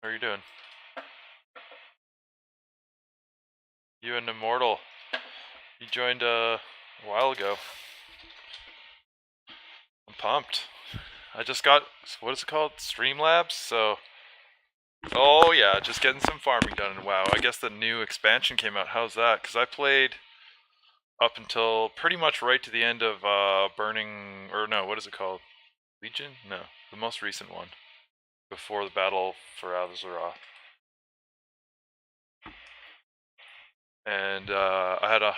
How are you doing? You and Immortal. You joined a while ago. I'm pumped. I just got, what is it called? Streamlabs? So, oh yeah, just getting some farming done. And wow, I guess the new expansion came out. How's that? Because I played up until pretty much right to the end of Burning, or no, what is it called? Legion? No, the most recent one. Before the battle for Azeroth. And I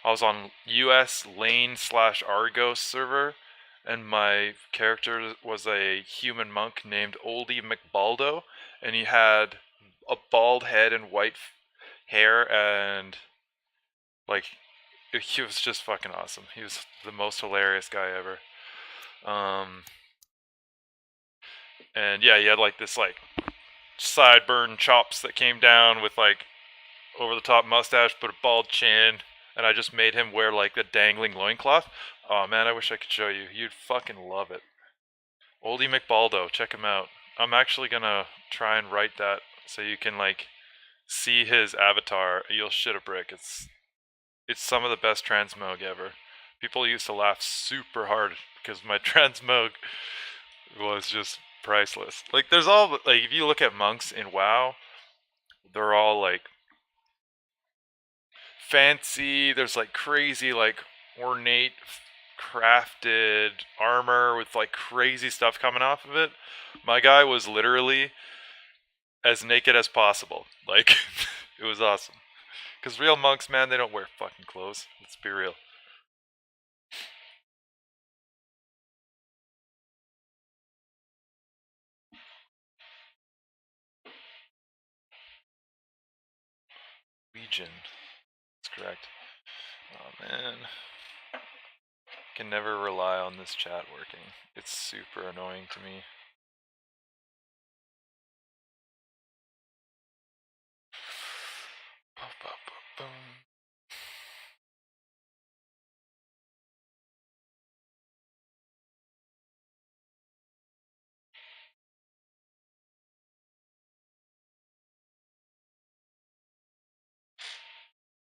was on US lane/Argos server, and my character was a human monk named Oldie McBaldo, and he had a bald head and white hair, and like he was just fucking awesome. He was the most hilarious guy ever. And yeah, he had like this like sideburn chops that came down with like over the top mustache, but a bald chin, and I just made him wear like a dangling loincloth. Oh man, I wish I could show you. You'd fucking love it. Oldie McBaldo, check him out. I'm actually gonna try and write that so you can like see his avatar. You'll shit a brick. It's some of the best transmog ever. People used to laugh super hard because my transmog was just priceless. Like there's all like if you look at monks in WoW, they're all like fancy. There's like crazy, like ornate, crafted armor with like crazy stuff coming off of it. My guy was literally as naked as possible. Like, it was awesome. Because real monks, man, they don't wear fucking clothes. Let's be real. Legion. That's correct. Oh man. Can never rely on this chat working. It's super annoying to me.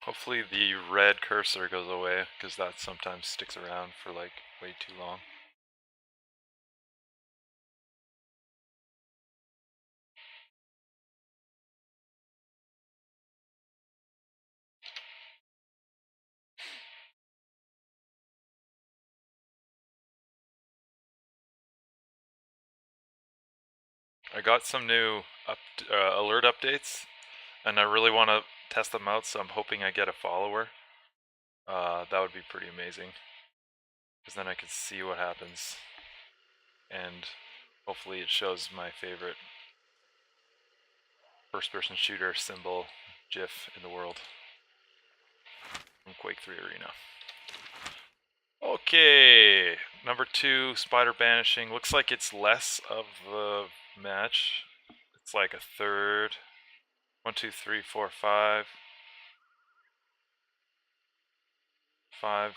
Hopefully the red cursor goes away, because that sometimes sticks around for like way too long. I got some new alert updates, and I really want to test them out, so I'm hoping I get a follower. That would be pretty amazing, because then I can see what happens, and hopefully it shows my favorite first-person shooter symbol GIF in the world from Quake 3 Arena. Okay, number 2, Spider Banishing. Looks like it's less of the match. It's like a third. 1, 2, 3, 4, 5. 5.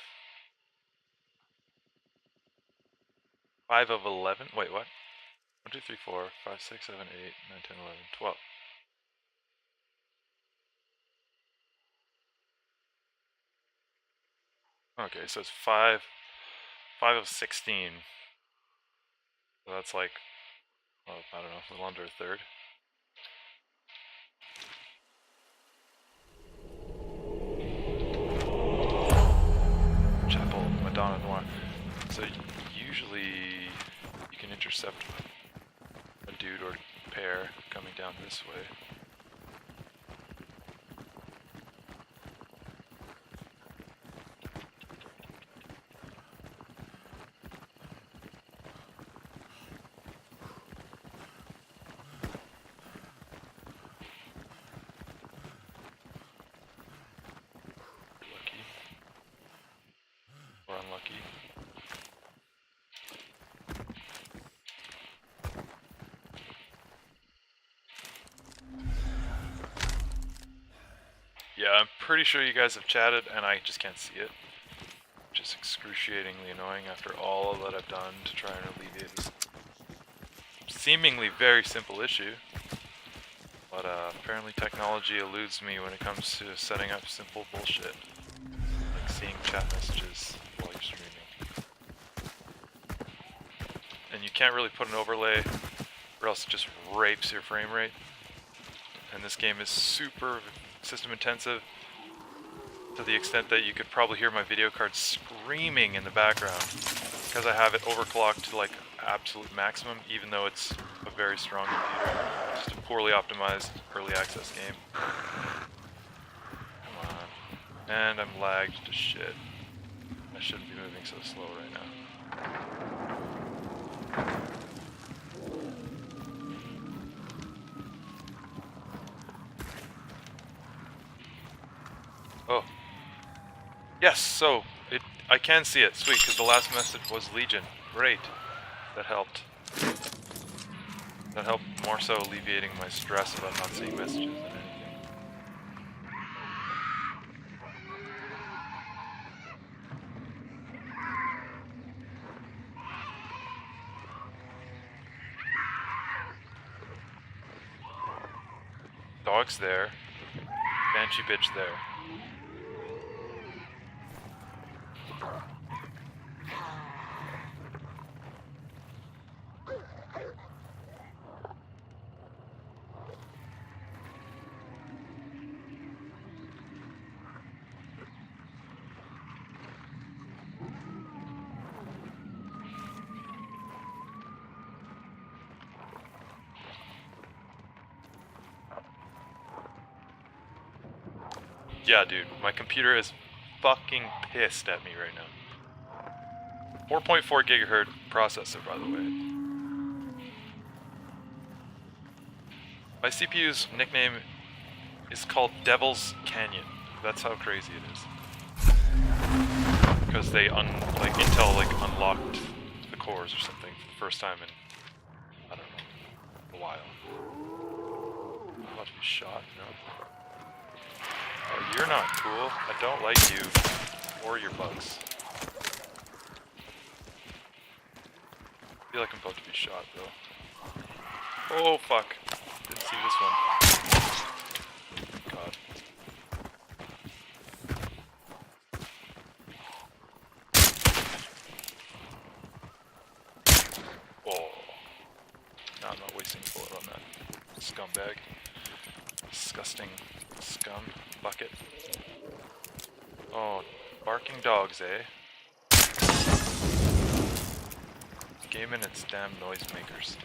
5 of 11. Wait, what? 1, 2, 3, 4, 5, 6, 7, 8, 9, 10, 11, 12. Okay, so it's 5 of 16. So that's like, well, I don't know, a little under a third. Chapel, Madonna Noir. So usually you can intercept a dude or pair coming down this way. Lucky. Or unlucky. Yeah, I'm pretty sure you guys have chatted and I just can't see it. Which is excruciatingly annoying after all that I've done to try and alleviate this seemingly very simple issue. But apparently technology eludes me when it comes to setting up simple bullshit. Like seeing chat messages while you're streaming. And you can't really put an overlay or else it just rapes your frame rate. And this game is super system intensive to the extent that you could probably hear my video card screaming in the background because I have it overclocked to like absolute maximum, even though it's a very strong computer. Just a poorly optimized early access game. Come on. And I'm lagged to shit. I shouldn't be moving so slow right now. Oh. Yes, so I can see it. Sweet, because the last message was Legion. Great. That helped. That helped more so alleviating my stress about not seeing messages than anything. Dog's there. Banshee bitch there. Yeah, dude, my computer is fucking pissed at me right now. 4.4 gigahertz processor, by the way. My CPU's nickname is called Devil's Canyon. That's how crazy it is. Because they Intel unlocked the cores or something for the first time in, I don't know, a while. I'm about to be shot, no? Oh, you're not cool. I don't like you. Or your bugs. I feel like I'm about to be shot, though. Oh, fuck. Didn't see this one. God. Oh. No, I'm not wasting a bullet on that scumbag. Disgusting scum bucket. Oh, barking dogs, eh? Game and its damn noisemakers.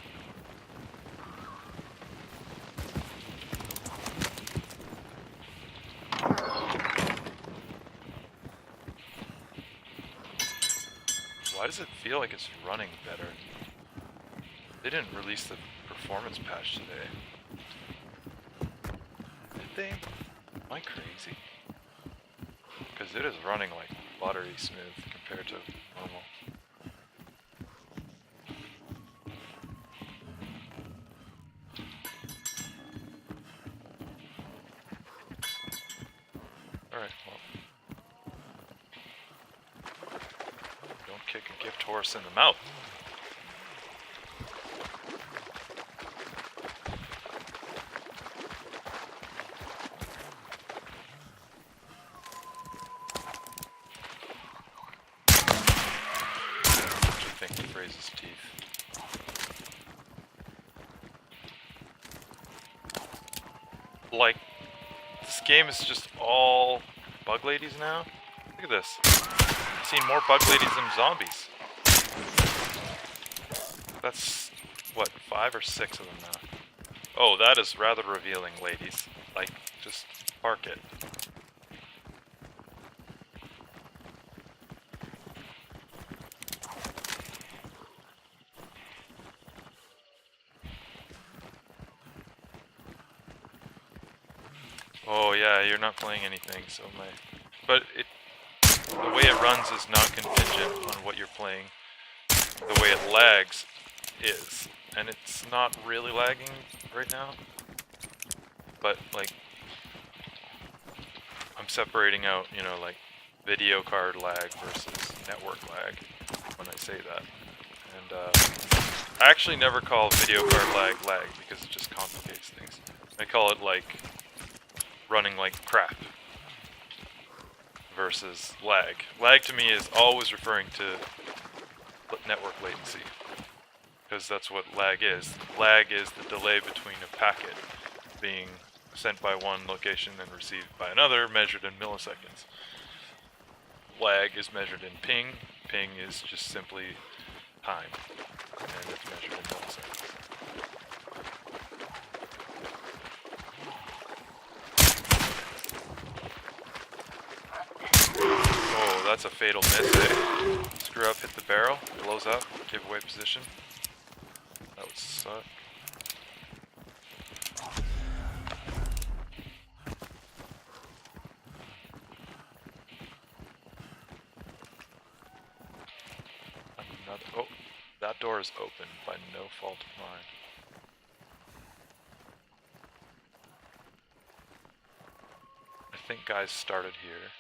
Why does it feel like it's running better? They didn't release the performance patch today. Did they? Am I crazy? Because it is running like buttery smooth compared to normal. Alright, well. Don't kick a gift horse in the mouth. His teeth. Like, this game is just all bug ladies now. Look at this. I've seen more bug ladies than zombies. That's, what, 5 or 6 of them now. Oh, that is rather revealing, ladies. Like, just park it. Oh yeah, you're not playing anything, so but the way it runs is not contingent on what you're playing. The way it lags is, and it's not really lagging right now. But like, I'm separating out, you know, like video card lag versus network lag when I say that, and I actually never call video card lag because it just complicates things. I call it like running like crap versus lag. Lag to me is always referring to network latency, because that's what lag is. Lag is the delay between a packet being sent by one location and received by another, measured in milliseconds. Lag is measured in ping. Ping is just simply time, and it's measured in milliseconds. Oh, that's a fatal miss, eh? Screw up, hit the barrel, blows up, give away position. That would suck. Oh, that door is open by no fault of mine. I think guys started here.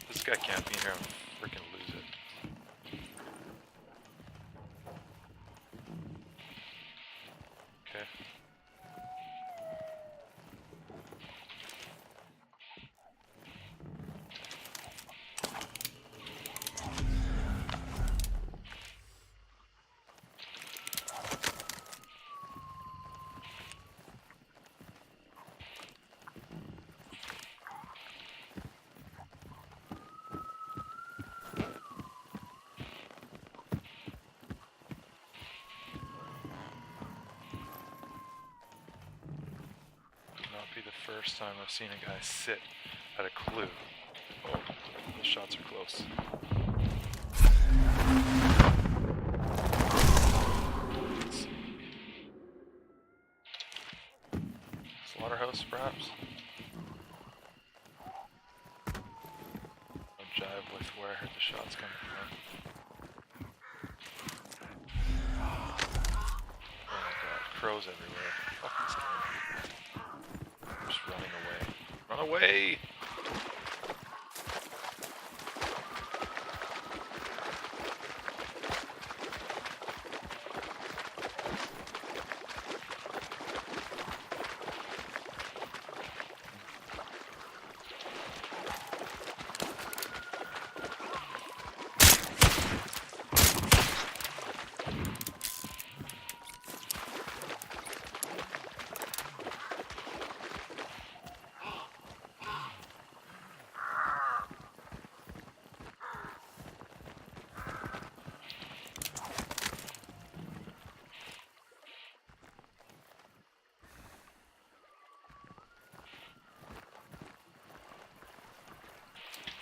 This guy can't be here, I'm freaking lose it. Okay. Be the first time I've seen a guy sit at a clue. Oh, the shots are close. Slaughterhouse, perhaps? I'll jive with where I heard the shots coming from. Oh my god, crows everywhere. Fuck this game. I'm just running away. Run away!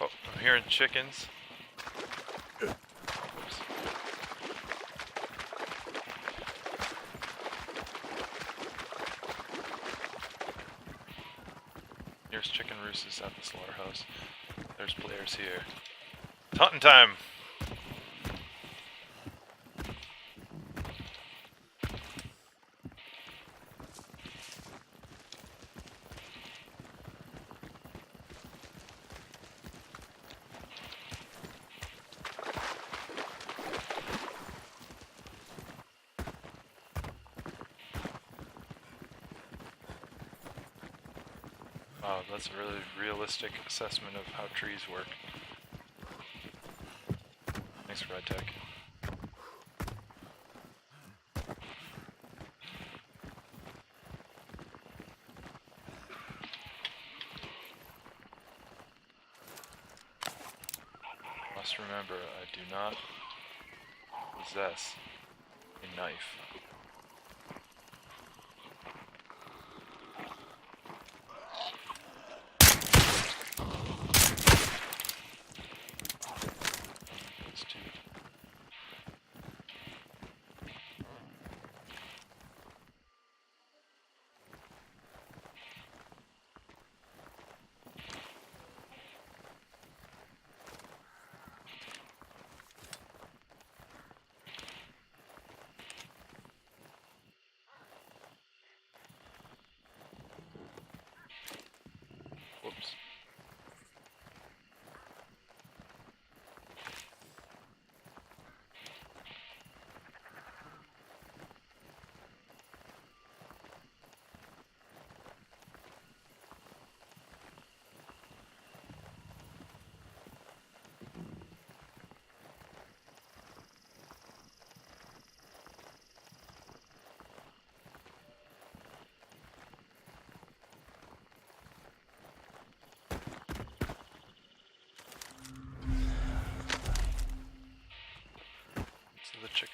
Oh, I'm hearing chickens. Oops. Nearest chicken roost is at the slaughterhouse. There's players here. It's hunting time! Wow, that's a really realistic assessment of how trees work. Thanks for Ride Tech. Must remember, I do not possess a knife.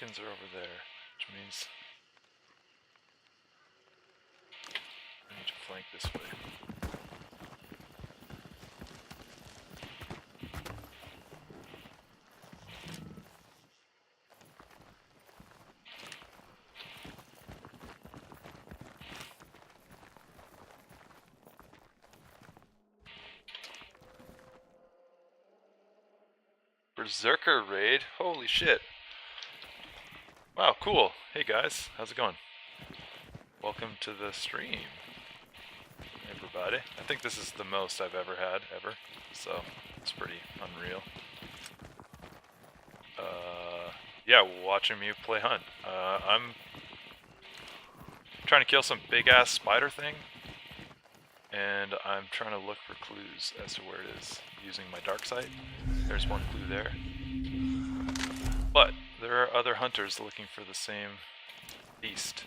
chickens are over there, which means I need to flank this way. Berserker raid? Holy shit. Wow, cool. Hey guys, how's it going? Welcome to the stream, everybody. I think this is the most I've ever had, ever. So, it's pretty unreal. Yeah, watching me play Hunt. I'm trying to kill some big-ass spider thing. And I'm trying to look for clues as to where it is using my dark sight. There's one clue there. But there are other hunters looking for the same beast.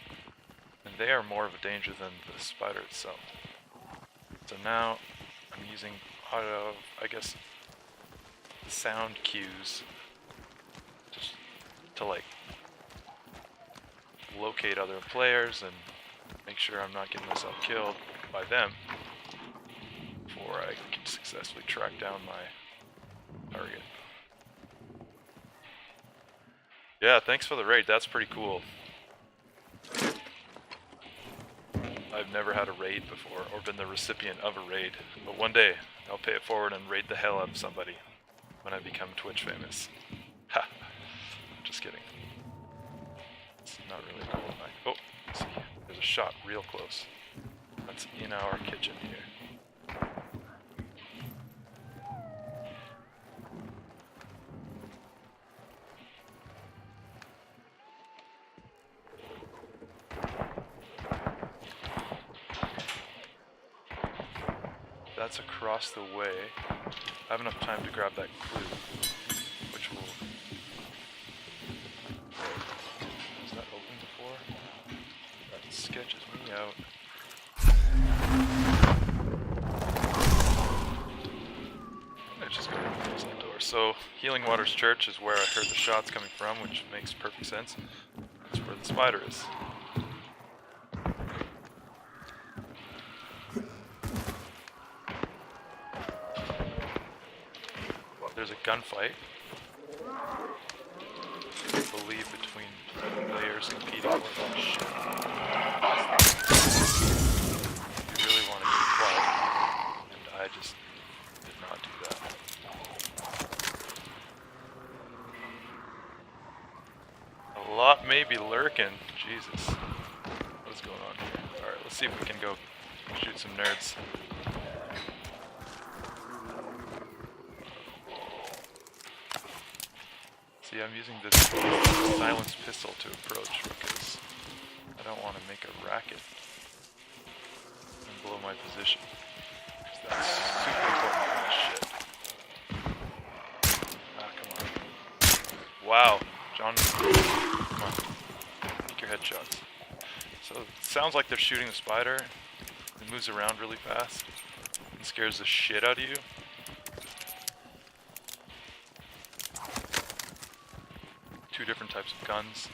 And they are more of a danger than the spider itself. So now I'm using I guess sound cues to like locate other players and make sure I'm not getting myself killed by them before I can successfully track down my target. Yeah, thanks for the raid. That's pretty cool. I've never had a raid before or been the recipient of a raid, but one day I'll pay it forward and raid the hell out of somebody when I become Twitch famous. Ha! Just kidding. It's not really cool. Oh, see, there's a shot real close. That's in our kitchen here. That's across the way. I have enough time to grab that clue, which will... Was that open before? That sketches me out. Let's just go ahead and close that door. So, Healing Waters Church is where I heard the shots coming from, which makes perfect sense. That's where the spider is. There's a gunfight, I believe, between players competing for that shit. You really want to be quiet, and I just did not do that. A lot may be lurking. Jesus. What is going on here? Alright, let's see if we can go shoot some nerds. See, I'm using this silenced pistol to approach because I don't want to make a racket and blow my position. Because that's super important for this shit. Ah, come on. Wow, John, come on. Make your headshots. So it sounds like they're shooting the spider. It moves around really fast and scares the shit out of you. Two different types of guns.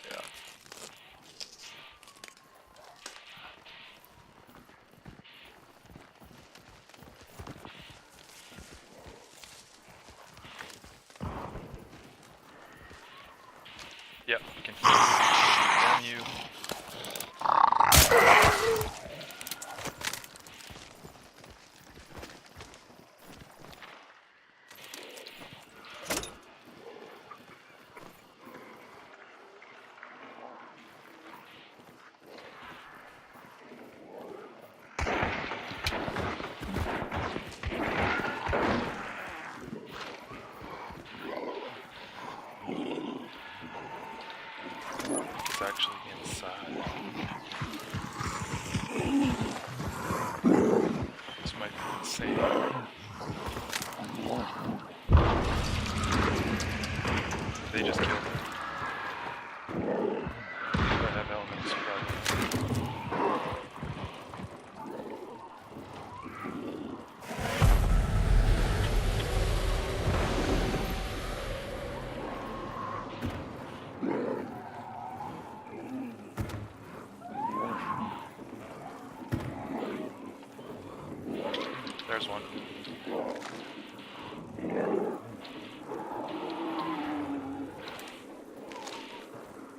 Yeah. Yep, you can damn you. It's actually inside. This might be insane. There's one.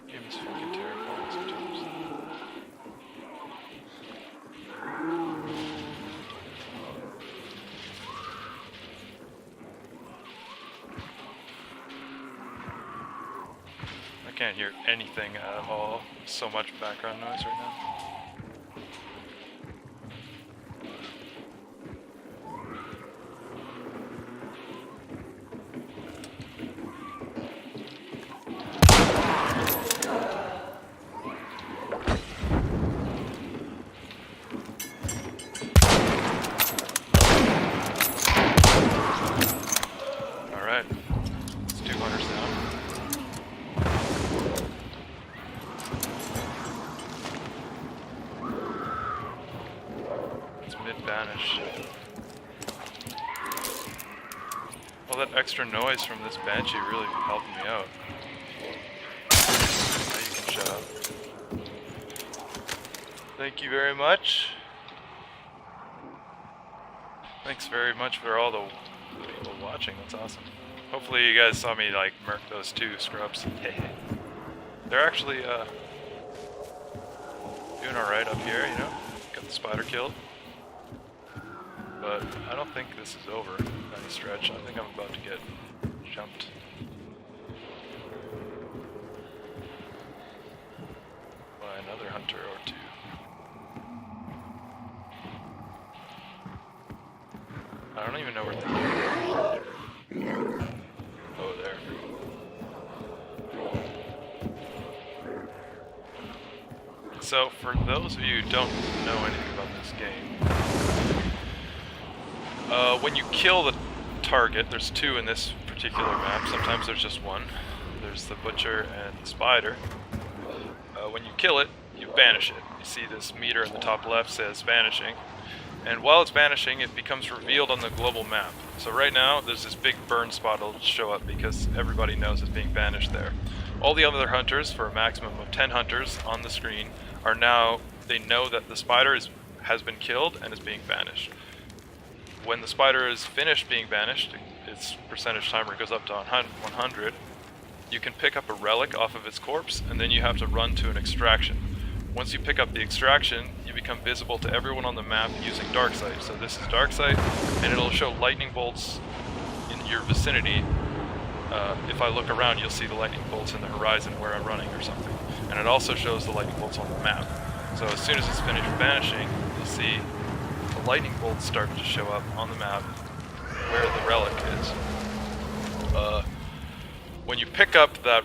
Game is fucking terrifying sometimes. I can't hear anything at all. So much background noise right now. Alright. It's 2 hunters down. It's mid-banish. All that extra noise from this Banshee really helped me out. Now you can shut up. Thank you very much. Thanks very much for all the people watching. That's awesome. Hopefully you guys saw me like murk those 2 scrubs. They're actually doing alright up here, you know? Got the spider killed. But I don't think this is over by any stretch. I think I'm about to get jumped. By another hunter or 2. I don't even know where they're going. Oh, there. So, for those of you who don't know anything about this game, when you kill the target, there's 2 in this particular map, sometimes there's just 1. There's the butcher and the spider. When you kill it, you banish it. You see this meter in the top left says vanishing. And while it's vanishing, it becomes revealed on the global map. So right now, there's this big burn spot that'll show up because everybody knows it's being banished there. All the other hunters, for a maximum of 10 hunters on the screen, are now, they know that the spider has been killed and is being banished. When the spider is finished being banished, its percentage timer goes up to 100. You can pick up a relic off of its corpse, and then you have to run to an extraction. Once you pick up the extraction, you become visible to everyone on the map using dark sight. So this is dark sight, and it'll show lightning bolts in your vicinity. If I look around, you'll see the lightning bolts in the horizon where I'm running or something. And it also shows the lightning bolts on the map. So as soon as it's finished vanishing, you'll see the lightning bolts start to show up on the map where the relic is. When you pick up that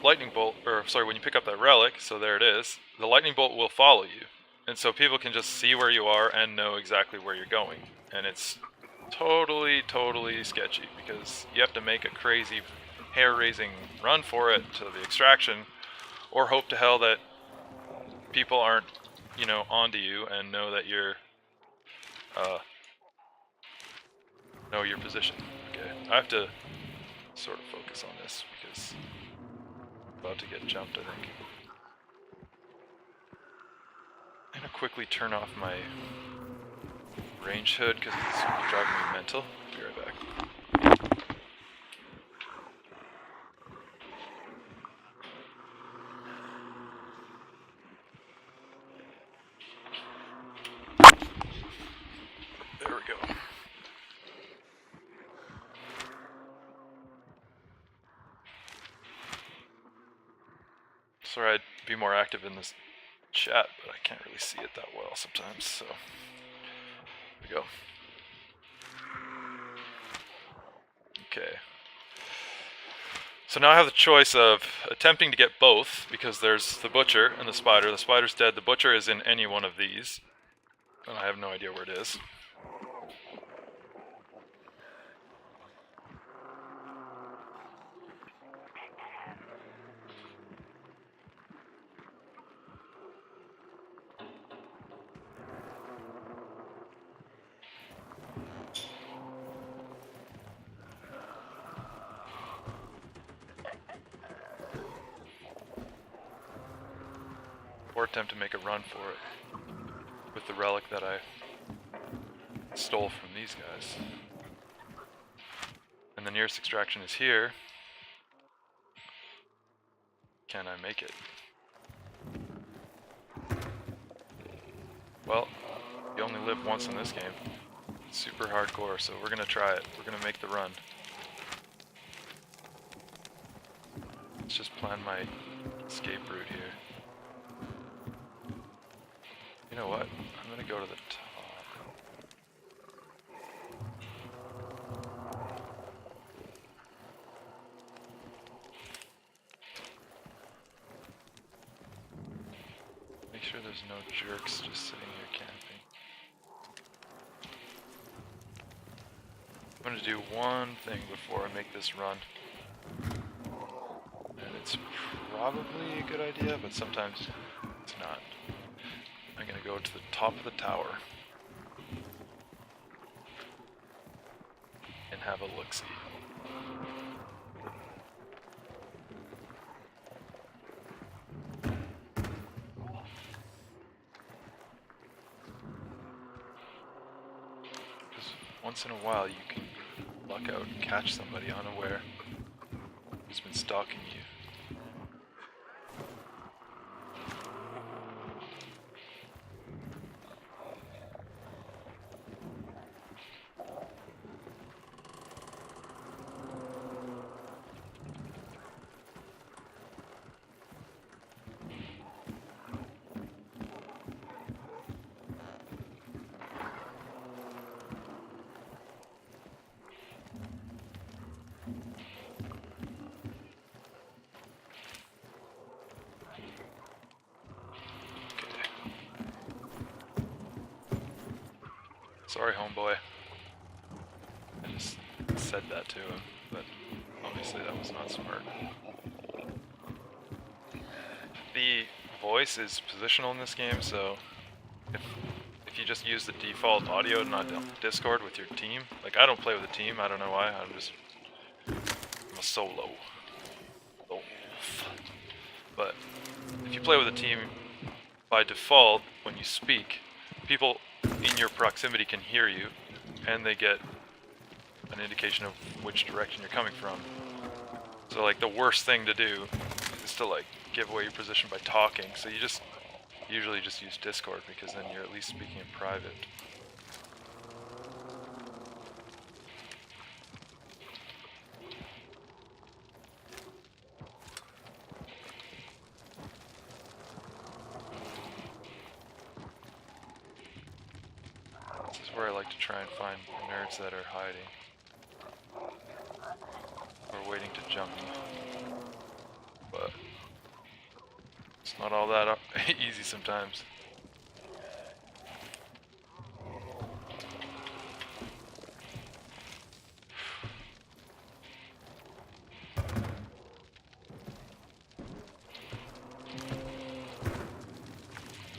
lightning bolt, when you pick up that relic, so there it is, the lightning bolt will follow you. And so people can just see where you are and know exactly where you're going. And it's totally sketchy because you have to make a crazy, hair-raising run for it to the extraction, or hope to hell that people aren't, you know, onto you and know that you're, know your position. Okay, I have to sort of focus on this because I'm about to get jumped, I think. I'm gonna quickly turn off my range hood because it's driving me mental. Be right back. There we go. Sorry, I'd be more active in this chat, but I can't really see it that well sometimes, so here we go. Okay. So now I have the choice of attempting to get both, because there's the butcher and the spider. The spider's dead, the butcher is in any one of these, and I have no idea where it is. Or attempt to make a run for it with the relic that I stole from these guys. And the nearest extraction is here. Can I make it? Well, you only live once in this game. It's super hardcore, so we're gonna try it. We're gonna make the run. Let's just plan my escape route here. You know what? I'm gonna go to the top. Make sure there's no jerks just sitting here camping. I'm gonna do one thing before I make this run. And it's probably a good idea, but sometimes it's not. I'm gonna go to the top of the tower and have a look-see. Because once in a while you can luck out and catch somebody unaware who's been stalking you. Sorry, homeboy. I just said that to him, but obviously that was not smart. The voice is positional in this game, so if you just use the default audio, not Discord with your team, like I don't play with a team, I don't know why, I'm a solo. But if you play with a team, by default, when you speak, people in your proximity can hear you, and they get an indication of which direction you're coming from. So like the worst thing to do is to like give away your position by talking, so you just usually just use Discord because then you're at least speaking in private. This is where I like to try and find nerds that are hiding or waiting to jump me. But it's not all that easy sometimes.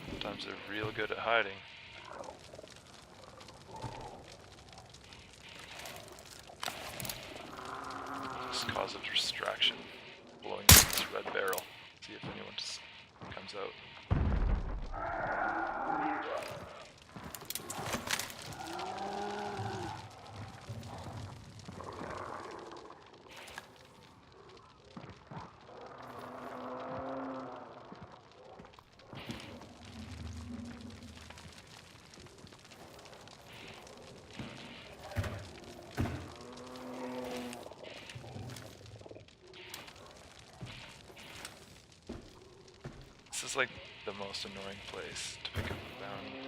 Sometimes they're real good at hiding. Just cause a distraction, blowing up this red barrel. See if anyone just comes out. This is like the most annoying place to pick up a bounty.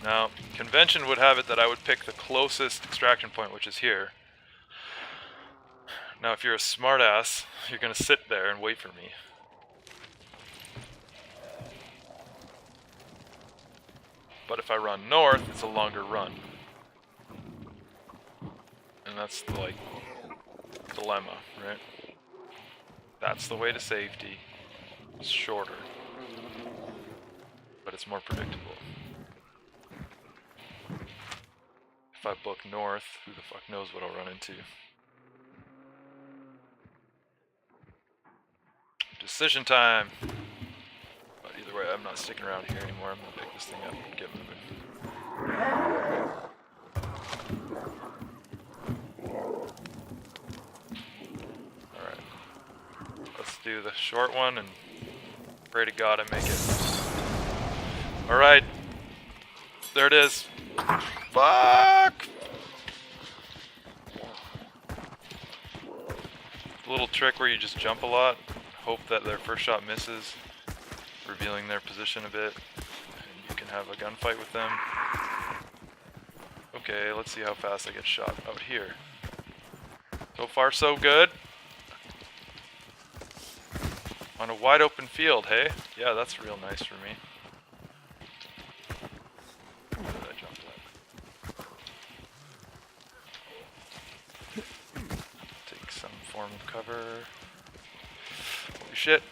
Now, convention would have it that I would pick the closest extraction point, which is here. Now, if you're a smartass, you're gonna sit there and wait for me. But if I run north, it's a longer run. And that's the, like, dilemma, right? That's the way to safety. It's shorter, but it's more predictable. If I book north, who the fuck knows what I'll run into. Decision time! But either Either way, I'm not sticking around here anymore. I'm gonna pick this thing up and get moving. Alright. Let's do the short one and pray to God I make it. Alright. There it is. Fuck! A little trick where you just jump a lot, hope that their first shot misses, revealing their position a bit, and you can have a gunfight with them. Okay, let's see how fast I get shot out here. So far so good. On a wide open field, hey? Yeah, that's real nice for me. Where did I jump at? Take some form of cover. Holy shit.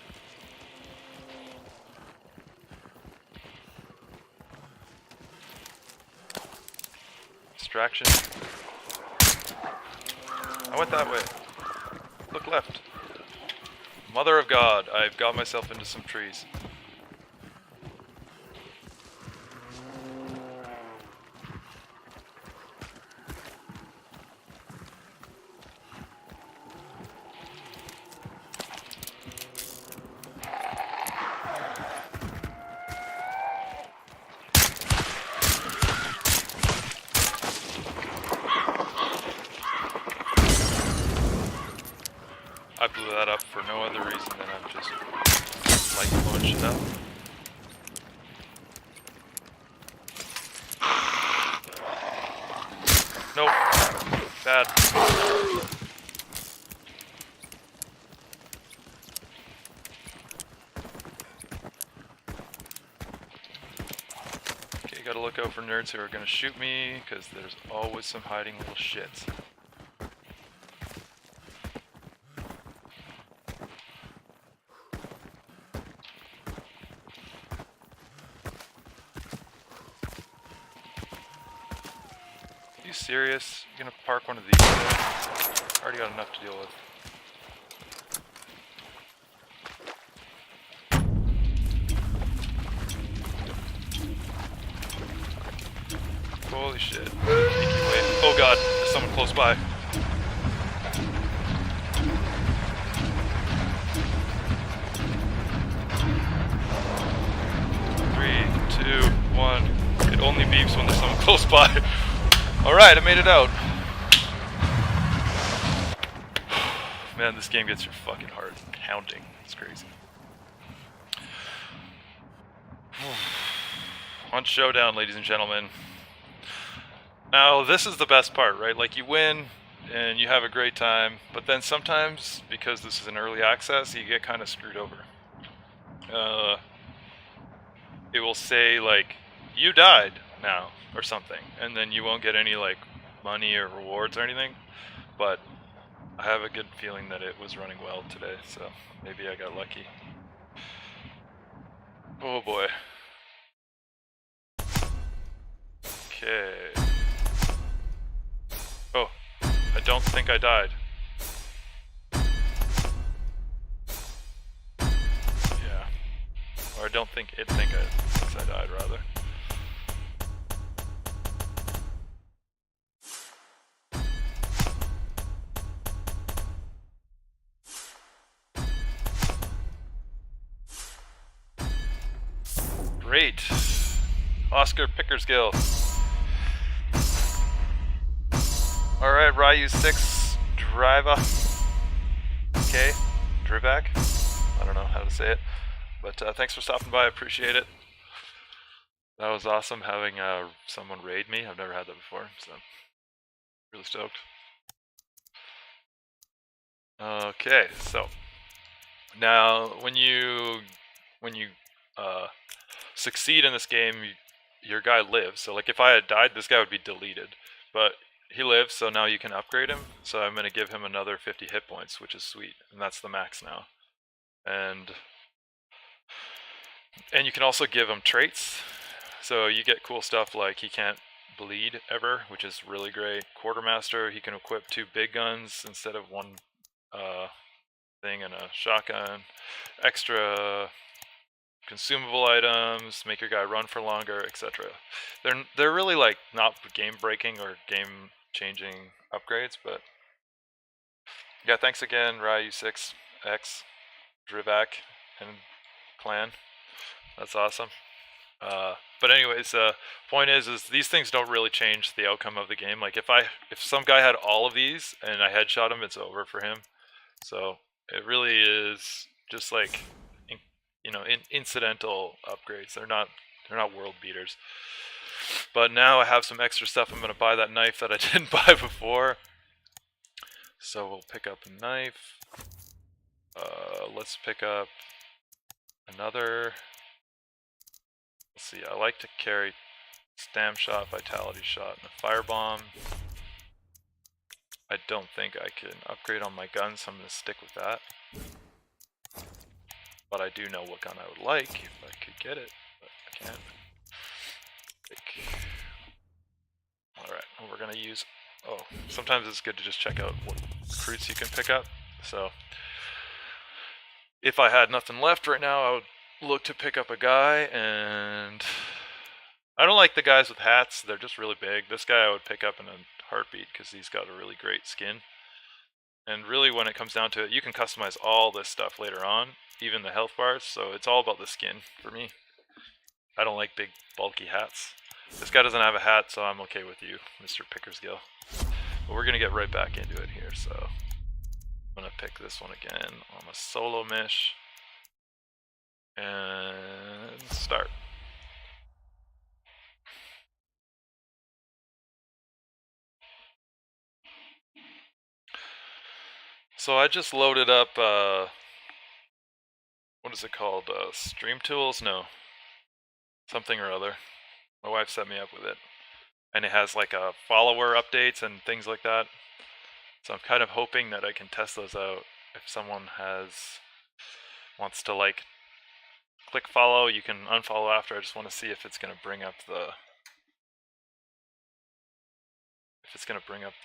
Distraction. I went that way. Look left. Mother of God, I've got myself into some trees. I blew that up for no other reason than I'm just like blowing shit up. Nope. Bad. Okay, gotta look out for nerds who are gonna shoot me, because there's always some hiding little shits. Are you serious? You're gonna park one of these there? Already got enough to deal with. Holy shit. Oh god, there's someone close by. Three, two, one. It only beeps when there's someone close by. Alright, I made it out. Man, this game gets your fucking heart pounding. It's crazy. Hunt showdown, ladies and gentlemen. Now, this is the best part, right? Like, you win, and you have a great time, but then sometimes, because this is an early access, you get kind of screwed over. It will say, like, you died now, or something, and then you won't get any, like, money or rewards or anything, but I have a good feeling that it was running well today, so maybe I got lucky. Oh boy. Okay. Oh, I don't think I died. Yeah. Or I don't think it thinks I died, rather. Great. Oscar Pickersgill. Alright, Ryu 6 Driva. Okay, Drivak. I don't know how to say it. But thanks for stopping by, I appreciate it. That was awesome having someone raid me. I've never had that before, so really stoked. Okay, so now when you succeed in this game, your guy lives. So like if I had died, this guy would be deleted. But he lives, so now you can upgrade him. So I'm going to give him another 50 hit points, which is sweet. And that's the max now. And you can also give him traits. So you get cool stuff like he can't bleed ever, which is really great. Quartermaster, he can equip 2 big guns instead of one thing and a shotgun. Extra consumable items, make your guy run for longer, etc. They're really like not game breaking or game changing upgrades, but yeah, thanks again, Ryu6X, Drivak, and Clan. That's awesome. But anyways, point is these things don't really change the outcome of the game. Like if some guy had all of these and I headshot him, it's over for him. So it really is just like, incidental upgrades. They're not world beaters. But now I have some extra stuff. I'm gonna buy that knife that I didn't buy before. So we'll pick up a knife. Let's pick up another. Let's see. I like to carry Stam Shot, Vitality Shot, and a Firebomb. I don't think I can upgrade on my gun, so I'm going to stick with that. But I do know what gun I would like if I could get it, but I can't. Alright, well, we're going to use... Oh, sometimes it's good to just check out what recruits you can pick up. So, if I had nothing left right now, I would look to pick up a guy, and... I don't like the guys with hats, they're just really big. This guy I would pick up in a heartbeat because he's got a really great skin. And really when it comes down to it, you can customize all this stuff later on, even the health bars, so it's all about the skin for me. I don't like big bulky hats. This guy doesn't have a hat, so I'm okay with you, Mr. Pickersgill. But we're going to get right back into it here, so I'm going to pick this one again on a solo mish. And start. So I just loaded up, what is it called, Stream Tools? No. Something or other. My wife set me up with it. And it has like a follower updates and things like that. So I'm kind of hoping that I can test those out. If someone wants to like click follow, you can unfollow after. I just want to see if it's going to bring up the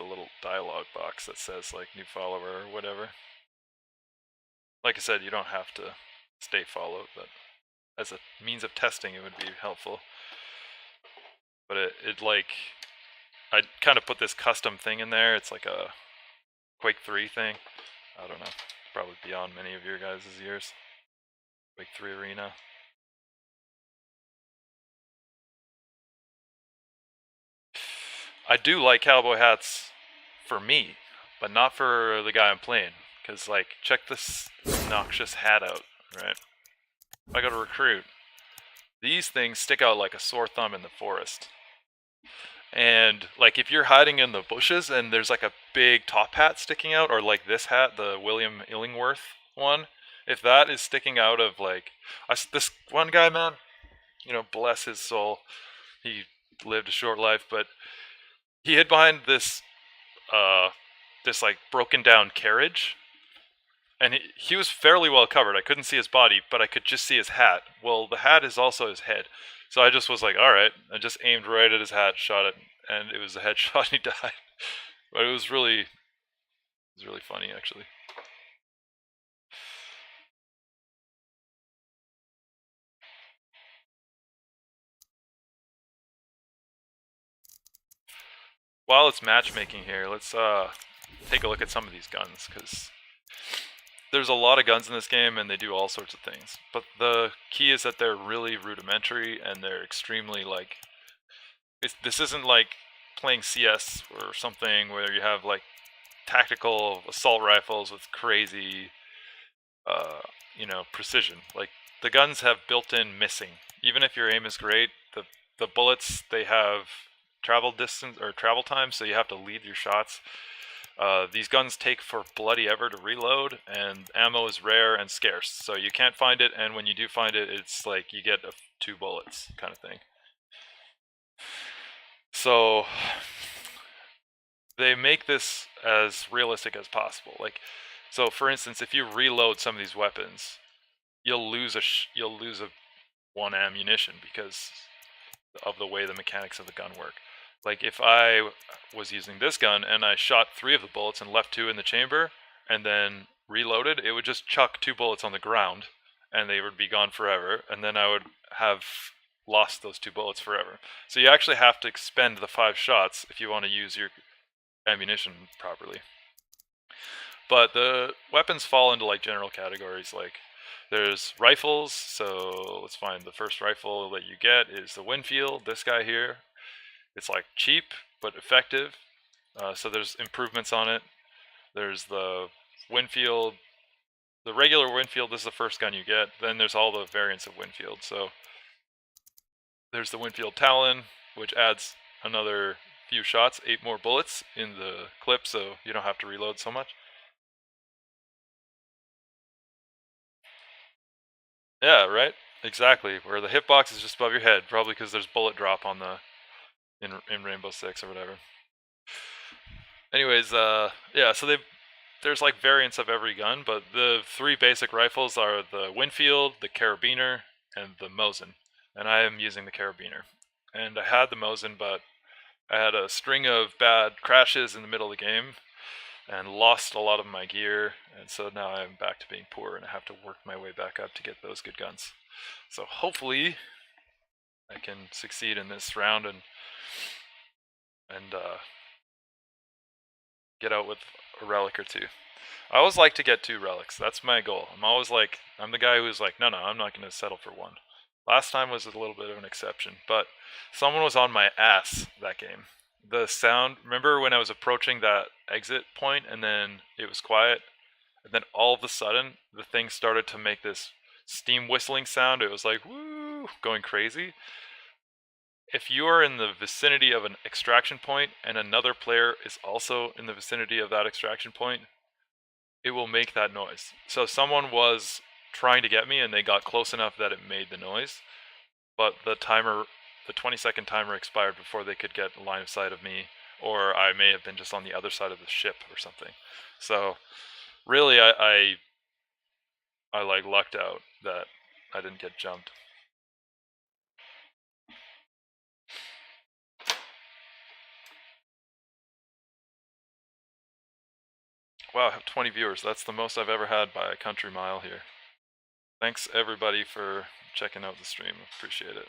little dialogue box that says like new follower or whatever. Like I said, you don't have to stay followed, but as a means of testing it would be helpful. But it like, I kind of put this custom thing in there. It's like a Quake 3 thing. I don't know, probably beyond many of your guys' years. Quake 3 Arena. I do like cowboy hats for me, but not for the guy I'm playing. Because, like, check this obnoxious hat out, right? If I go to recruit, these things stick out like a sore thumb in the forest. And, like, if you're hiding in the bushes and there's, like, a big top hat sticking out, or like this hat, the William Illingworth one, if that is sticking out of, like... this one guy, man, bless his soul, he lived a short life, but he hid behind this, like, broken down carriage, and he was fairly well covered. I couldn't see his body, but I could just see his hat. Well, the hat is also his head. So I just was like, alright, I just aimed right at his hat, shot it, and it was a headshot and he died. But it was really funny, actually. While it's matchmaking here, let's take a look at some of these guns, because there's a lot of guns in this game and they do all sorts of things. But the key is that they're really rudimentary and they're extremely, like... this isn't like playing CS or something where you have, like, tactical assault rifles with crazy, precision. Like, the guns have built-in missing. Even if your aim is great, the bullets, they have travel distance or travel time, so you have to lead your shots. These guns take for bloody ever to reload, and ammo is rare and scarce, so you can't find it, and when you do find it, it's like you get 2 bullets kind of thing. So they make this as realistic as possible. Like, so for instance, if you reload some of these weapons, you'll lose a 1 ammunition because of the way the mechanics of the gun work. Like, if I was using this gun and I shot 3 of the bullets and left 2 in the chamber and then reloaded, it would just chuck 2 bullets on the ground and they would be gone forever, and then I would have lost those 2 bullets forever. So you actually have to expend the 5 shots if you want to use your ammunition properly. But the weapons fall into like general categories. Like there's rifles, so let's find the first rifle that you get is the Winfield, this guy here. It's like cheap but effective, so there's improvements on it. There's the Winfield, the regular Winfield, this is the first gun you get. Then there's all the variants of Winfield. So there's the Winfield Talon, which adds another few shots, 8 more bullets in the clip, so you don't have to reload so much. Yeah, right? Exactly. Where the hitbox is just above your head, probably because there's bullet drop on the in Rainbow Six or whatever. Anyways, yeah, so there's like variants of every gun, but the 3 basic rifles are the Winfield, the Carabiner, and the Mosin. And I am using the Carabiner. And I had the Mosin, but I had a string of bad crashes in the middle of the game and lost a lot of my gear, and so now I'm back to being poor and I have to work my way back up to get those good guns. So hopefully I can succeed in this round and get out with a relic or 2. I always like to get 2 relics. That's my goal. I'm the guy who's like, no, I'm not going to settle for 1. Last time was a little bit of an exception, but someone was on my ass that game. The sound, remember when I was approaching that exit point and then it was quiet? And then all of a sudden, the thing started to make this steam whistling sound. It was like, woo, going crazy. If you are in the vicinity of an extraction point and another player is also in the vicinity of that extraction point, it will make that noise. So someone was trying to get me and they got close enough that it made the noise, but the 20-second timer expired before they could get a line of sight of me, or I may have been just on the other side of the ship or something. So really I like lucked out that I didn't get jumped. Wow, I have 20 viewers. That's the most I've ever had by a country mile here. Thanks everybody for checking out the stream. Appreciate it.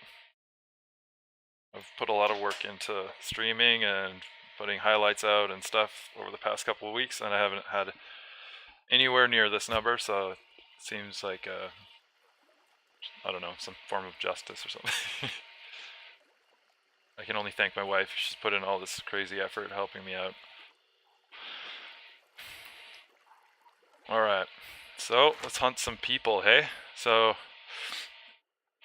I've put a lot of work into streaming and putting highlights out and stuff over the past couple of weeks, and I haven't had anywhere near this number, so it seems like I don't know, some form of justice or something. I can only thank my wife. She's put in all this crazy effort helping me out. Alright, so let's hunt some people, hey? So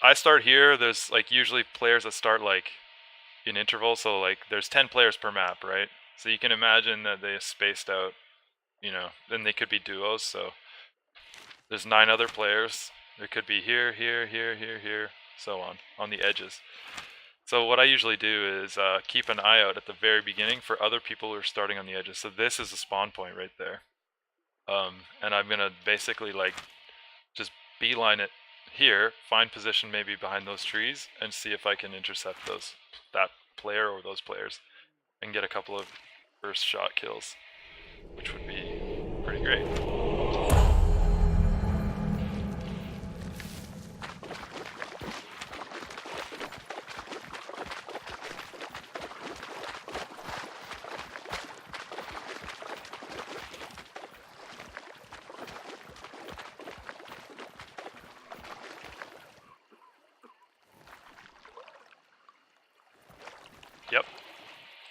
I start here. There's like usually players that start like in intervals, so like there's 10 players per map, right? So you can imagine that they spaced out, then they could be duos, so there's 9 other players. There could be here, so on the edges. So what I usually do is keep an eye out at the very beginning for other people who are starting on the edges. So this is a spawn point right there. And I'm gonna basically like just beeline it here, find position maybe behind those trees, and see if I can intercept that player or those players, and get a couple of first shot kills, which would be pretty great.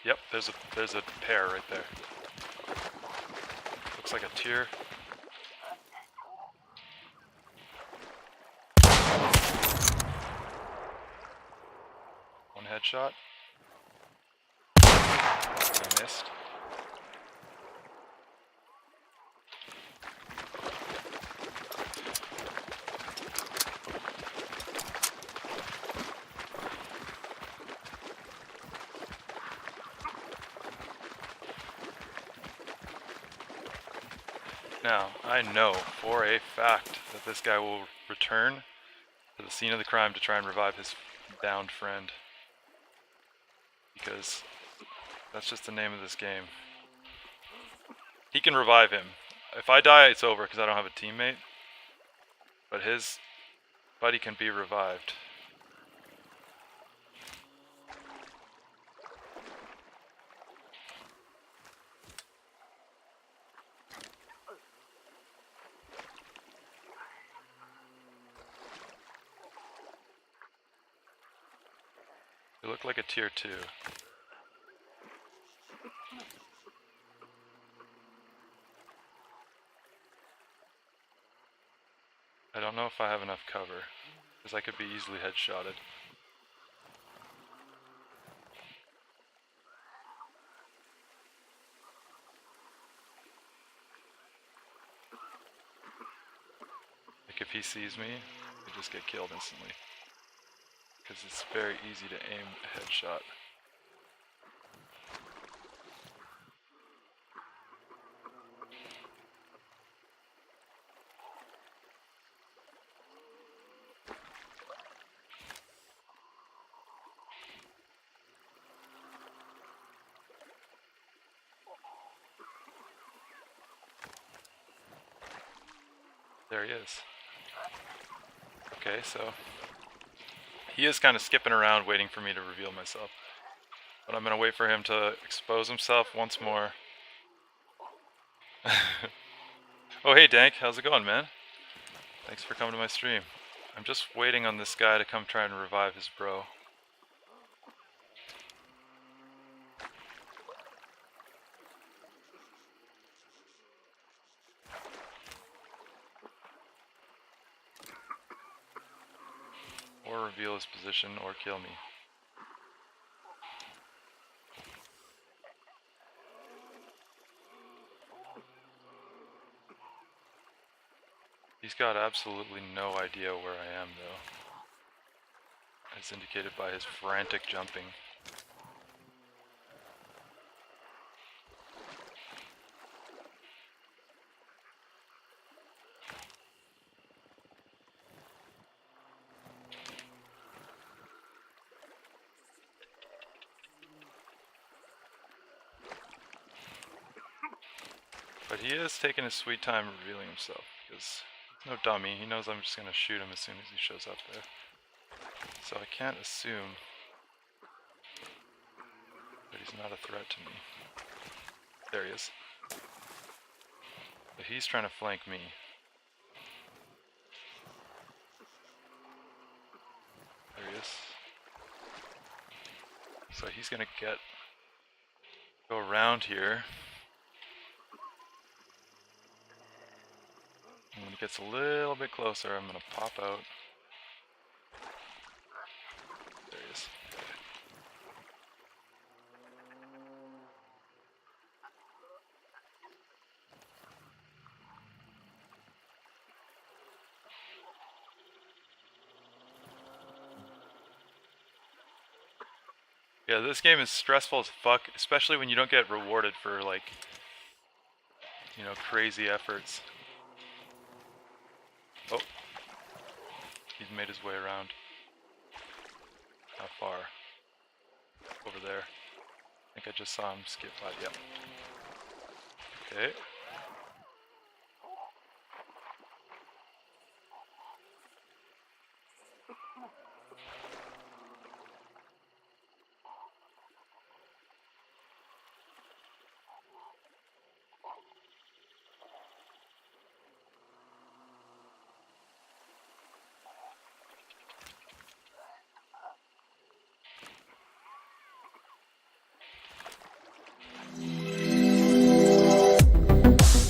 Yep, there's a pair right there. Looks like a tier. One headshot. I missed. Now, I know for a fact that this guy will return to the scene of the crime to try and revive his downed friend. Because that's just the name of this game. He can revive him. If I die, it's over because I don't have a teammate. But his Buddy can be revived. They look like a tier 2. I don't know if I have enough cover, because I could be easily headshotted. Like if he sees me, I just get killed instantly. Because it's very easy to aim a headshot. There he is. Okay, so he is kind of skipping around waiting for me to reveal myself. But I'm going to wait for him to expose himself once more. Oh hey Dank, how's it going, man? Thanks for coming to my stream. I'm just waiting on this guy to come try and revive his bro. Or reveal his position, or kill me. He's got absolutely no idea where I am, though. As indicated by his frantic jumping. But he is taking his sweet time revealing himself, because he's no dummy. He knows I'm just going to shoot him as soon as he shows up there. So I can't assume that he's not a threat to me. There he is. But he's trying to flank me. There he is. So he's going to go around here. And when he gets a little bit closer, I'm going to pop out. There he is. Yeah, this game is stressful as fuck, especially when you don't get rewarded for, like, you know, crazy efforts. Oh. He's made his way around. How far? Over there. I think I just saw him skip by. Yep. Okay.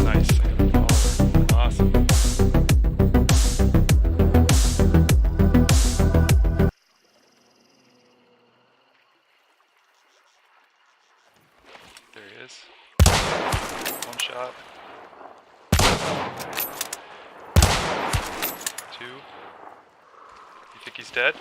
Nice. I got a follower. Awesome. There he is. One shot. 2. You think he's dead?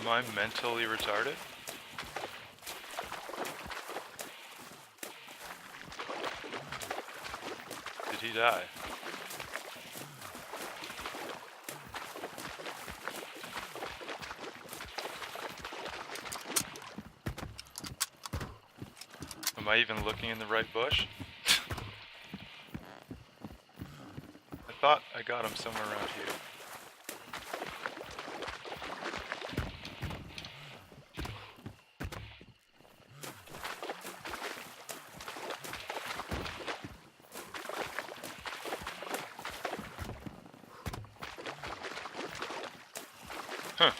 Am I mentally retarded? Did he die? Am I even looking in the right bush? I thought I got him somewhere around here. Huh.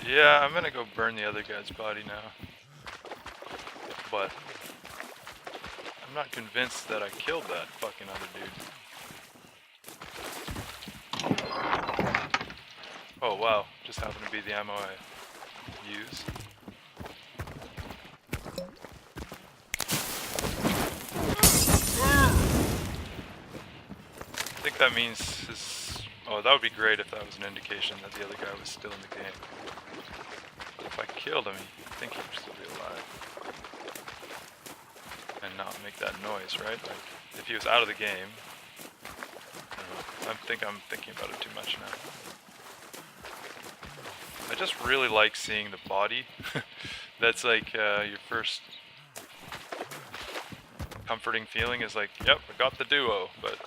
Yeah, I'm gonna go burn the other guy's body now. But I'm not convinced that I killed that fucking other dude. Oh wow, just happened to be the ammo I used. I think that means his... Oh, that would be great if that was an indication that the other guy was still in the game. But if I killed him, I think he'd still be alive. And not make that noise, right? Like, if he was out of the game... I don't know. I think I'm thinking about it too much now. I just really like seeing the body. That's like your first comforting feeling is like, yep, I got the duo, but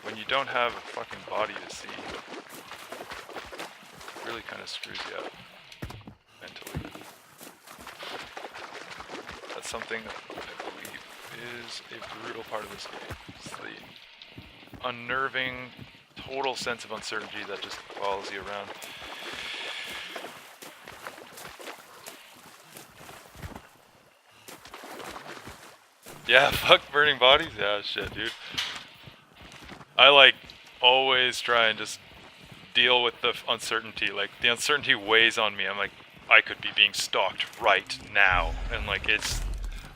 when you don't have a fucking body to see, it really kind of screws you up mentally. That's something that I believe is a brutal part of this game. It's the unnerving, total sense of uncertainty that just follows you around. Yeah, fuck burning bodies? Yeah, shit, dude. I like always try and just deal with the uncertainty. Like, the uncertainty weighs on me. I'm like, I could be being stalked right now. And like, it's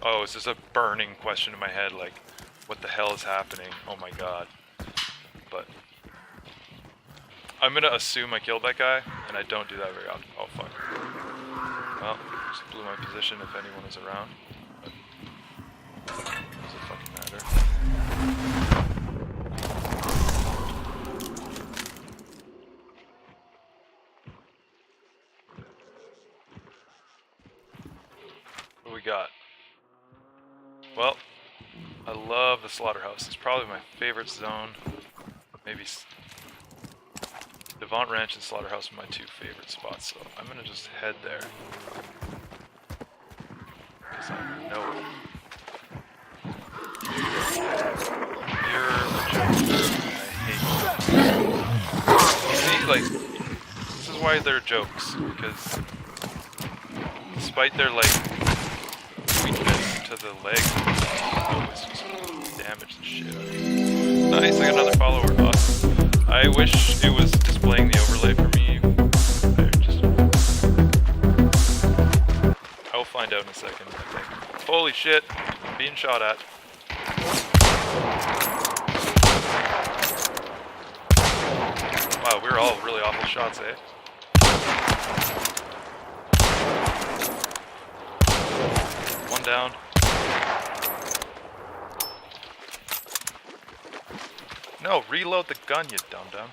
just a burning question in my head. Like, what the hell is happening? Oh my god. But I'm gonna assume I killed that guy, and I don't do that very often. Oh fuck. Well, just blew my position if anyone was around. But does it fucking matter? What do we got? Well, I love the slaughterhouse. It's probably my favorite zone. Maybe Devant Ranch and Slaughterhouse are my two favorite spots, so I'm gonna just head there. Because I know it. You're a joke. I hate you. See, like, this is why they're jokes, because despite their, like, weakness to the leg, they always just damage the shit out of me. Nice, I got another follower. Awesome. I wish it was displaying the overlay for me. I will find out in a second, I think. Holy shit, I'm being shot at. Wow, we're all really awful shots, eh? One down. No, reload the gun, you dum-dum.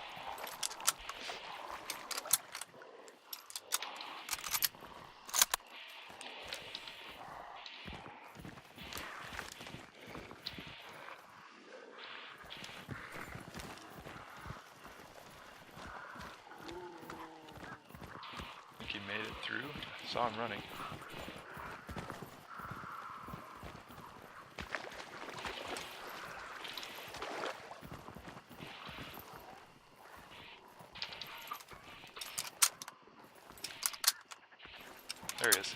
I think he made it through. I saw him running. There he is.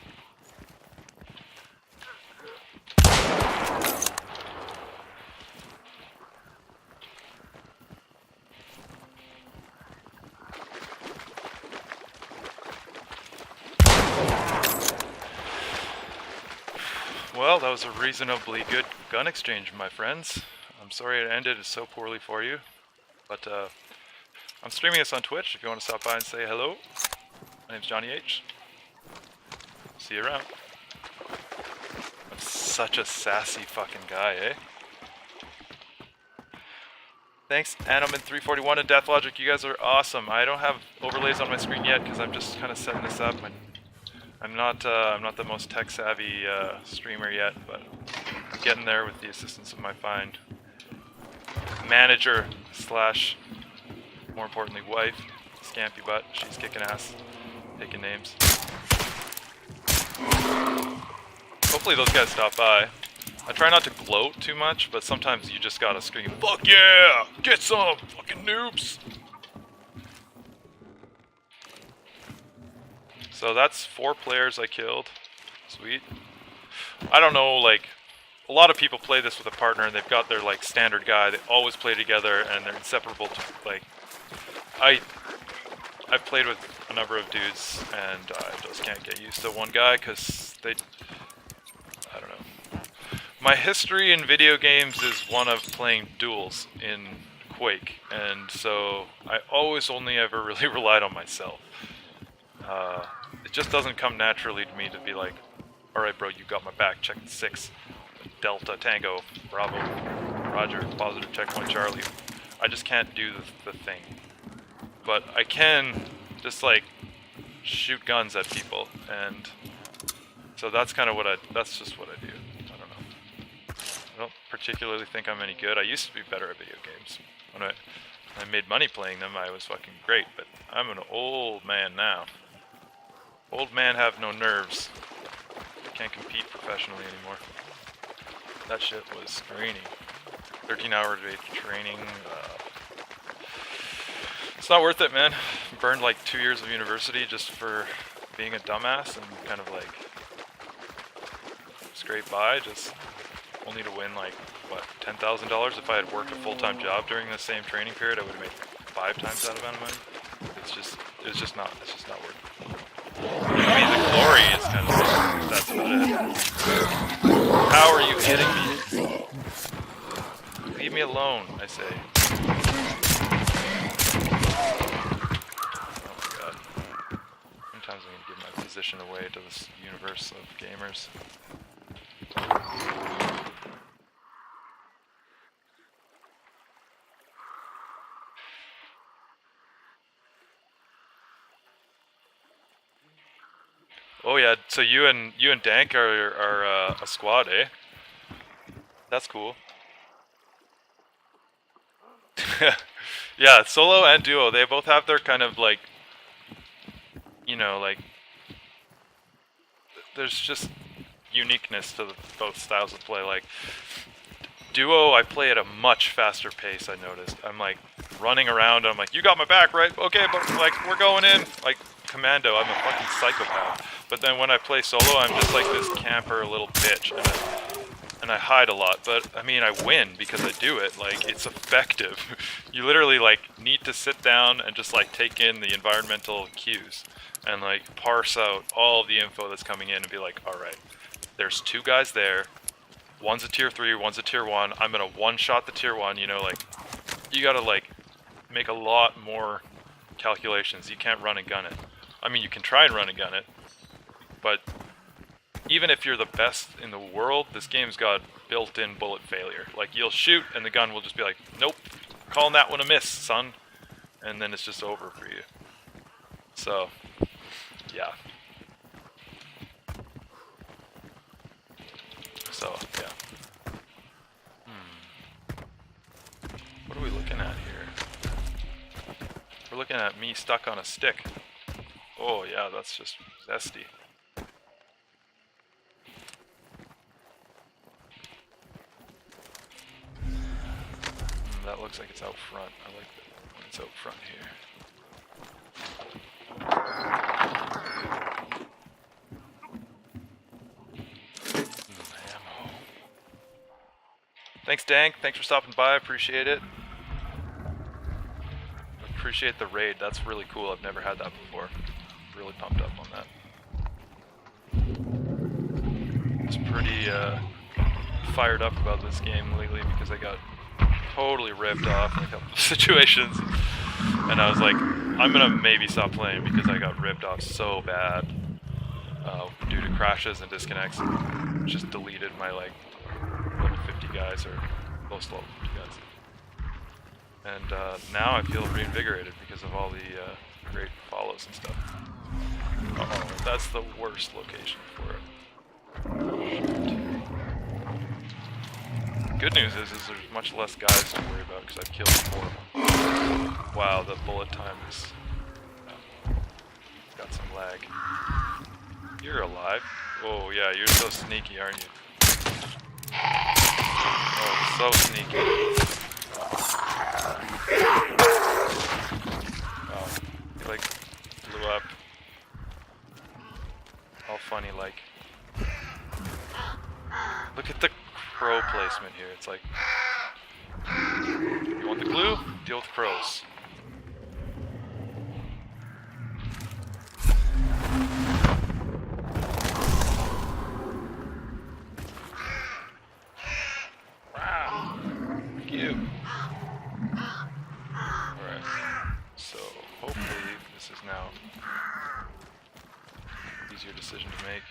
Well, that was a reasonably good gun exchange, my friends. I'm sorry it ended so poorly for you, but I'm streaming this on Twitch if you want to stop by and say hello. My name's jonnyh. See you around. I'm such a sassy fucking guy, eh? Thanks, Anoman341 and Deathlogic. You guys are awesome. I don't have overlays on my screen yet because I'm just kind of setting this up. I'm not the most tech savvy streamer yet, but I'm getting there with the assistance of my fine manager slash, more importantly, wife, Scampy Butt. She's kicking ass, taking names. Hopefully those guys stop by. I try not to gloat too much, but sometimes you just gotta scream, "Fuck yeah! Get some! Fucking noobs!" So that's 4 players I killed. Sweet. I don't know, like, a lot of people play this with a partner and they've got their, like, standard guy. They always play together and they're inseparable to, like... I've played with a number of dudes and I just can't get used to one guy because they... I don't know. My history in video games is one of playing duels in Quake, and so I always only ever really relied on myself. It just doesn't come naturally to me to be like, alright bro, you got my back, check 6, Delta, Tango, Bravo, Roger, positive, checkpoint, Charlie. I just can't do the thing. But I can just like shoot guns at people, and so that's kind of what that's just what I do. I don't know. I don't particularly think I'm any good. I used to be better at video games. When I made money playing them, I was fucking great, but I'm an old man now. Old man have no nerves. Can't compete professionally anymore. That shit was draining. 13-hour training. It's not worth it, man. Burned like 2 years of university just for being a dumbass and kind of like scrape by, just only to win like, what, $10,000? If I had worked a full-time job during the same training period, I would have made 5 times that amount of money. It's just not worth it. I mean, the glory is kind of, that's about it. How are you hitting me? Leave me alone, I say. Oh my god. Sometimes I'm gonna give my position away to this universe of gamers. Oh yeah, so you and Dank are a squad, eh? That's cool. Yeah, solo and duo, they both have their kind of like, you know, like, there's just uniqueness to both styles of play. Like, duo, I play at a much faster pace, I noticed. I'm like running around, I'm like, you got my back, right? Okay, but like, we're going in. Like, commando, I'm a fucking psychopath. But then when I play solo, I'm just like this camper little bitch, and I hide a lot. But I mean, I win because I do it. Like, it's effective. You literally like need to sit down and just like take in the environmental cues and like parse out all of the info that's coming in and be like, all right, there's 2 guys there. One's a tier 3, one's a tier 1. I'm gonna one-shot the tier 1. You know, like, you gotta like make a lot more calculations. You can't run and gun it. I mean, you can try and run and gun it, but even if you're the best in the world, this game's got built-in bullet failure. Like, you'll shoot and the gun will just be like, nope, calling that one a miss, son. And then it's just over for you. So, yeah. So, yeah. What are we looking at here? We're looking at me stuck on a stick. Oh yeah, that's just zesty. That looks like it's out front. I like it when it's out front here. Ammo. Thanks, Dank. Thanks for stopping by. Appreciate it. Appreciate the raid. That's really cool. I've never had that before. Really pumped up on that. It's pretty fired up about this game lately because I got totally ripped off in a couple of situations. And I was like, I'm gonna maybe stop playing because I got ripped off so bad due to crashes and disconnects. Just deleted my like level 50 guys or close to level 50 guys. And now I feel reinvigorated because of all the great follows and stuff. Oh, that's the worst location for it. Good news is there's much less guys to worry about because I've killed more of them. Wow, the bullet time is got some lag. You're alive. Oh yeah, you're so sneaky, aren't you? Oh, so sneaky. Oh, he like blew up. All funny like. Look at the crow placement here. It's like, you want the glue? Deal with crows. Wow. Thank you. Alright. So, hopefully, this is now an easier decision to make.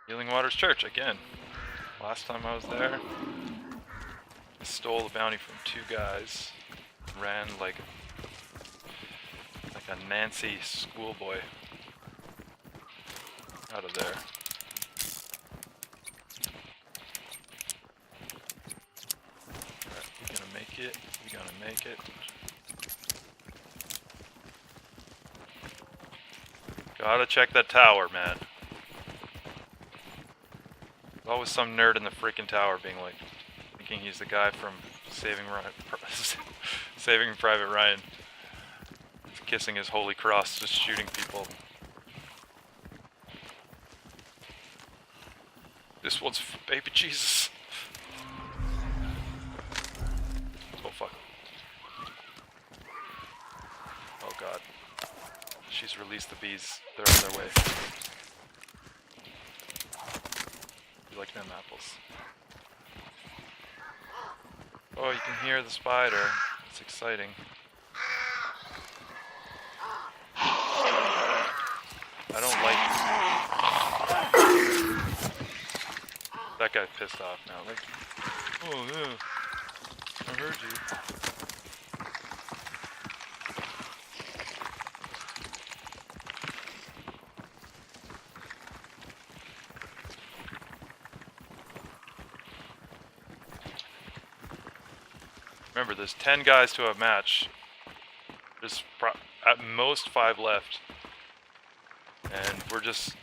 Healing Waters Church, again. Last time I was there, I stole the bounty from 2 guys. Ran like a Nancy schoolboy out of there. Alright, we gonna make it. We gonna make it. Gotta check that tower, man. Always some nerd in the freaking tower being like, thinking he's the guy from Saving Private Ryan. He's kissing his holy cross, just shooting people. This one's for baby Jesus. Oh fuck. Oh god. She's released the bees. They're on their way. You like them apples? Oh, you can hear the spider. It's exciting. I don't like... That guy's pissed off now. Like, oh yeah, I heard you. Remember, there's 10 guys to a match. There's at most 5 left. And we're just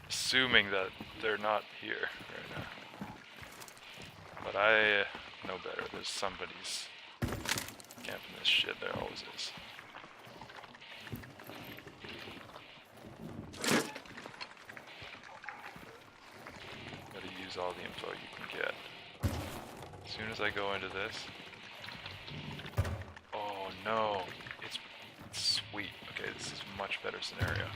assuming that they're not here right now. But I know better. There's somebody's camping this shit. There always is. Gotta use all the info you can get. As soon as I go into this... Oh no, it's sweet. Okay, this is a much better scenario.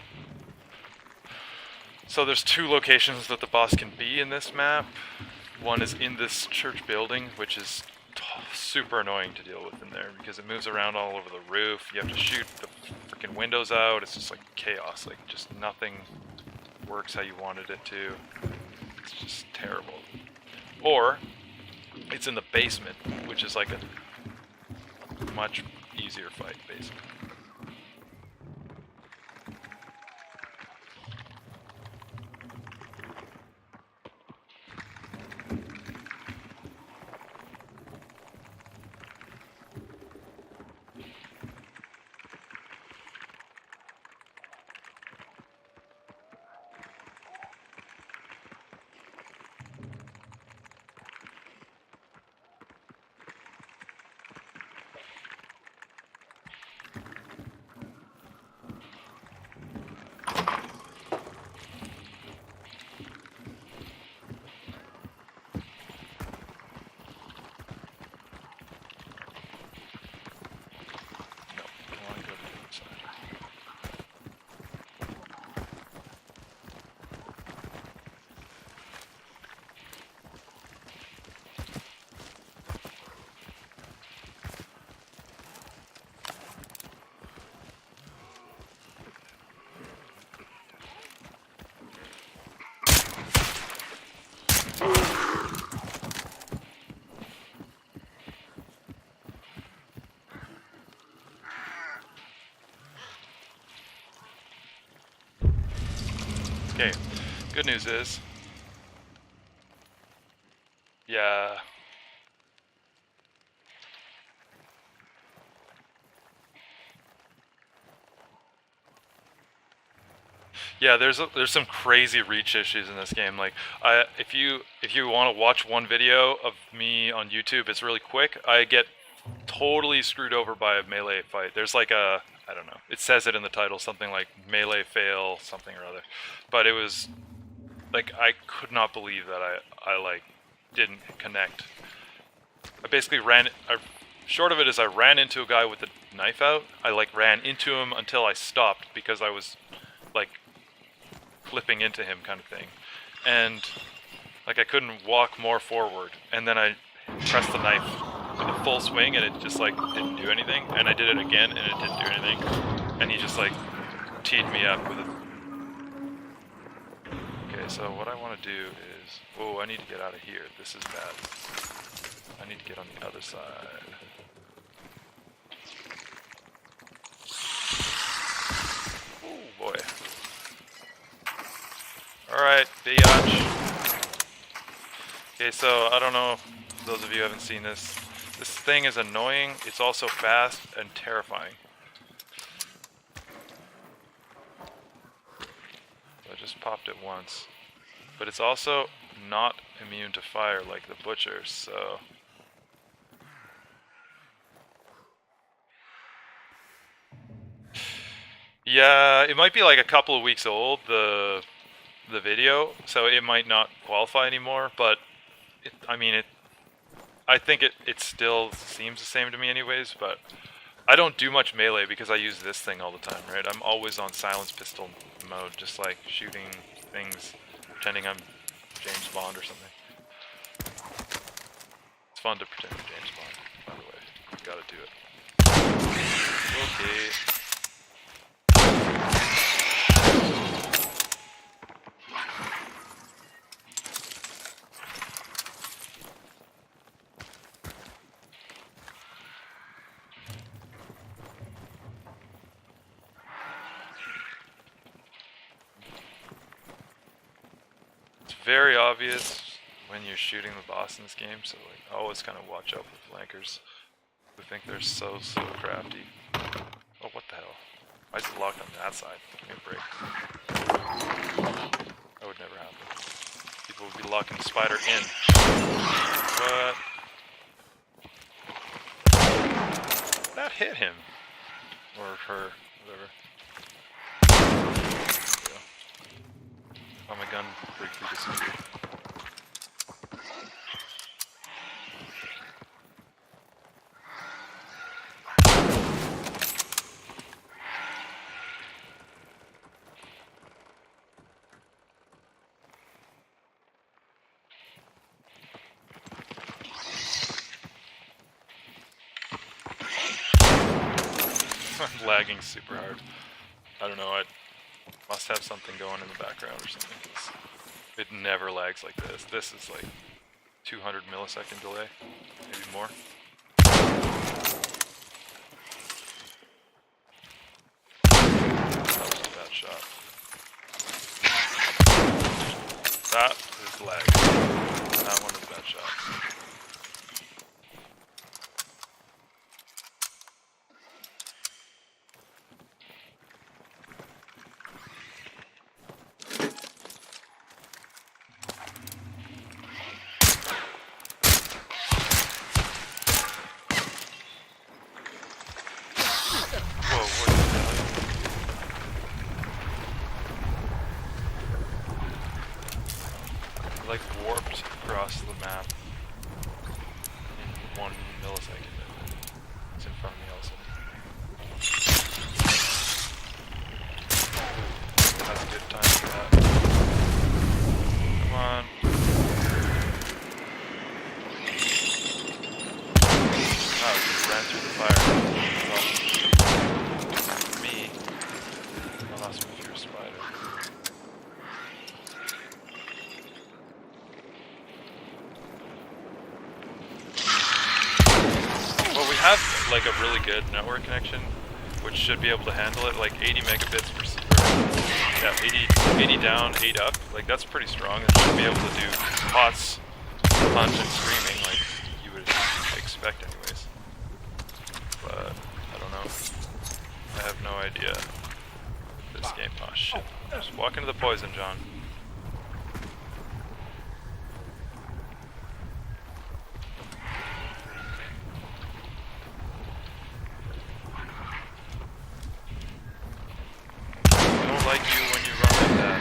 So there's 2 locations that the boss can be in this map. One is in this church building, which is super annoying to deal with in there because it moves around all over the roof. You have to shoot the freaking windows out. It's just like chaos. Like just nothing works how you wanted it to. It's just terrible. Or it's in the basement, which is like a much easier fight, basically. Okay, good news is... Yeah... Yeah, there's some crazy reach issues in this game. Like, if you want to watch one video of me on YouTube, it's really quick. I get totally screwed over by a melee fight. There's like a, I don't know. It says it in the title, something like melee fail, something or other. But it was like I could not believe that I like didn't connect. I basically short of it is I ran into a guy with a knife out. I like ran into him until I stopped because I was like flipping into him kind of thing, and like I couldn't walk more forward, and then I pressed the knife with a full swing and it just like didn't do anything, and I did it again and it didn't do anything, and he just like teed me up with it. Okay, so what I want to do is, whoa, I need to get out of here. This is bad. I need to get on the other side. Oh boy. Alright, biatch. Okay, so I don't know if those of you who haven't seen this. This thing is annoying, it's also fast and terrifying. So I just popped it once. But it's also not immune to fire like the butcher, so... Yeah, it might be like a couple of weeks old, the video, so it might not qualify anymore, but I think it still seems the same to me anyways, but I don't do much melee because I use this thing all the time, right? I'm always on silence pistol mode, just like shooting things, pretending I'm James Bond or something. It's fun to pretend you're James Bond, by the way. You gotta do it. Okay. Very obvious when you're shooting the boss in this game, so like always kind of watch out for flankers who think they're so crafty. Oh, what the hell? Why is it locked on that side? Give me a break. That would never happen. People would be locking the spider in. What? That hit him. Or her, whatever. Oh, my gun briefly disappeared. I'm lagging super hard. I don't know, I must have something going in the background or something, 'cause it never lags like this. This is like 200 millisecond delay, maybe more. That was a bad shot. That is lag. That one is a bad shot. Like warped across the map in 1 millisecond. It's in front of me also. That's a good time for that. Come on. Oh, it just ran through the fire. Well, me. I lost my fear spider. Have like a really good network connection which should be able to handle it, like 80 megabits per second. Yeah, 80 down, 8 up. Like that's pretty strong. It should be able to do HOTS, punch, and screaming like you would expect anyways. But I don't know. I have no idea. This game. Oh shit. Just walk into the poison, John. I don't like you when you run like that.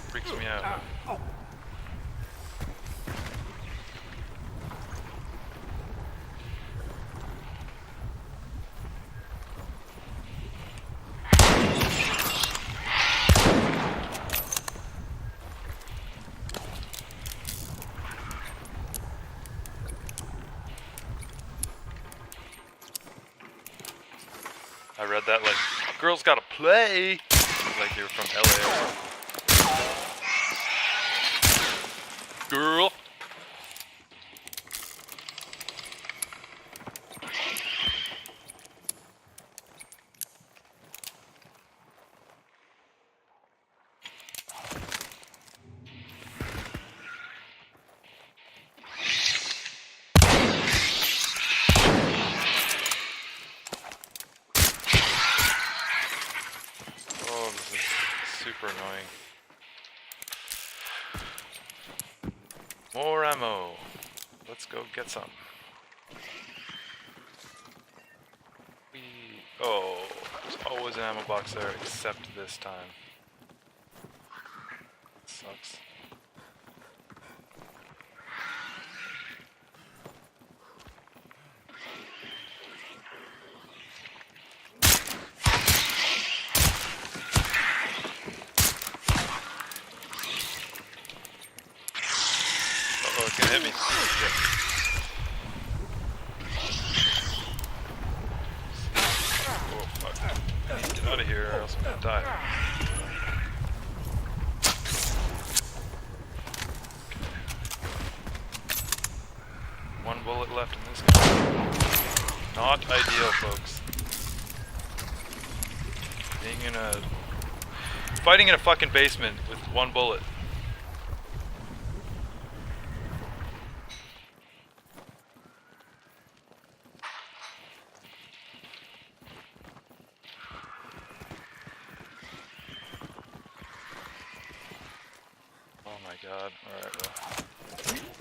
Freaks me out. I read that like, girls gotta play! Like you were from LA. Girl! Oh, this is super annoying. More ammo. Let's go get some. Oh, there's always an ammo box there except this time. Sucks. Uh-oh, it's gonna hit me. Shit. Oh, fuck. I need to get out of here or else I'm gonna die. One bullet left in this guy. Not ideal, folks. Fighting in a fucking basement with one bullet. Oh my god. Alright, well.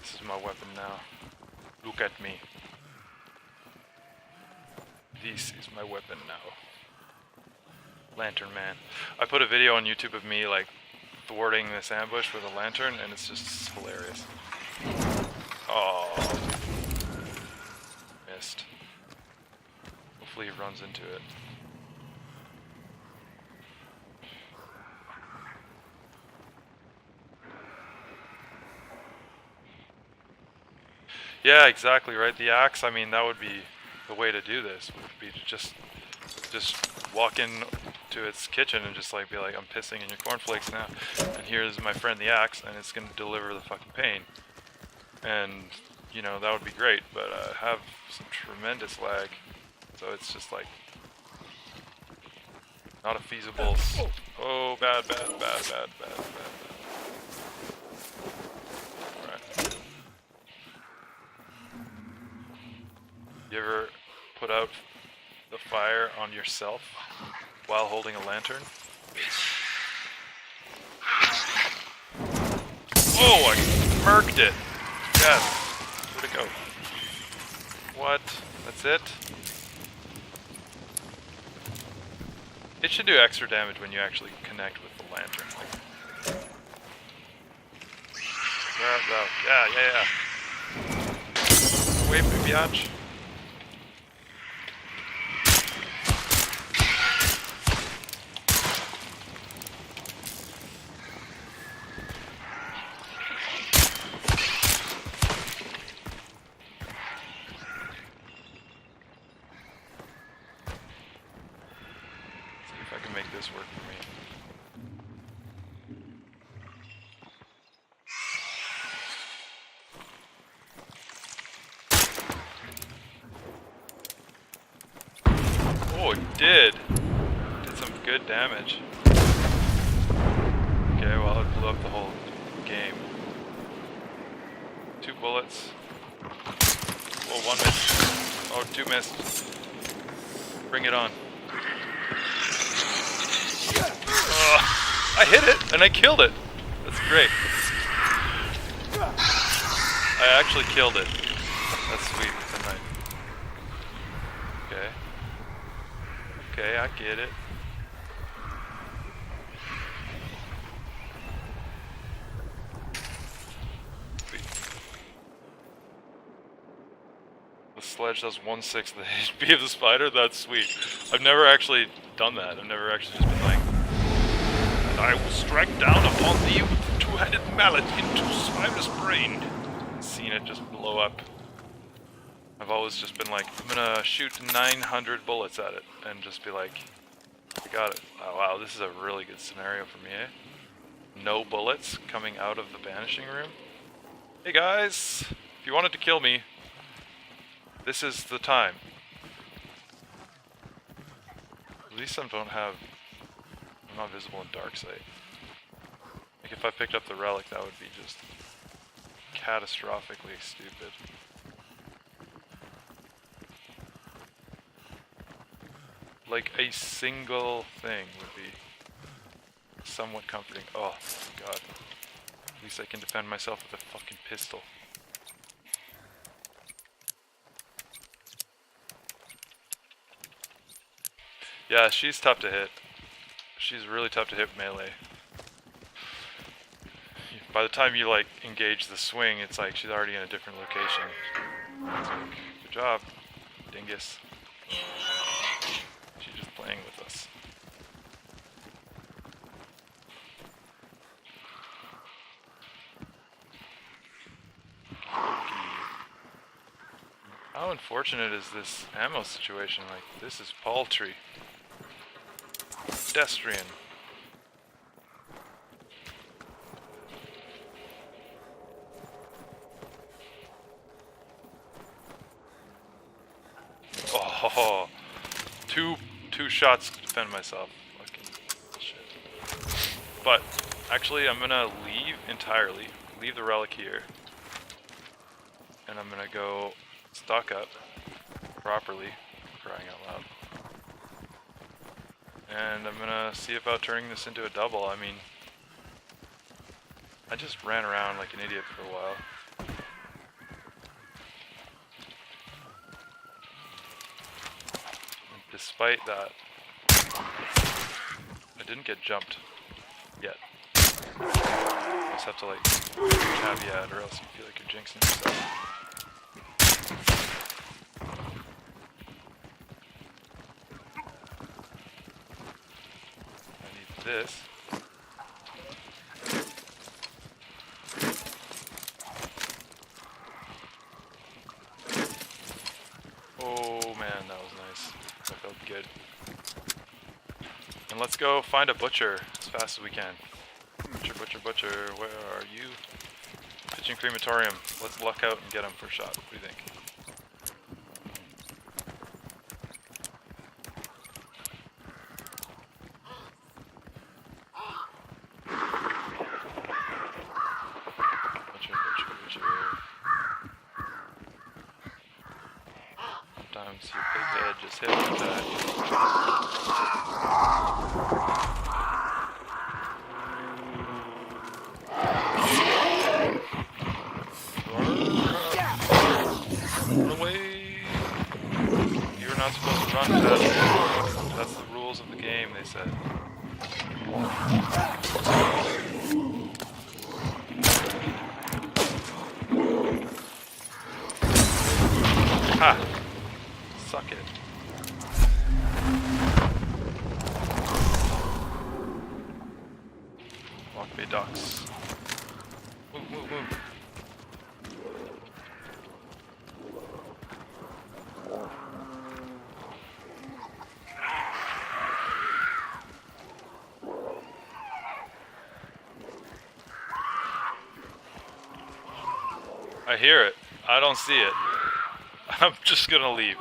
This is my weapon now. Look at me. This is my weapon now. Lantern Man. I put a video on YouTube of me like thwarting this ambush with a lantern and it's just hilarious. Oh. Missed. Hopefully he runs into it. Yeah, exactly, right? The axe, I mean, that would be the way to do this, would be to just walk in to its kitchen and just like be like, I'm pissing in your cornflakes now, and here's my friend the axe, and it's gonna deliver the fucking pain. And, you know, that would be great, but I have some tremendous lag, so it's just like, not a feasible, oh, bad. Alright. You ever put out the fire on yourself while holding a lantern? Oh, I murked it! Yes! Where'd it go? What? That's it? It should do extra damage when you actually connect with the lantern. Like, yeah. Wait, biatch. I can make this work for me. Oh, did. Did some good damage. Okay, well it blew up the whole game. 2 bullets. Oh, 1 missed. Oh, 2 missed. Bring it on. I hit it and I killed it. That's great. I actually killed it. That's sweet. It's a knife. Okay. Okay, I get it. Sweet. The sledge does 1/6 of the HP of the spider? That's sweet. I've never actually done that. I've never actually just been like, and I will strike down upon thee with the 2-handed mallet into spider's brain. Seen it just blow up. I've always just been like, I'm gonna shoot 900 bullets at it and just be like, I got it. Oh, wow, this is a really good scenario for me, eh? No bullets coming out of the banishing room. Hey guys, if you wanted to kill me, this is the time. At least I don't have, I'm not visible in dark sight. Like if I picked up the relic, that would be just catastrophically stupid. Like a single thing would be somewhat comforting. Oh god. At least I can defend myself with a fucking pistol. Yeah, she's tough to hit. She's really tough to hit melee. By the time you like engage the swing, it's like she's already in a different location. It's like, good job, dingus. She's just playing with us. How unfortunate is this ammo situation? Like, this is paltry. Pedestrian. Oh, two shots to defend myself. Fucking shit. But actually, I'm gonna leave entirely. Leave the relic here, and I'm gonna go stock up properly. Crying out loud. And I'm gonna see about turning this into a double. I mean, I just ran around like an idiot for a while. And despite that, I didn't get jumped yet. You just have to like caveat or else you feel like you're jinxing yourself. This. Oh man, that was nice. That felt good. And let's go find a butcher as fast as we can. Butcher, butcher, butcher, where are you? Kitchen crematorium. Let's luck out and get him for a shot. What do you think? Sometimes your big head just hit like that. Run away! You're not supposed to run past. That's the rules of the game, they said. Ha! Suck it. Walk Bay Docks. Move, move, move. I hear it. I don't see it. I'm just gonna leave.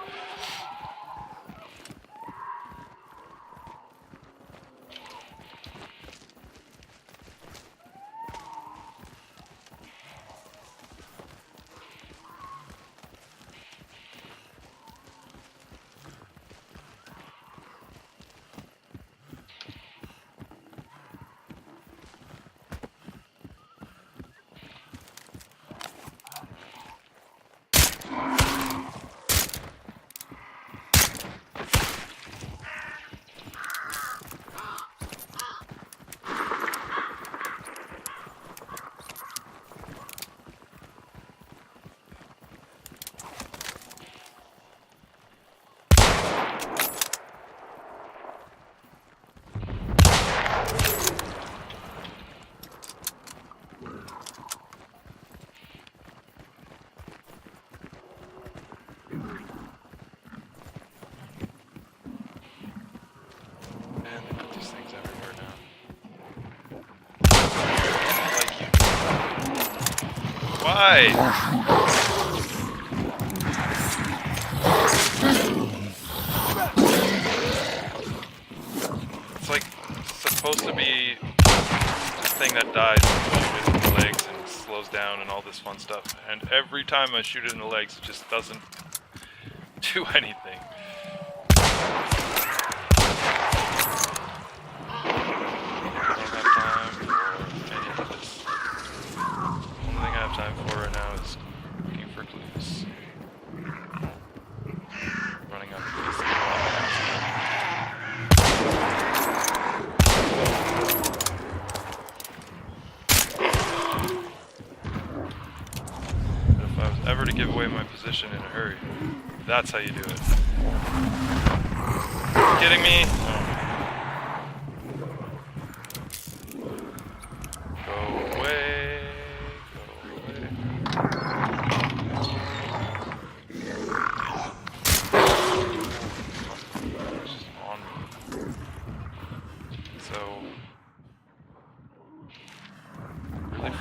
Why? It's like supposed to be the thing that dies in the legs and slows down and all this fun stuff. And every time I shoot it in the legs, it just doesn't do anything. Time for right now is looking for clues. Running up these But if I was ever to give away my position in a hurry, that's how you do it. Are you kidding me? Go away.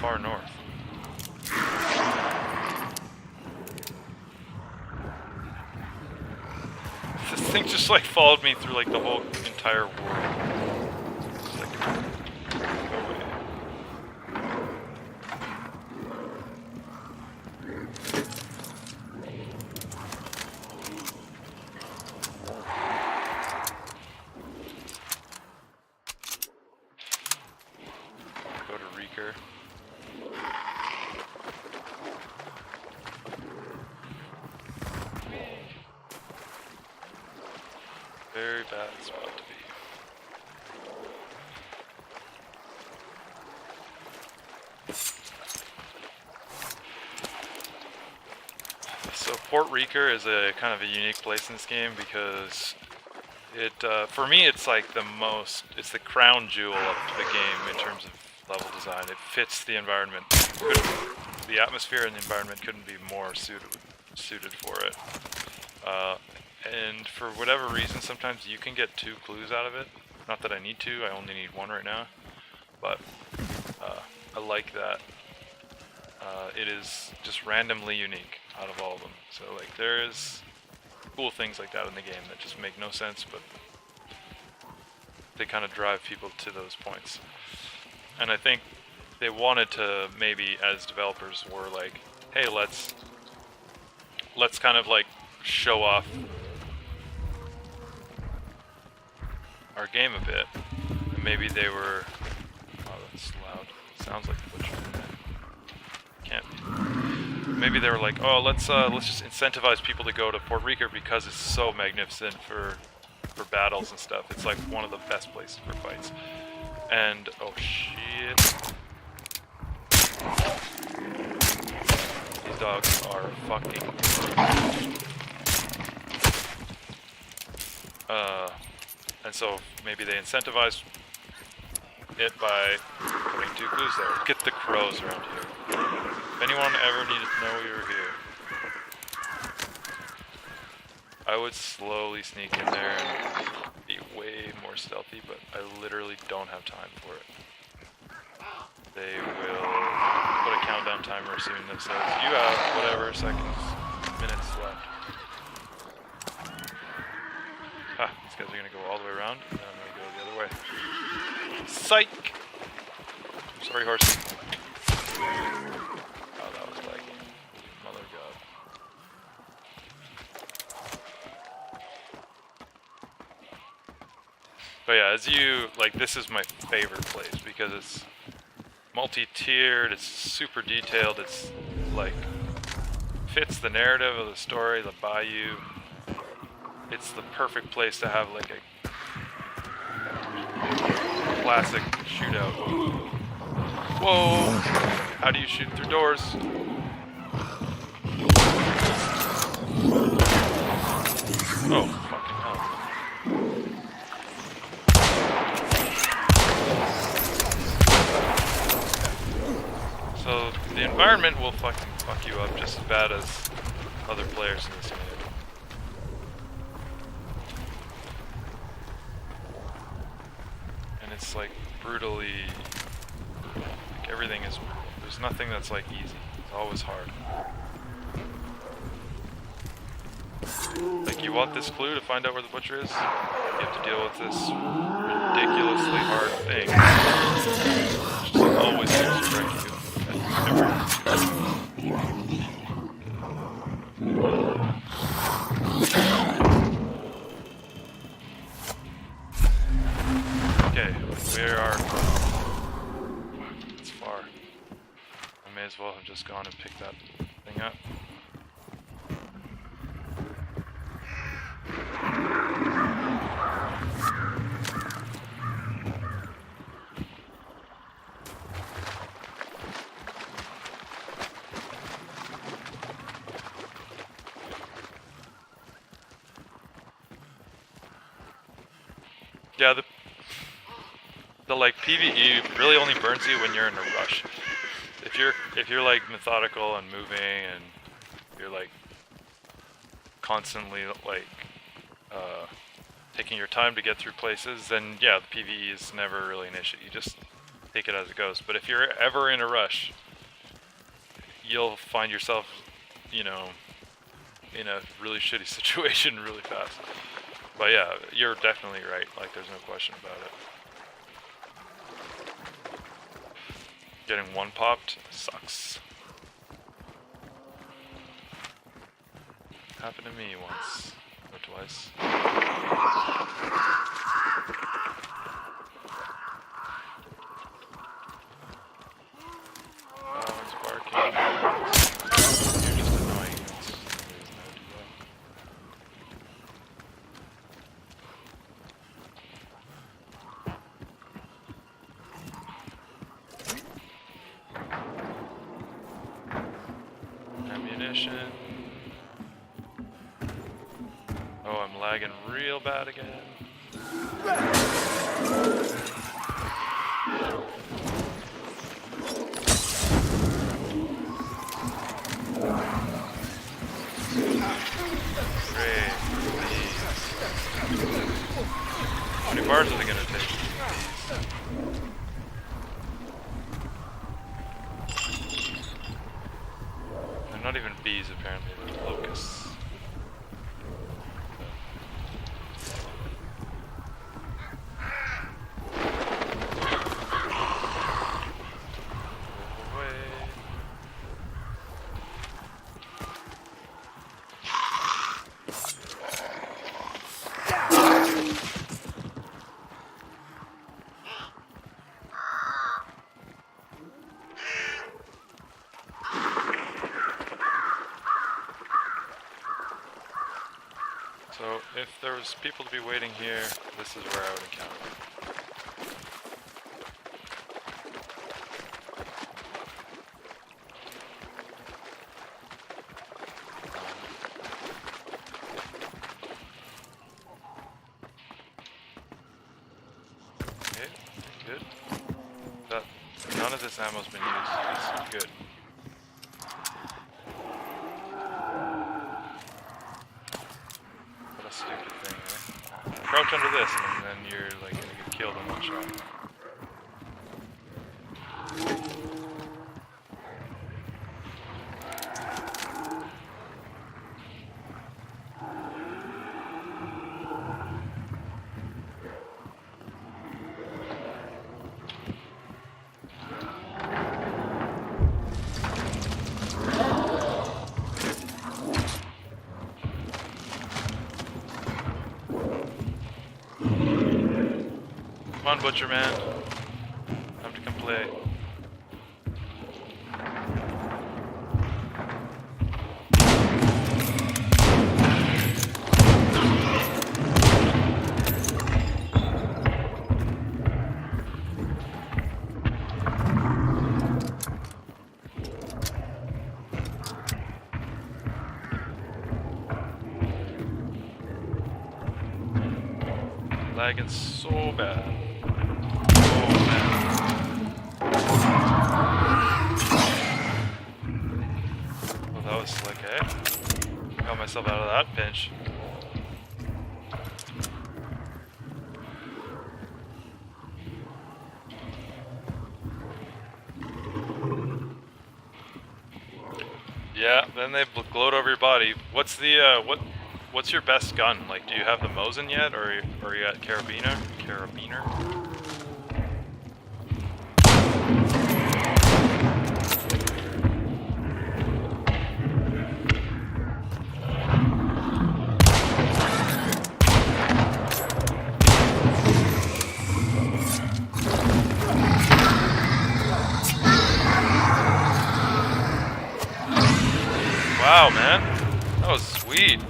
Far north. This thing just like followed me through like the whole entire world. It's like, go away. Go to Reeker. Very bad spot to be. So Port Reeker is a kind of a unique place in this game because it, for me, it's like it's the crown jewel of the game in terms of level design. It fits the environment. The atmosphere and the environment couldn't be more suited for it. And for whatever reason, sometimes you can get 2 clues out of it. Not that I need to, I only need 1 right now. But I like that. It is just randomly unique out of all of them. So like there is cool things like that in the game that just make no sense, but they kind of drive people to those points. And I think they wanted to maybe, as developers, were like, hey, let's kind of like show off our game a bit. And maybe they were, oh, that's loud. Sounds like a butcher. Can't be. Maybe they were like, oh, let's just incentivize people to go to Port Reeker because it's so magnificent for battles and stuff. It's like one of the best places for fights. And oh shit, these dogs are fucking. And so maybe they incentivize it by putting 2 clues there. Get the crows around here. If anyone ever needed to know you were here, I would slowly sneak in there and be way more stealthy, but I literally don't have time for it. They will put a countdown timer soon that says, you have whatever minutes left. Ha, these guys are gonna go all the way around, and I'm gonna go the other way. Psych! Sorry, horse. Oh, that was laggy. Mother of God. But yeah, this is my favorite place because it's multi-tiered, it's super detailed, it's like, fits the narrative of the story, the bayou. It's the perfect place to have like a classic shootout. Whoa! How do you shoot through doors? Oh, fucking hell. So the environment will fucking fuck you up just as bad as other players in this game. And it's like brutally, like everything is brutal. There's nothing that's like easy. Always hard. Like, you want this clue to find out where the butcher is? You have to deal with this ridiculously hard thing. Which just always seems to wreck you. Okay, where are... It's far. I may as well have just gone and picked that thing up. Yeah, the like PvE really only burns you when you're in a rush. If you're like methodical and moving and you're like constantly like taking your time to get through places, then yeah, the PvE is never really an issue. You just take it as it goes. But if you're ever in a rush, you'll find yourself, you know, in a really shitty situation really fast. But yeah, you're definitely right. Like, there's no question about it. Getting one popped sucks. Happened to me once or twice. Oh, it's barking. You're just annoying. Ammunition. Oh, I'm lagging real bad again. Great. How many bars are they gonna take? They're not even bees, apparently. They're locusts. So, if there was people to be waiting here, this is where I would encounter them. Okay, good. None of this ammo's been used. This is good. Stupid thing, eh? Crouch under this, and then you're like gonna get killed in one shot. Come on, Butcher Man. Time to come play. Lagging so bad. Well, that was slick, eh? Got myself out of that pinch. Yeah, then they gloat over your body. What's the what's your best gun? Like, do you have the Mosin yet, or you got Carabiner? Wow, man, that was sweet.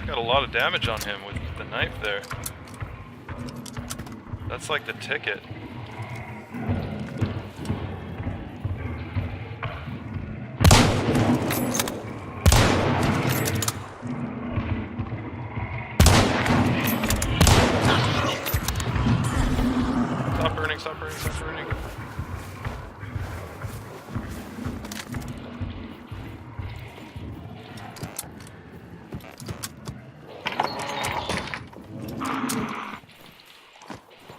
I got a lot of damage on him with the knife there. That's like the ticket. Stop burning, stop burning, stop burning.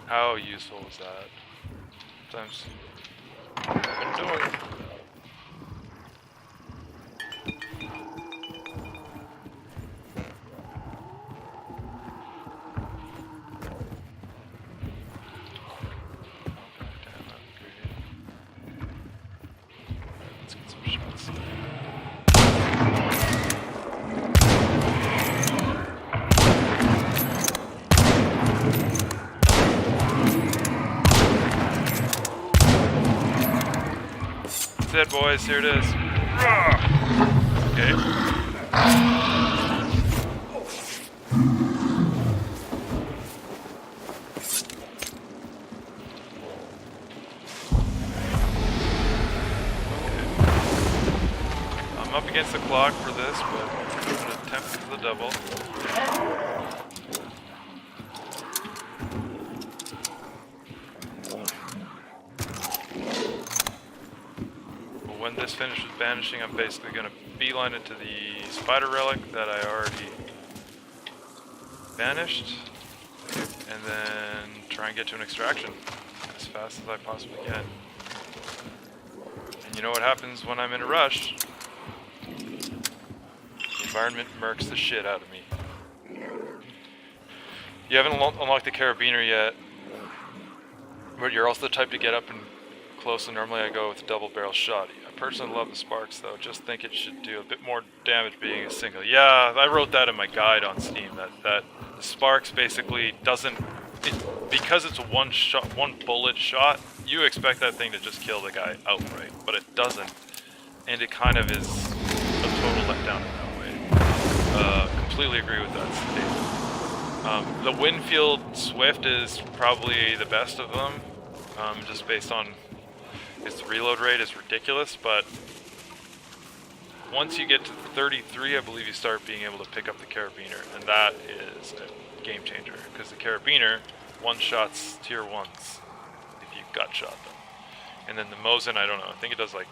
How useful was that? Sometimes I've been doing. Let's get some shots. That's it, boys. Here it is. Okay. I'm up against the clock for this, but I'm going to attempt for the double. When this finishes banishing, I'm basically going to beeline it to the spider relic that I already banished, and then try and get to an extraction as fast as I possibly can. And you know what happens when I'm in a rush? The environment murks the shit out of me. You haven't unlocked the carabiner yet, but you're also the type to get up and close, and normally I go with a double barrel shot. I personally love the sparks though, just think it should do a bit more damage being a single. Yeah, I wrote that in my guide on Steam, that the sparks basically doesn't, because it's a one bullet shot, you expect that thing to just kill the guy outright, but it doesn't, and it kind of is a total letdown in that way. Completely agree with that statement. The Winfield Swift is probably the best of them, just based on its reload rate is ridiculous, but once you get to 33, I believe you start being able to pick up the carabiner, and that is a game changer, because the carabiner one-shots tier 1s if you gut-shot them. And then the Mosin, I don't know, I think it does like,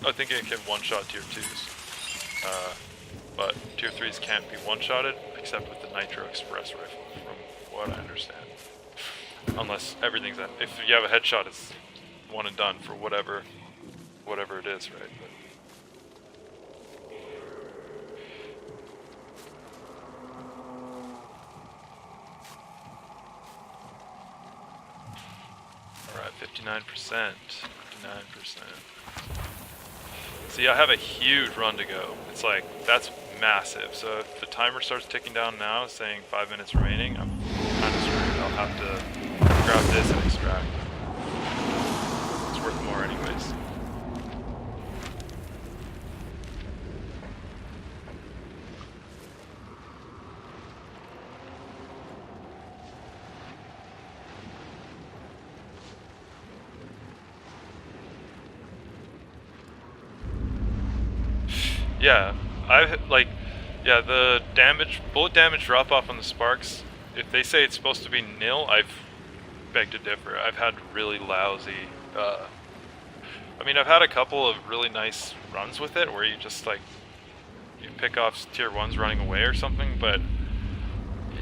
I think it can one-shot tier 2s, but tier 3s can't be one-shotted, except with the Nitro Express rifle, from what I understand. Unless everything's, if you have a headshot, it's one and done for whatever it is, right? Alright, 59%. 59%. See, I have a huge run to go. It's like, that's massive. So if the timer starts ticking down now, saying 5 minutes remaining, I'm kind of screwed. I'll have to grab this and extract. It's worth more anyways. Yeah, the bullet damage drop off on the sparks, if they say it's supposed to be nil, I've beg to differ. I've had really lousy, I mean, I've had a couple of really nice runs with it where you just like, you pick off tier 1s running away or something, but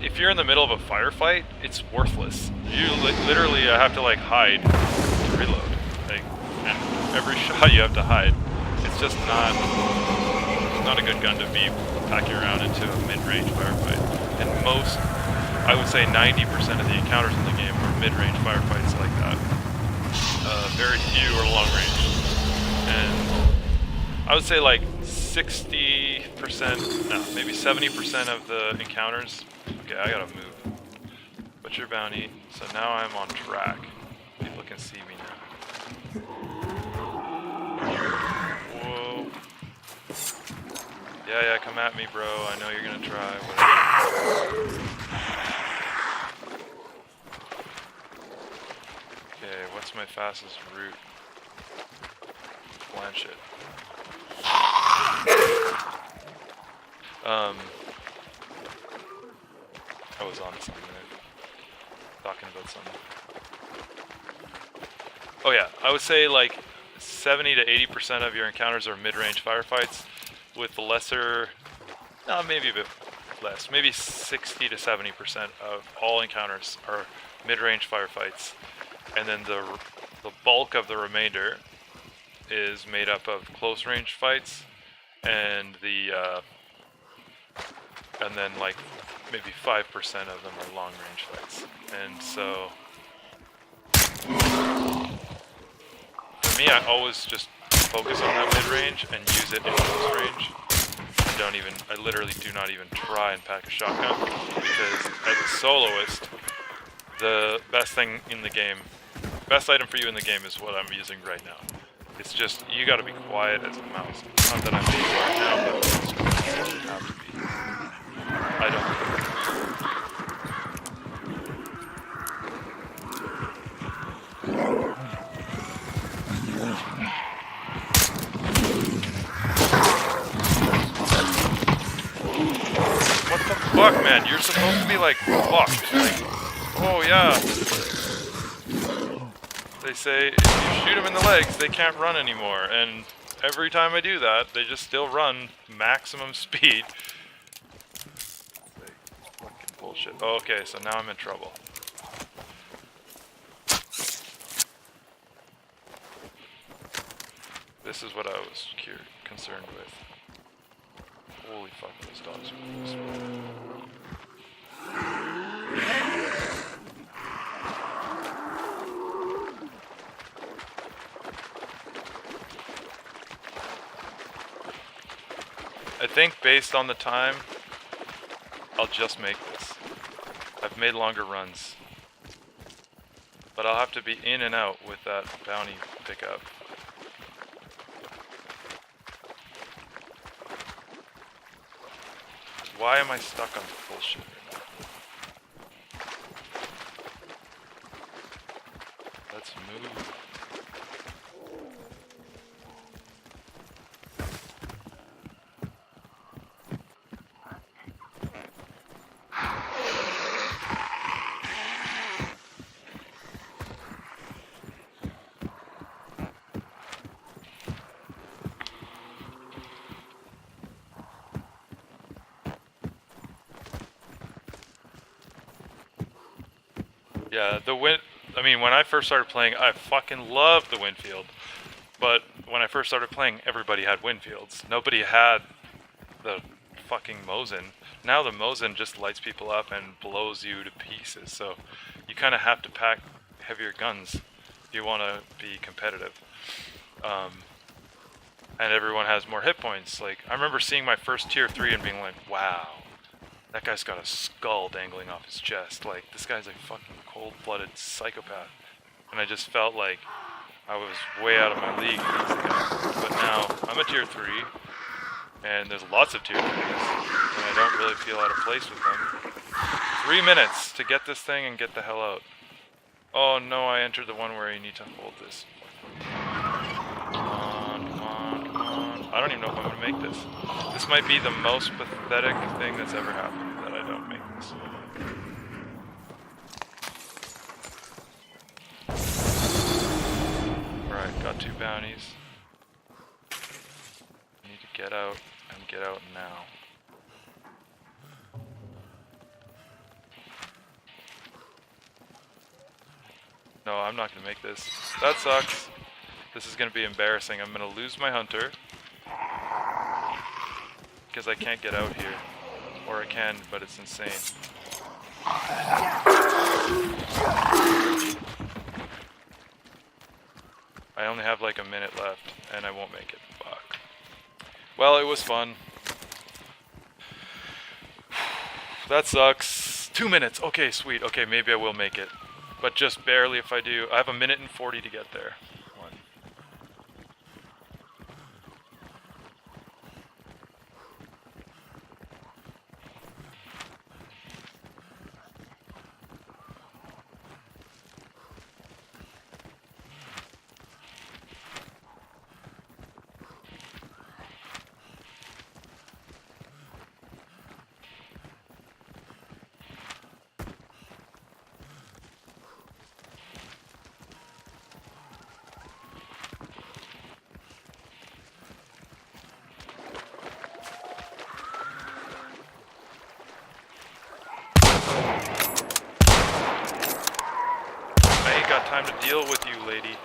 if you're in the middle of a firefight, it's worthless. You literally have to like hide to reload, like, and every shot you have to hide. It's it's just not a good gun to be packing around into a mid-range firefight. And most, I would say 90% of the encounters in the game are mid-range firefights like that. Very few are long range. And I would say like 60%, no, maybe 70% of the encounters. Okay, I gotta move. What's your bounty? So now I'm on track. People can see me now. Whoa. Yeah, come at me, bro. I know you're gonna try. Whatever. Okay, what's my fastest route? Blanch it. I was on something there. Talking about something. Oh yeah, I would say like 70 to 80% of your encounters are mid-range firefights, with the lesser, maybe a bit less, maybe 60 to 70% of all encounters are mid-range firefights, and then the bulk of the remainder is made up of close-range fights, and then like maybe 5% of them are long-range fights. And so for me, I always just focus on that mid-range and use it in close range. I literally do not even try and pack a shotgun, because as a soloist, the best thing in the game, best item for you in the game is what I'm using right now. It's just, you gotta be quiet as a mouse. Not that I'm being right now, but it's just, you have to be. I don't. What the fuck, man? You're supposed to be like, fucked. Like, oh yeah. They say if you shoot them in the legs, they can't run anymore. And every time I do that, they just still run maximum speed. Like, fucking bullshit. Oh, okay, so now I'm in trouble. This is what I was concerned with. Holy fuck, those dogs are really smart. I think based on the time, I'll just make this. I've made longer runs. But I'll have to be in and out with that bounty pickup. Why am I stuck on bullshit right now? Let's move. Yeah, when I first started playing, I fucking loved the Winfield. But when I first started playing, everybody had Winfields. Nobody had the fucking Mosin. Now the Mosin just lights people up and blows you to pieces. So you kind of have to pack heavier guns if you want to be competitive. And everyone has more hit points. Like, I remember seeing my first tier 3 and being like, wow. That guy's got a skull dangling off his chest. Like, this guy's a fucking cold-blooded psychopath. And I just felt like I was way out of my league against the guy. But now, I'm a tier 3, and there's lots of tier 3s, and I don't really feel out of place with them. 3 minutes to get this thing and get the hell out. Oh no, I entered the one where you need to hold this. Come on. I don't even know if I'm going to make this. This might be the most pathetic thing that's ever happened, that I don't make this. Alright, got 2 bounties. I need to get out, and get out now. No, I'm not going to make this. That sucks. This is going to be embarrassing. I'm going to lose my hunter. because I can't get out here. Or I can, but it's insane. I only have like a minute left, and I won't make it. Fuck. Well, it was fun. That sucks. 2 minutes. Okay, sweet. Okay, maybe I will make it. But just barely if I do. I have a minute and 40 to get there. I ain't got time to deal with you, lady.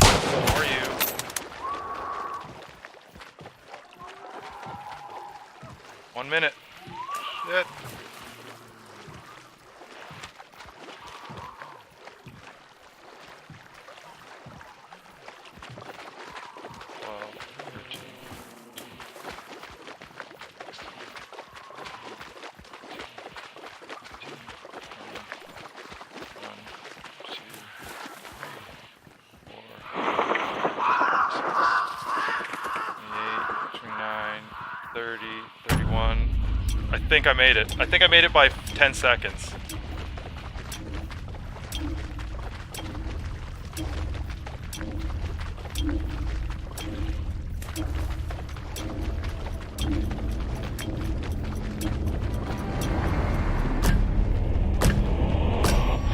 How are you? One minute. Shit. I think I made it. I think I made it by 10 seconds.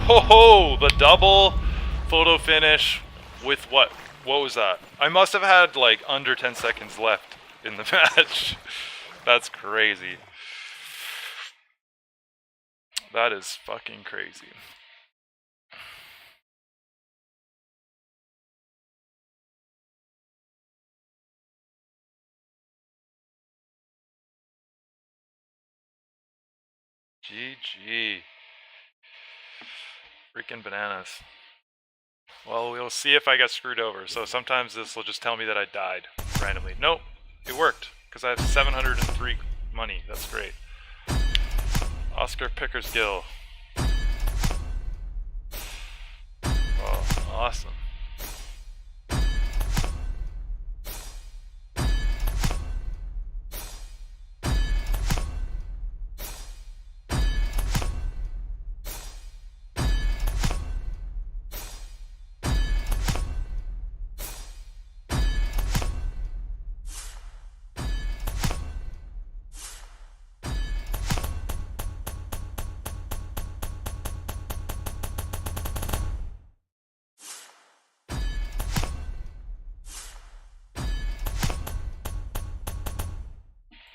Ho ho! The double photo finish with what? What was that? I must have had like under 10 seconds left in the match. That's crazy. That is fucking crazy. GG. Freaking bananas. Well, we'll see if I got screwed over. So sometimes this will just tell me that I died randomly. Nope, it worked because I have 703 money. That's great. Oscar Pickersgill. Oh, awesome.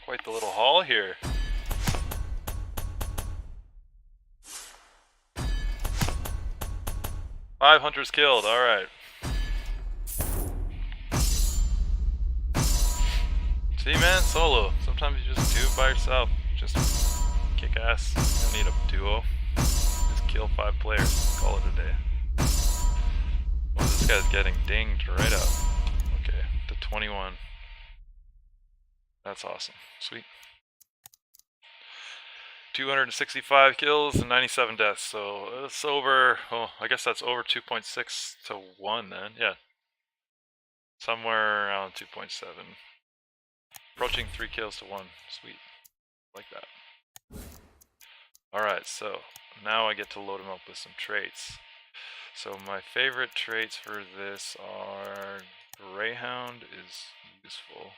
Quite the little haul here. Five hunters killed, alright. See man, solo. Sometimes you just do it by yourself. Just kick ass. You don't need a duo. Just kill 5 players. Call it a day. Well, this guy's getting dinged right up. Okay, to 21. That's awesome. Sweet. 265 kills and 97 deaths, so it's over, oh, I guess that's over 2.6 to 1 then, yeah. Somewhere around 2.7. Approaching 3 kills to 1, sweet. Like that. Alright, so now I get to load him up with some traits. So my favorite traits for this are Greyhound is useful.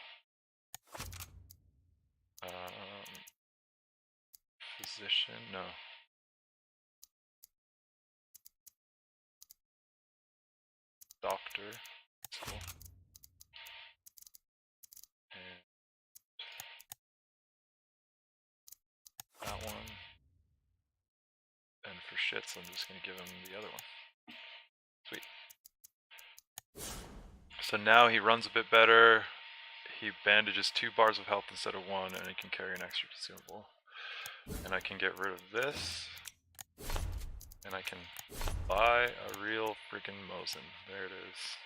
Physician, no. Doctor, that's cool. And that one. And for shits, I'm just gonna give him the other one. Sweet. So now he runs a bit better. He bandages 2 bars of health instead of 1, and he can carry an extra consumable. And I can get rid of this. And I can buy a real freaking Mosin. There it is.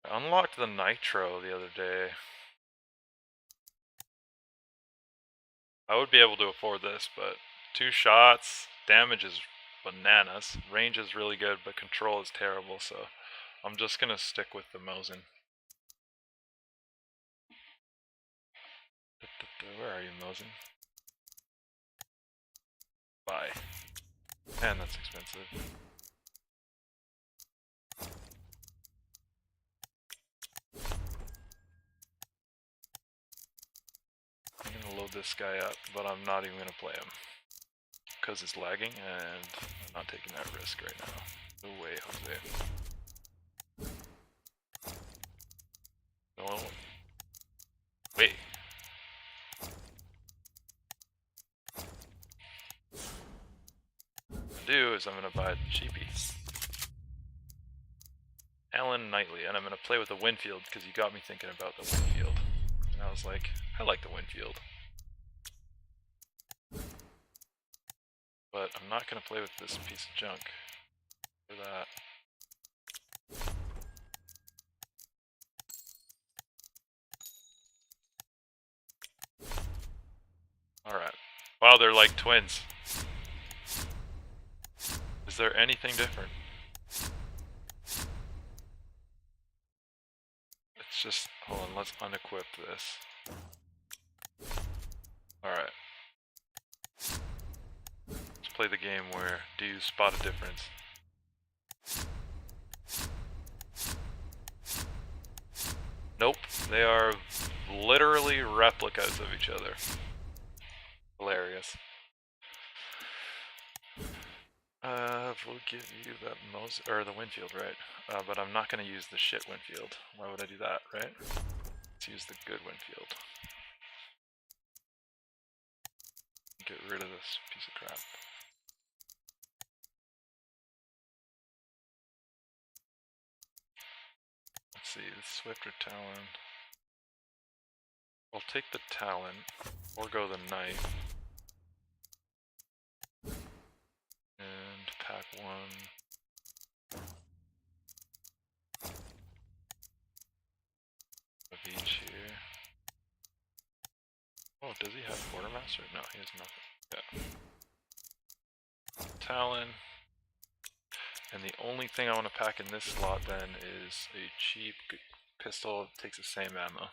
I unlocked the Nitro the other day. I would be able to afford this, but 2 shots, damage is bananas. Range is really good, but control is terrible, so I'm just gonna stick with the Mosin. Where are you, Mosin? Buy. Man, that's expensive. I'm gonna load this guy up, but I'm not even gonna play him. Because it's lagging, and I'm not taking that risk right now. No way, Jose. No. Wait. What I'm gonna do is I'm gonna buy the cheapie. Alan Knightley, and I'm gonna play with the Winfield because you got me thinking about the Winfield. And I was like, I like the Winfield. But I'm not gonna play with this piece of junk. For that. Alright. Wow, they're like twins. Is there anything different? It's just, hold on, let's unequip this. Alright. Let's play the game where do you spot a difference? Nope, they are literally replicas of each other. Hilarious. We'll give you that or the Winfield, right? But I'm not gonna use the shit Winfield. Why would I do that, right? Let's use the good Winfield. Get rid of this piece of crap. Let's see, the Swift or Talon. I'll take the Talon, or go the Knight. And pack 1 of each here. Oh, does he have Quartermaster? No, he has nothing. Yeah. Talon. And the only thing I want to pack in this slot then is a cheap pistol that takes the same ammo.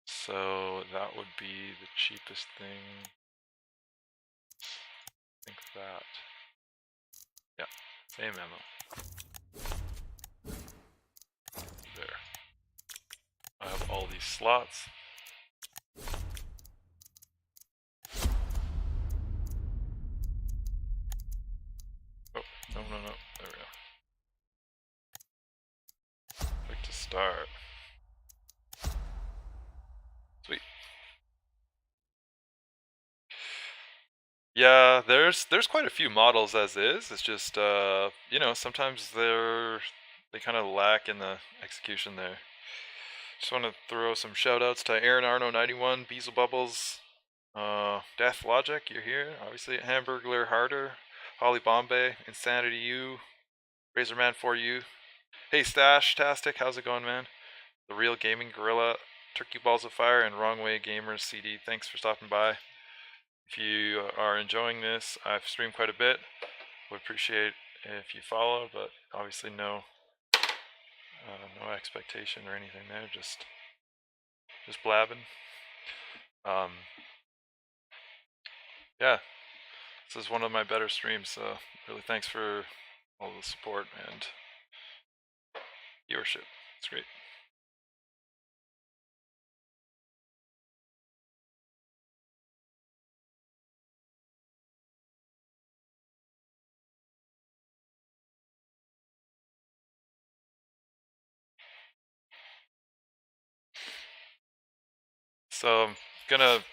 So that would be the cheapest thing. I think that. Yeah, same ammo. There. I have all these slots. Oh, no. There we go. Click to start. Sweet. Yeah, there's quite a few models as is. It's just you know, sometimes they kind of lack in the execution there. Just want to throw some shout outs to Aaron Arno 91, Beezle Bubbles, Death Logic, you're here. Obviously, Hamburglar Harder, Holly Bombay, Insanity U, Razorman 4U. Hey Stash Tastic, how's it going, man? The Real Gaming Gorilla, Turkey Balls of Fire, and Wrong Way Gamers CD. Thanks for stopping by. If you are enjoying this, I've streamed quite a bit. Would appreciate if you follow, but obviously no expectation or anything there. Just blabbing. Yeah, this is one of my better streams, so really thanks for all the support and viewership. It's great. So I'm gonna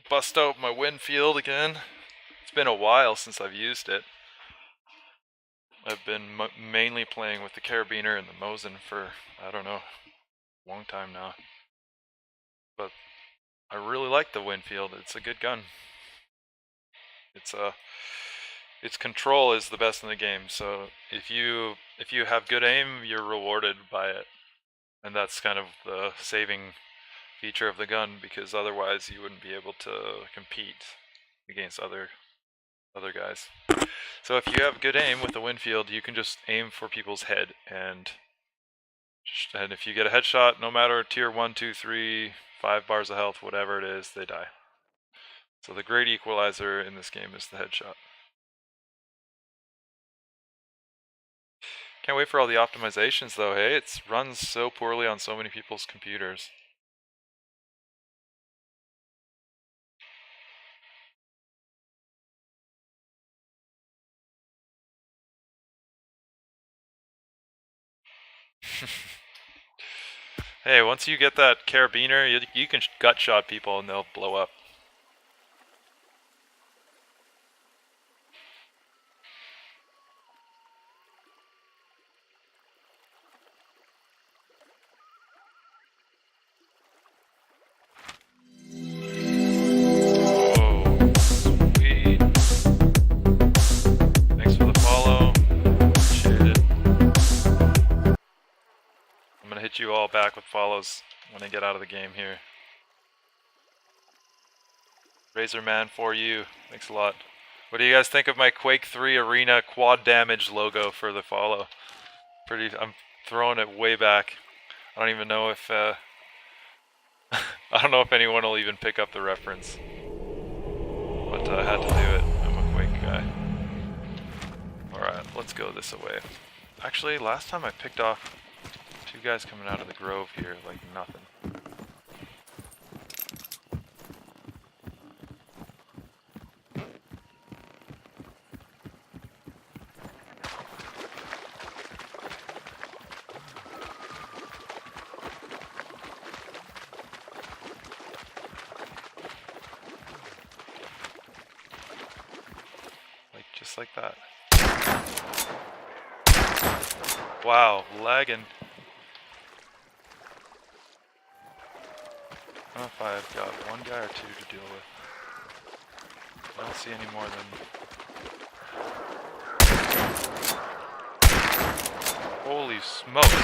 bust out my Winfield again. It's been a while since I've used it. I've been mainly playing with the Carabiner and the Mosin for, I don't know, a long time now. But I really like the Winfield. It's a good gun. Its control is the best in the game. So if you have good aim, you're rewarded by it, and that's kind of the saving feature of the gun, because otherwise you wouldn't be able to compete against other guys. So if you have good aim with the Winfield, you can just aim for people's head, and if you get a headshot, no matter tier 1, 2, 3, 5 bars of health, whatever it is, they die. So the great equalizer in this game is the headshot. Can't wait for all the optimizations though, hey? It runs so poorly on so many people's computers. Hey, once you get that carabiner, you can gut shot people and they'll blow up. Oh, sweet. Thanks for the follow. Appreciate it. I'm gonna hit you all back with follows when I get out of the game here. Razorman for you. Thanks a lot. What do you guys think of my Quake 3 Arena quad damage logo for the follow? I'm throwing it way back. I don't even know if I don't know if anyone will even pick up the reference. But I had to do it. I'm a Quake guy. Alright, let's go this way. Actually, last time I picked off 2 guys coming out of the grove here like nothing. Just like that. Wow, lagging. I don't know if I've got 1 guy or 2 to deal with. I don't see any more than... Holy smoke!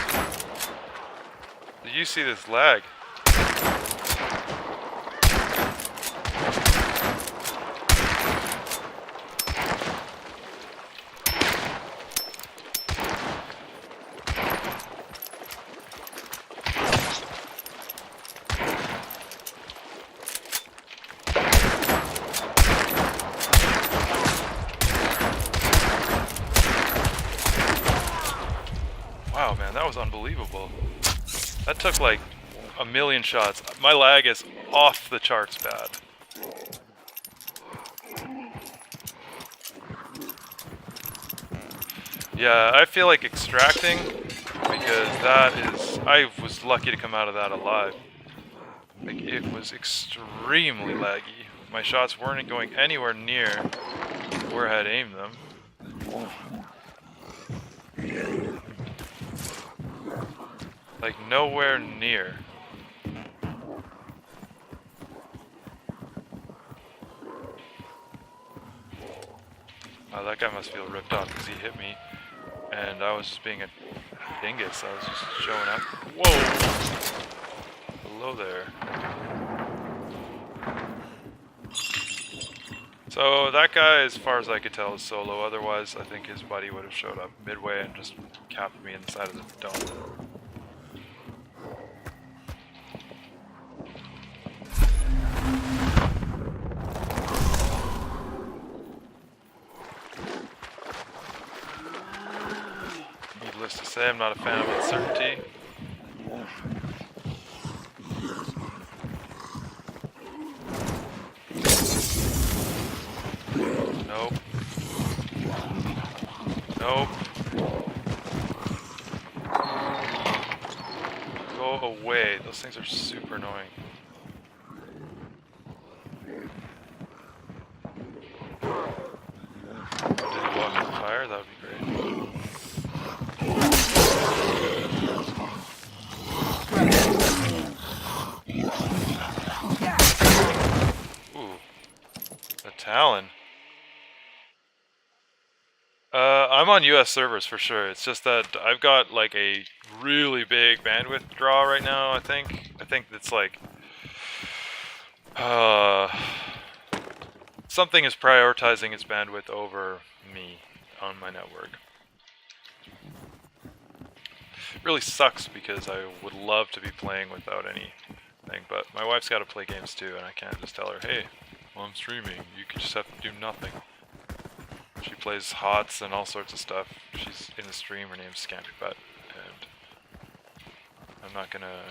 Did you see this lag? Wow, man, that was unbelievable. That took like a million shots. My lag is off the charts bad. Yeah, I feel like extracting, because I was lucky to come out of that alive. Like, it was extremely laggy. My shots weren't going anywhere near where I had aimed them. Like, nowhere near. Oh, that guy must feel ripped off because he hit me, and I was just being a dingus. I was just showing up. Whoa! Hello there. So that guy, as far as I could tell, is solo. Otherwise, I think his buddy would have showed up midway and just capped me in the side of the dome. Needless to say, I'm not a fan of uncertainty. Nope. Nope. Go away. Those things are super annoying. Did he walk in the fire? That would be great. Talon. I'm on US servers for sure. It's just that I've got like a really big bandwidth draw right now, I think. I think it's like something is prioritizing its bandwidth over me on my network. It really sucks because I would love to be playing without anything, but my wife's got to play games too, and I can't just tell her, hey, well, I'm streaming, you can just have to do nothing. She plays HOTS and all sorts of stuff. She's in the stream, her name's Scampy Butt, and I'm not gonna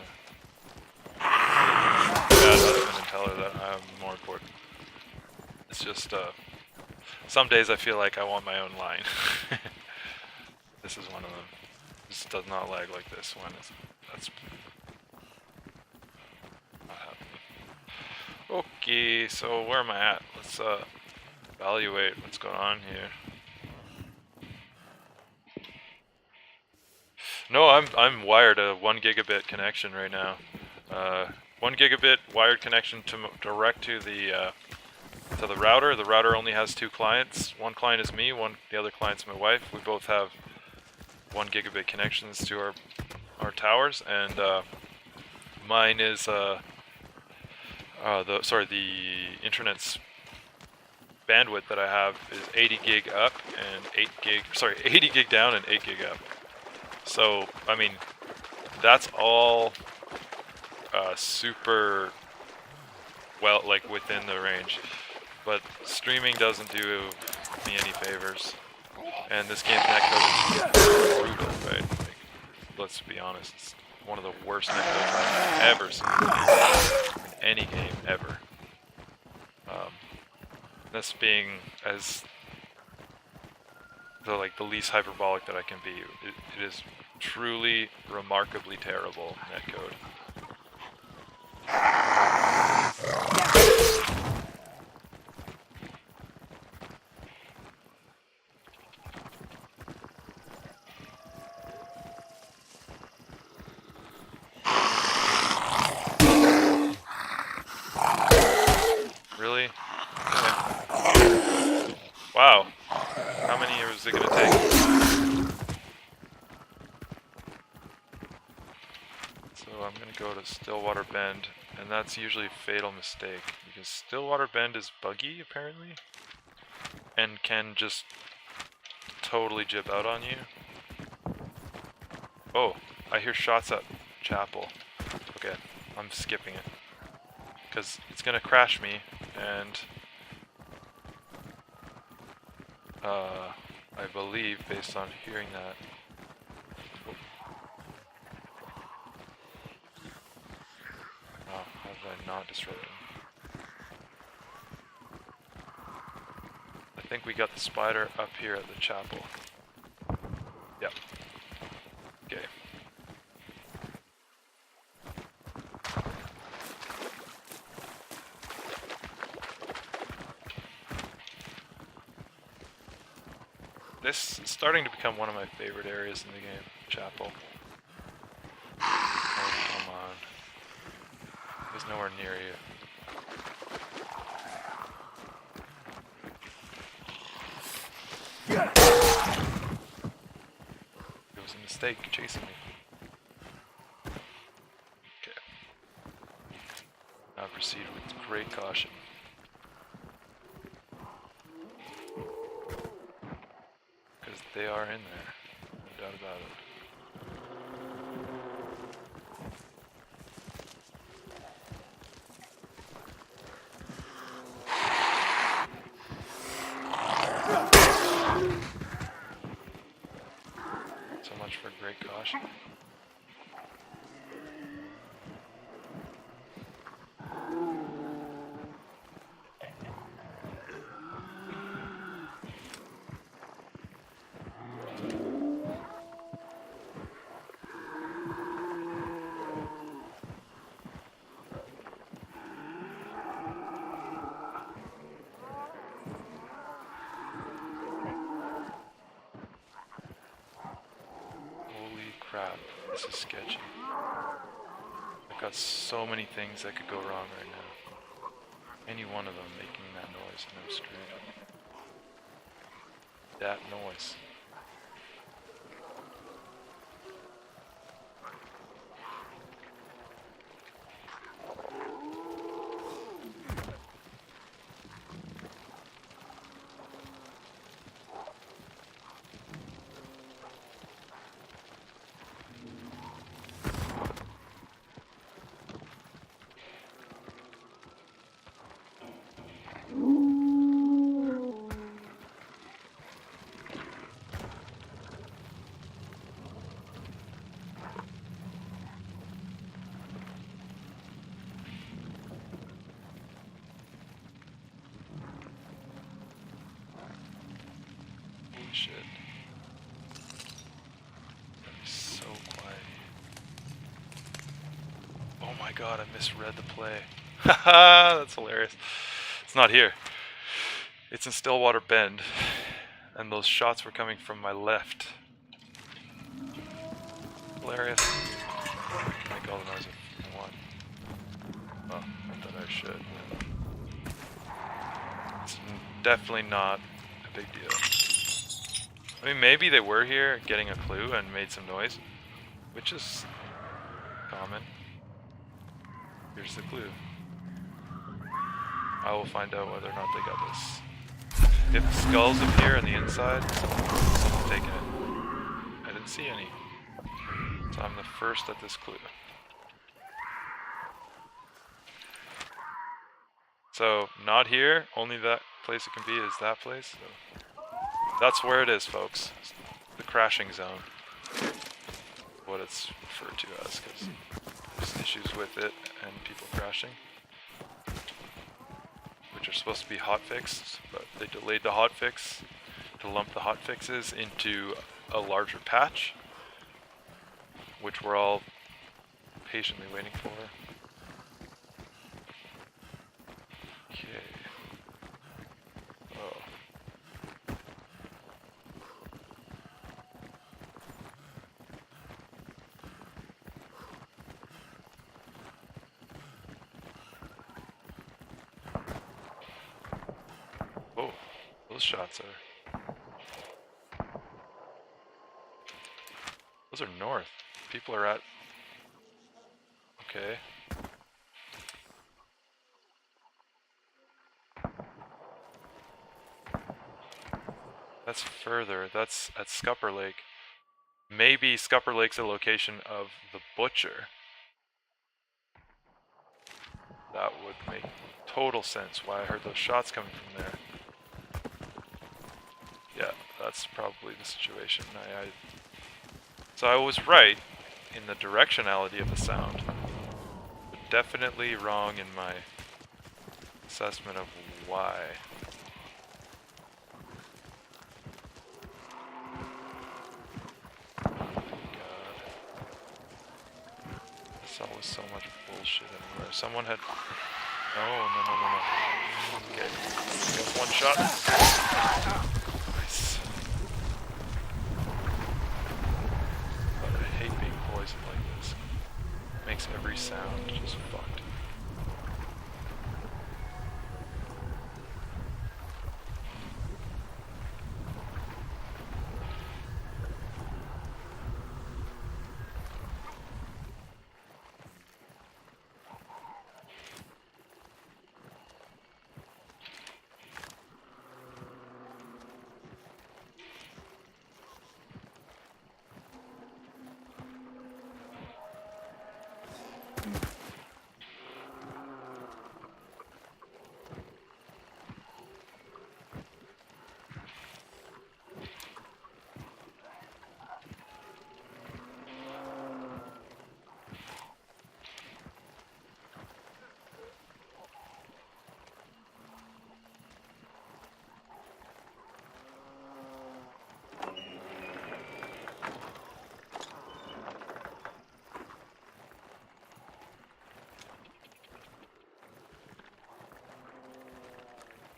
bad husband and tell her that I'm more important. It's just, some days I feel like I want my own line. This is one of them. This does not lag like this one. That's not happening. Okay, so where am I at? Let's evaluate what's going on here. No, I'm wired a 1 gigabit connection right now. 1 gigabit wired connection direct to the router. The router only has 2 clients. One client is me. The other client's my wife. We both have 1 gigabit connections to our towers, and mine is the internet's bandwidth that I have is 80 gig up and 80 gig down and 8 gig up. So, I mean, that's all super well, like, within the range. But streaming doesn't do me any favors. And this game's netcode is brutal, right? Like, let's be honest, it's one of the worst netcodes I've ever seen in any game, ever. This being as the least hyperbolic that I can be, it is truly remarkably terrible netcode. Really? Okay. Wow. How many years is it gonna take? So I'm gonna go to Stillwater Bend, and that's usually a fatal mistake, because Stillwater Bend is buggy, apparently, and can just totally jib out on you. Oh, I hear shots at Chapel. Okay, I'm skipping it, because it's gonna crash me, and I believe, based on hearing that, oh, how did I not disrupt him? I think we got the spider up here at the chapel. Yep. Okay. This is starting to become one of my favorite areas in the game, chapel. Oh, come on. He's nowhere near you. It was a mistake chasing me. Okay. Now proceed with great caution. Because they are in there, no doubt about it. So much for great caution. Crap, this is sketchy. I've got so many things that could go wrong right now. Any one of them making that noise and I'm screwed. That noise. Shit. So quiet. Oh my god, I misread the play. Haha, that's hilarious. It's not here. It's in Stillwater Bend. And those shots were coming from my left. Hilarious. Make all the noise I want. Oh, not that I should. It's definitely not a big deal. I mean, maybe they were here getting a clue and made some noise, which is common. Here's the clue. I will find out whether or not they got this. If skulls appear on the inside, someone's taken it. I didn't see any. So I'm the first at this clue. So, not here, only that place it can be is that place. So that's where it is, folks. The crashing zone. What it's referred to as, because there's issues with it and people crashing, which are supposed to be hotfixed, but they delayed the hotfix to lump the hotfixes into a larger patch, which we're all patiently waiting for. Okay. Oh. Oh, those shots are... Those are north. People are at... Okay. That's further. That's at Scupper Lake. Maybe Scupper Lake's the location of the butcher. That would make total sense why I heard those shots coming from there. Yeah, that's probably the situation. So I was right in the directionality of the sound, but definitely wrong in my assessment of why. There's always so much bullshit everywhere. Someone had... No. Okay. Got one shot. Nice. But I hate being poisoned like this. Makes every sound just fucked.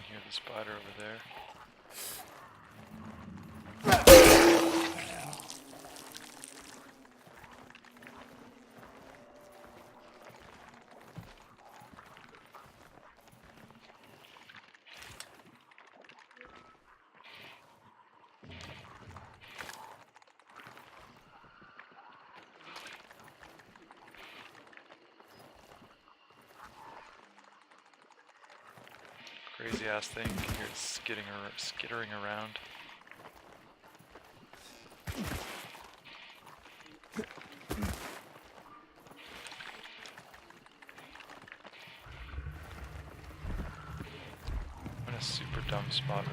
Hear the spider over there. Crazy ass thing. You can hear it skittering around. I'm in a super dumb spot right now.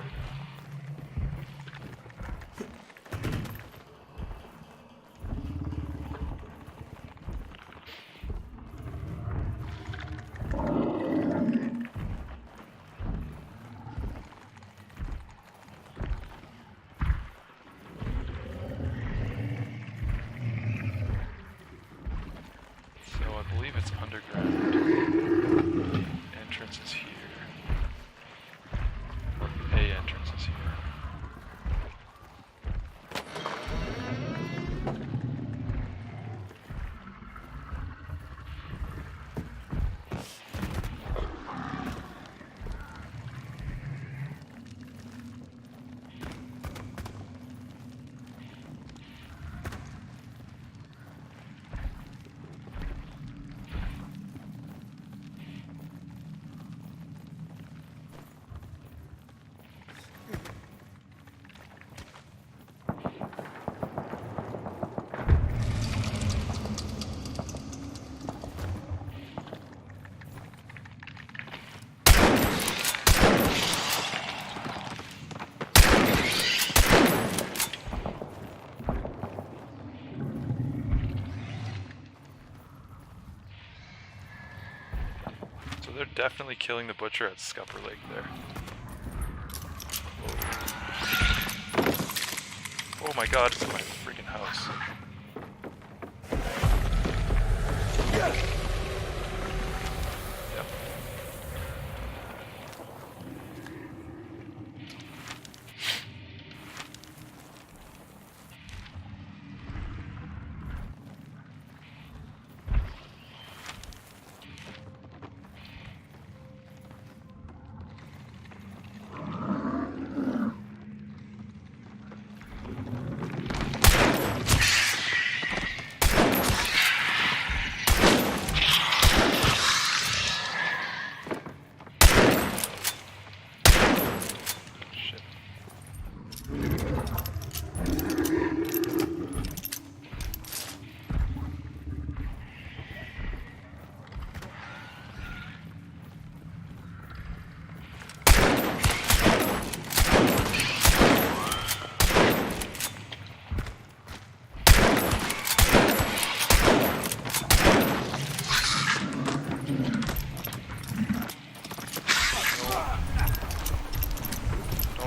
I believe it's underground. Entrance is here. A entrance is here. They're definitely killing the butcher at Scupper Lake there. Whoa. Oh my god, it's in my freaking house. Yep.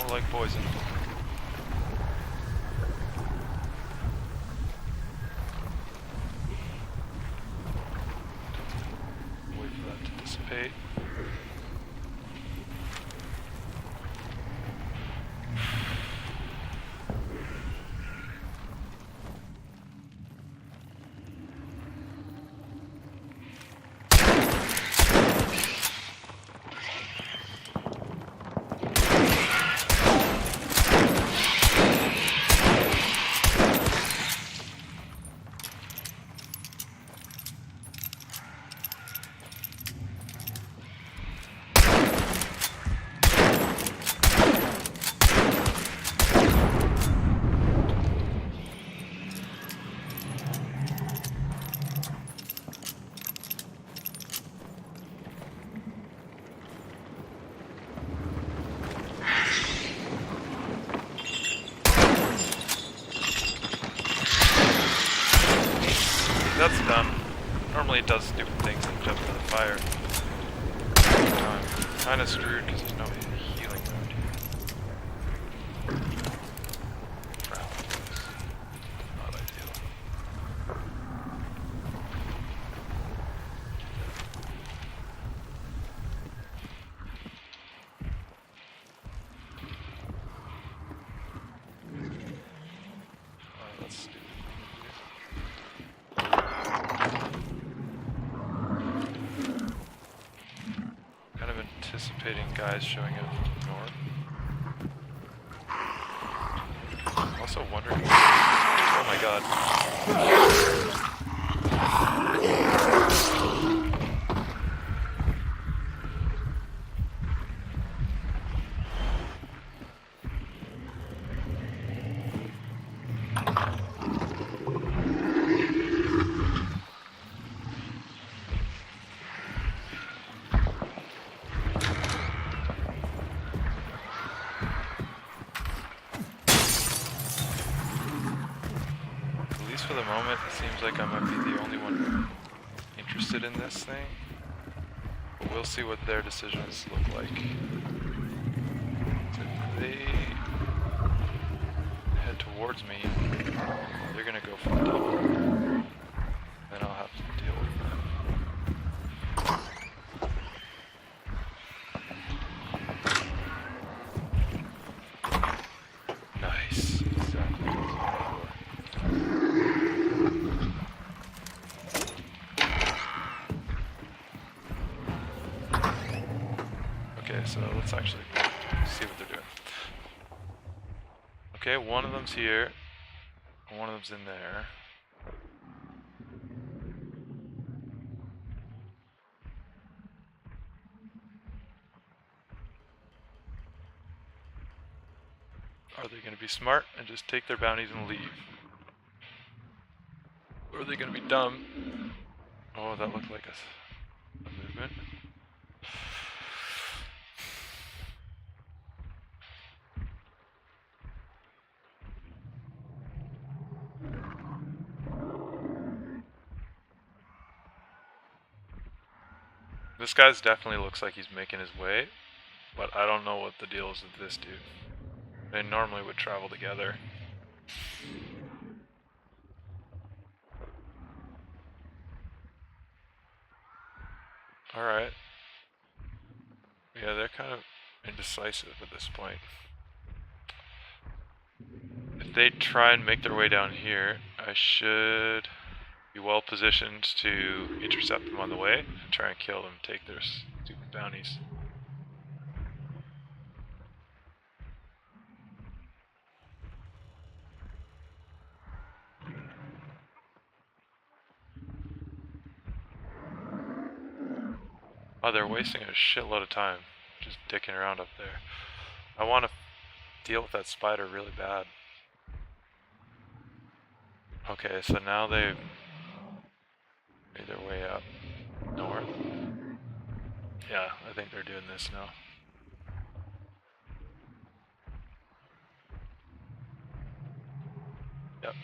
Like poison. Wait for that to dissipate. That's done. Normally it does stupid things and jump into the fire. Kind of screwed because there's no healing around here. Not ideal. Alright, that's stupid. Anticipating guys showing up from the north. Also wondering. Oh my god. for the moment, it seems like I might be the only one interested in this thing. But we'll see what their decisions look like. So if they head towards me, they're gonna go for the double. Then I'll have to deal with them. Nice. Exactly. Okay, so let's actually see what they're doing. Okay, one of them's here, one of them's in there. Are they going to be smart and just take their bounties and leave? Or are they going to be dumb? Oh, that looked like a movement. This guy's definitely looks like he's making his way, but I don't know what the deal is with this dude. They normally would travel together. Alright. Yeah, they're kind of indecisive at this point. If they try and make their way down here, I should be well positioned to intercept them on the way and try and kill them, take their stupid bounties. Oh, they're wasting a shitload of time just dicking around up there. I want to deal with that spider really bad. Okay, so now they've made their way up north. Yeah, I think they're doing this now. Yep.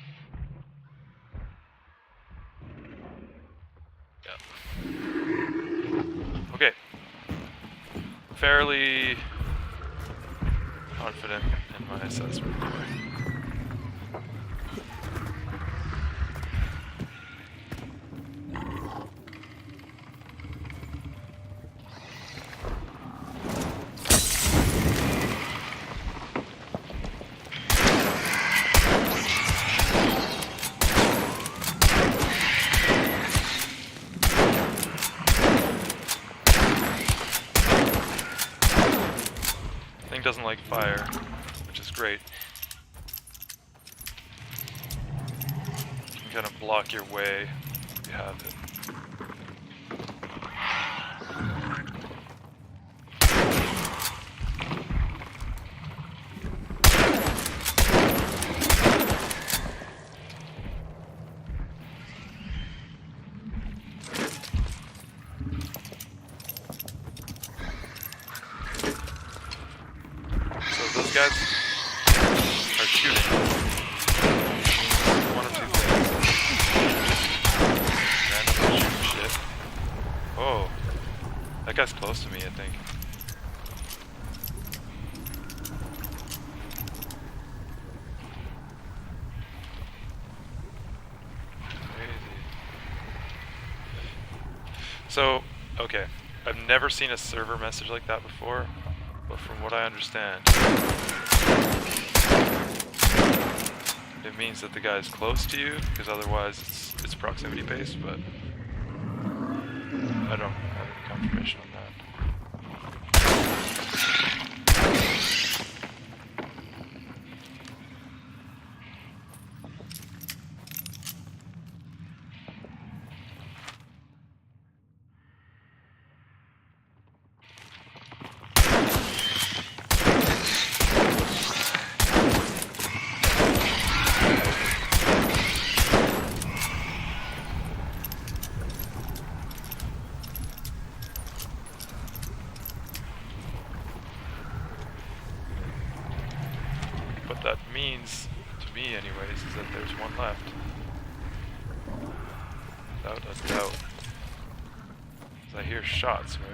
Yep. Okay. Fairly confident in my assessment there. Doesn't like fire, which is great. You can kind of block your way if you have it. Those guys are shooting. One or two things. Randomly shooting shit. Oh, that guy's close to me, I think. Crazy. So, okay, I've never seen a server message like that before. But from what I understand, it means that the guy is close to you, because otherwise it's proximity based, but I don't have any confirmation on that. What that means, to me anyways, is that there's one left. Without a doubt. 'Cause I hear shots, right?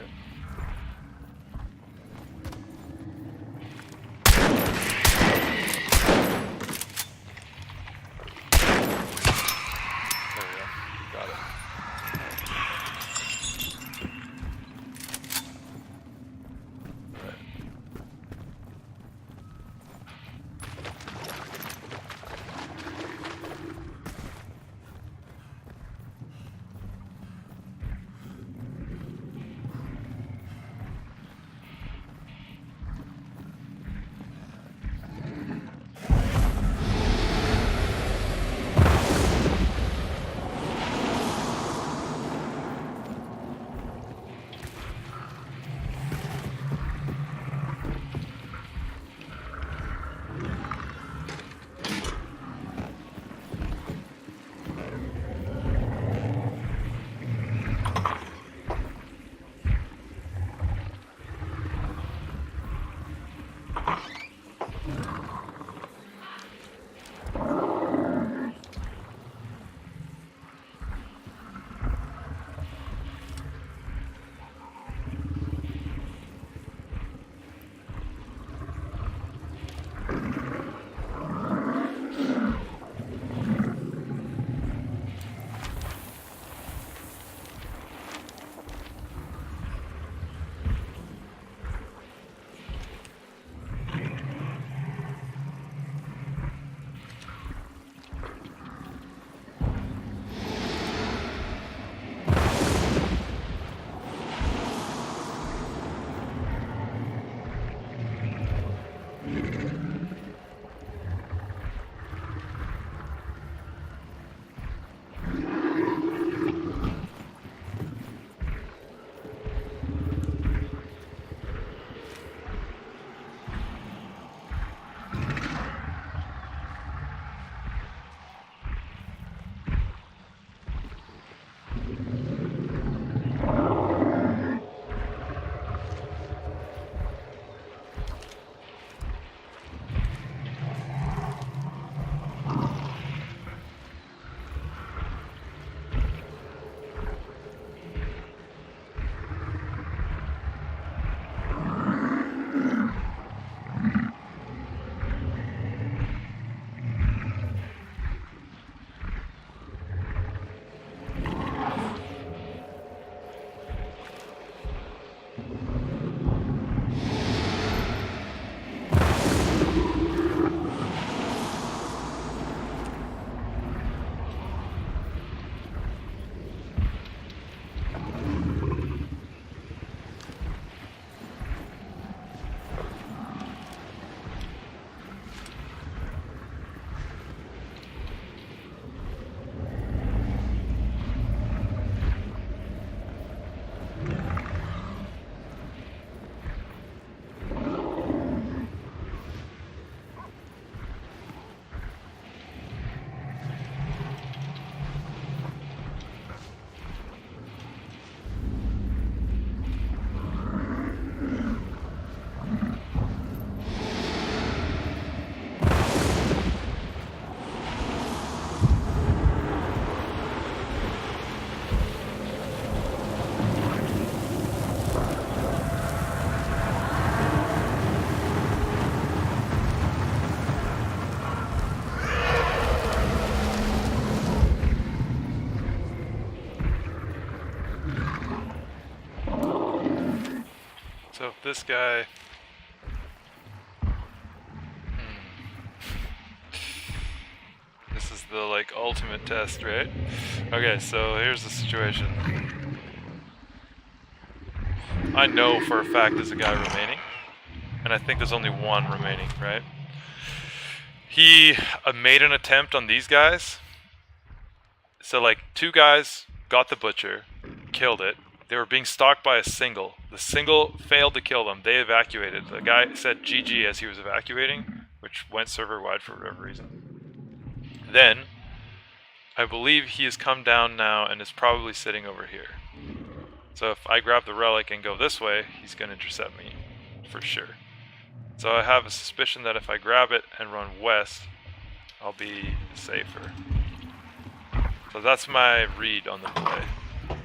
There we go. Got it. So if this guy... This is the, like, ultimate test, right? Okay, so here's the situation. I know for a fact there's a guy remaining, and I think there's only one remaining, right? He made an attempt on these guys. So, like, two guys got the butcher, killed it. They were being stalked by a single. The single failed to kill them. They evacuated. The guy said GG as he was evacuating, which went server-wide for whatever reason. Then, I believe he has come down now and is probably sitting over here. So if I grab the relic and go this way, he's going to intercept me, for sure. So I have a suspicion that if I grab it and run west, I'll be safer. So So that's my read on the play.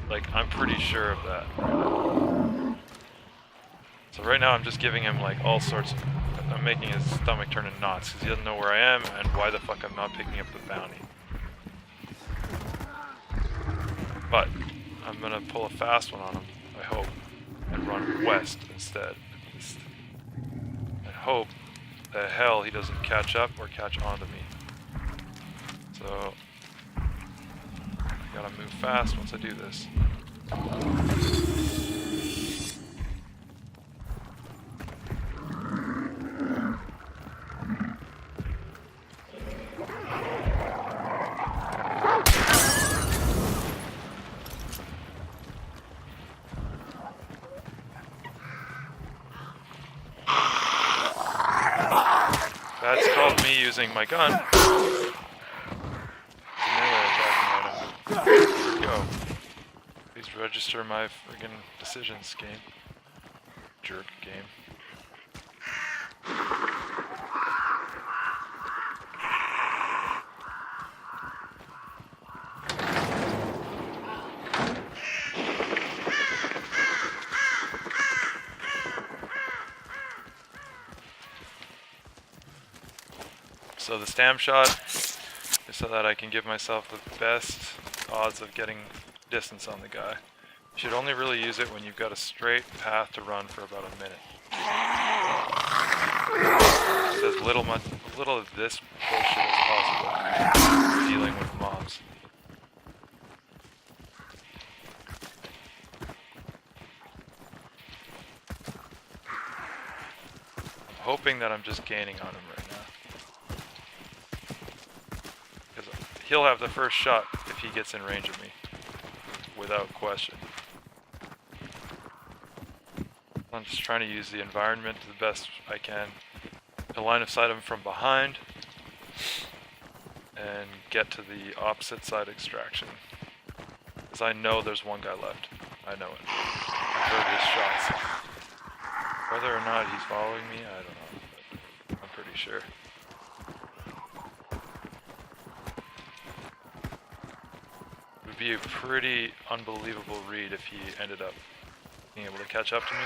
Like, I'm pretty sure of that. So right now I'm just giving him like all sorts of... I'm making his stomach turn in knots because he doesn't know where I am and why the fuck I'm not picking up the bounty. But I'm gonna pull a fast one on him, I hope, and run west instead. I hope the hell he doesn't catch up or catch onto me. So I gotta move fast once I do this. That's called me using my gun. Melee attacking item. Here we go. Please register my friggin' decisions, game. Jerk game. So the stam shot is so that I can give myself the best odds of getting distance on the guy. You should only really use it when you've got a straight path to run for about a minute. As little of this bullshit as possible dealing with mobs. I'm hoping that I'm just gaining on him right now. He'll have the first shot if he gets in range of me, without question. I'm just trying to use the environment the best I can, to line of sight him from behind, and get to the opposite side extraction. Because I know there's one guy left. I know it. I heard his shots. Whether or not he's following me, I don't know, but I'm pretty sure. It would be a pretty unbelievable read if he ended up being able to catch up to me.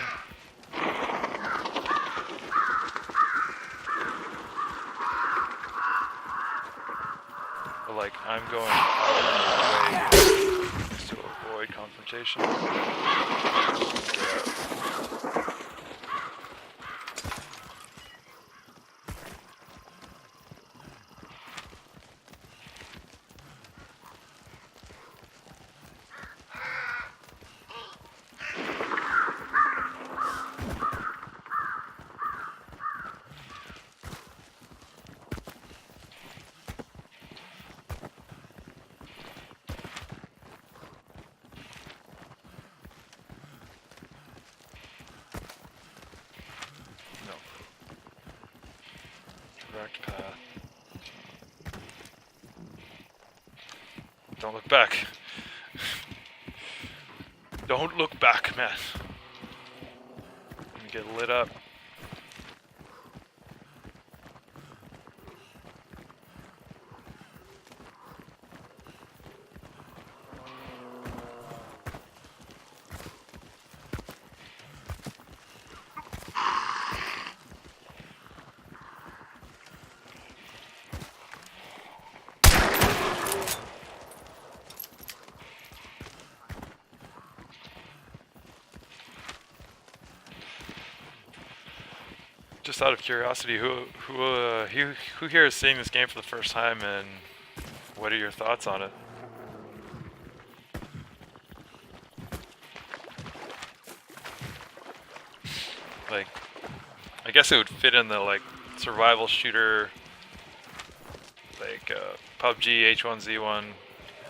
But like, I'm going out of my way to avoid confrontation. Direct path. Don't look back. Don't look back, man. You get lit up. Just out of curiosity, who here is seeing this game for the first time, and what are your thoughts on it? Like, I guess it would fit in the like survival shooter, like PUBG, H1Z1,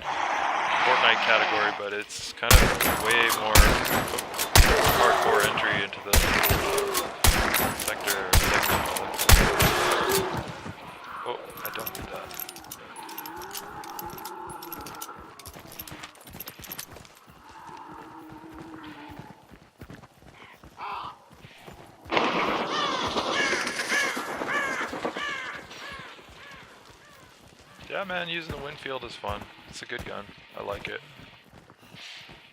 Fortnite category, but it's kind of way more hardcore entry into the sector. Oh, I don't do that. Yeah, man, using the Winfield is fun. It's a good gun. I like it.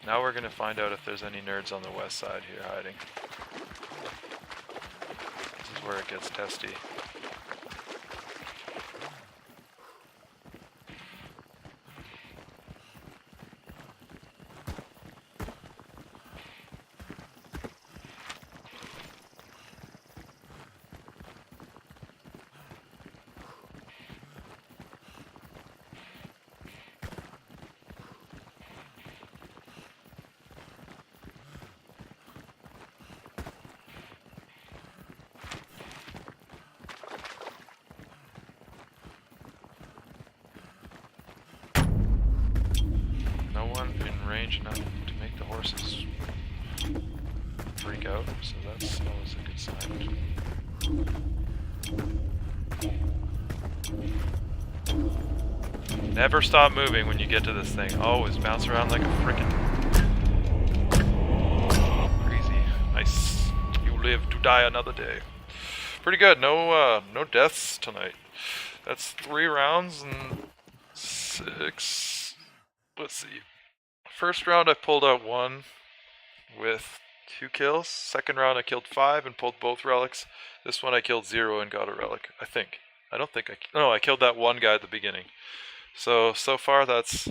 Now we're gonna find out if there's any nerds on the west side here hiding. This is where it gets testy. No one in range enough to make the horses freak out, so that's always a good sign. Never stop moving when you get to this thing. Always bounce around like a frickin' crazy. Nice. You live to die another day. Pretty good. No deaths tonight. That's 3 rounds and 6. Let's see. First round I pulled out 1 with 2 kills. Second round I killed 5 and pulled both relics. This one I killed 0 and got a relic, I think. No, I killed that one guy at the beginning. So far that's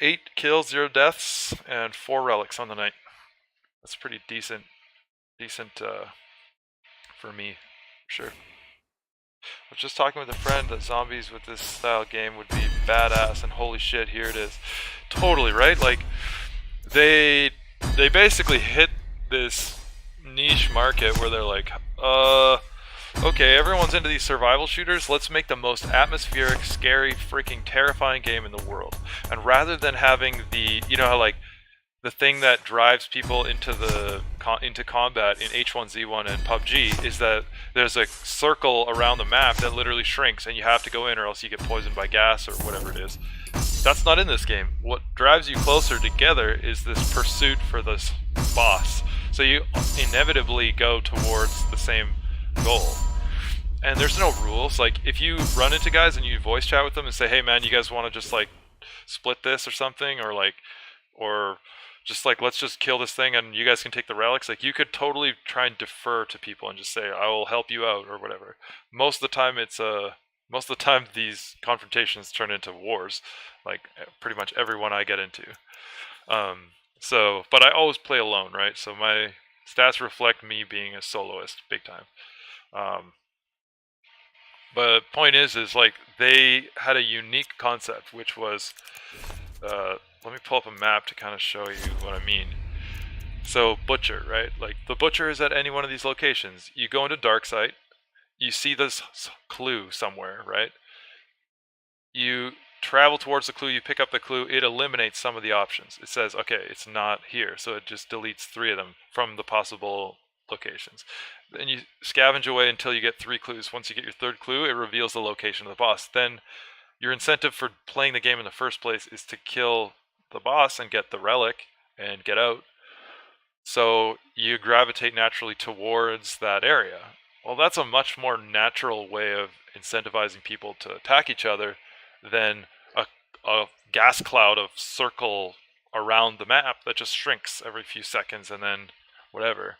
8 kills, 0 deaths, and 4 relics on the night. That's pretty decent for me, sure. I was just talking with a friend that zombies with this style game would be badass, and holy shit, here it is. Totally, right? Like, they basically hit this niche market where they're like, okay, everyone's into these survival shooters, let's make the most atmospheric, scary, freaking terrifying game in the world. And rather than having the, you know how like, the thing that drives people into combat in H1Z1 and PUBG is that there's a circle around the map that literally shrinks and you have to go in or else you get poisoned by gas or whatever it is. That's not in this game. What drives you closer together is this pursuit for this boss. So you inevitably go towards the same goal. And there's no rules. Like, if you run into guys and you voice chat with them and say, hey man, you guys want to just like split this or something, or just like, let's just kill this thing and you guys can take the relics. Like, you could totally try and defer to people and just say, I will help you out or whatever. Most of the time these confrontations turn into wars, like pretty much everyone I get into. But I always play alone, right? So my stats reflect me being a soloist big time. But point is like they had a unique concept, which was, let me pull up a map to kind of show you what I mean. So Butcher, right? Like the Butcher is at any one of these locations. You go into Dark Site, you see this clue somewhere, right? You travel towards the clue, you pick up the clue, it eliminates some of the options. It says, okay, it's not here, so it just deletes 3 of them from the possible locations. Then you scavenge away until you get 3 clues. Once you get your 3rd clue, it reveals the location of the boss. Then your incentive for playing the game in the first place is to kill the boss and get the relic and get out. So you gravitate naturally towards that area. Well, that's a much more natural way of incentivizing people to attack each other than a gas cloud of circle around the map that just shrinks every few seconds and then whatever.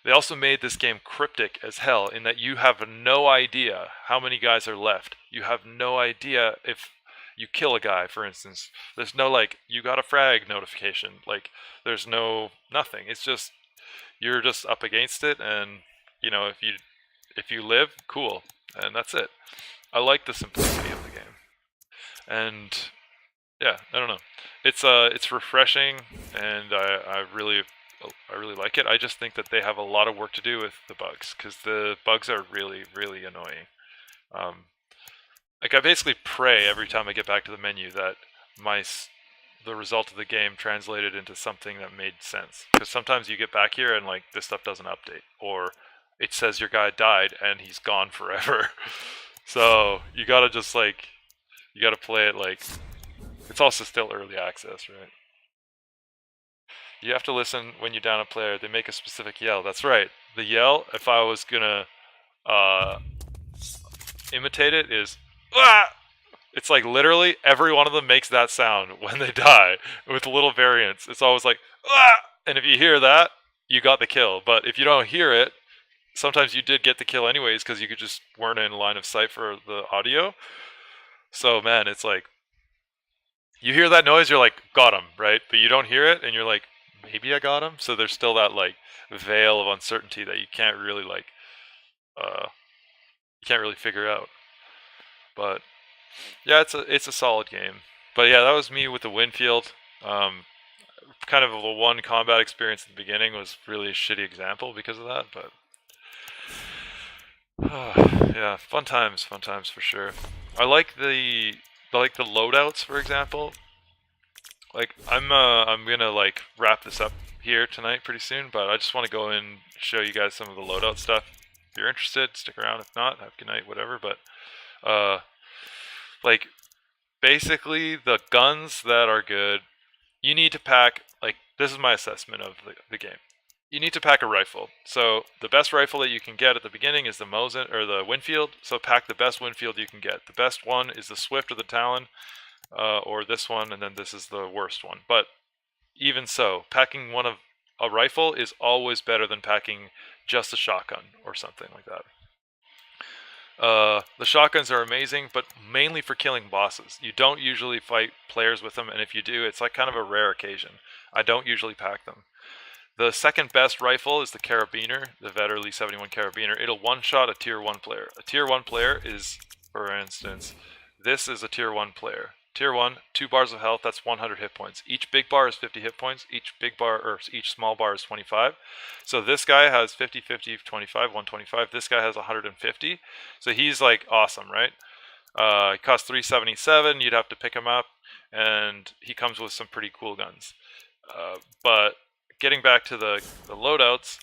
They also made this game cryptic as hell in that you have no idea how many guys are left. You have no idea if you kill a guy, for instance. There's no like, you got a frag notification. Like, there's no nothing. It's just, you're just up against it, and you know, if you live, cool, and that's it. I like the simplicity of the game. And yeah, I don't know. It's refreshing, and I really like it. I just think that they have a lot of work to do with the bugs, because the bugs are really, really annoying. Like, I basically pray every time I get back to the menu that the result of the game translated into something that made sense. Because sometimes you get back here and like this stuff doesn't update, or it says your guy died and he's gone forever. So you gotta just like, you gotta play it like, it's also still early access, right? You have to listen when you're down a player. They make a specific yell. That's right. The yell, if I was gonna imitate it, is "Ah!" It's like literally every one of them makes that sound when they die with little variants. It's always like, ah! And if you hear that, you got the kill. But if you don't hear it, sometimes you did get the kill anyways because you just weren't in line of sight for the audio. So man, it's like you hear that noise, you're like, got him, right? But you don't hear it, and you're like, maybe I got him. So there's still that like veil of uncertainty that you can't really like, you can't really figure out. But yeah, it's a solid game. But yeah, that was me with the Winfield. Kind of a one combat experience at the beginning was really a shitty example because of that. But yeah, fun times for sure. I like the loadouts, for example. Like I'm gonna like wrap this up here tonight pretty soon, but I just want to go and show you guys some of the loadout stuff. If you're interested, stick around. If not, have a good night, whatever. But like basically the guns that are good, you need to pack, like, this is my assessment of the game. You need to pack a rifle. So the best rifle that you can get at the beginning is the Mosin or the Winfield. So pack the best Winfield you can get. The best one is the Swift or the Talon, or this one, and then this is the worst one. But even so, packing one of a rifle is always better than packing just a shotgun or something like that. The shotguns are amazing, but mainly for killing bosses. You don't usually fight players with them, and if you do, it's like kind of a rare occasion. I don't usually pack them. The second best rifle is the Carabiner, the Vetterli 71 Carabiner. It'll one-shot a Tier 1 player. A Tier 1 player is, for instance, this is a Tier 1 player. Tier 1, 2 bars of health, that's 100 hit points. Each big bar is 50 hit points, each small bar is 25. So this guy has 50, 50, 25, 125. This guy has 150. So he's like awesome, right? It costs 377, you'd have to pick him up, and he comes with some pretty cool guns. But getting back to the loadouts,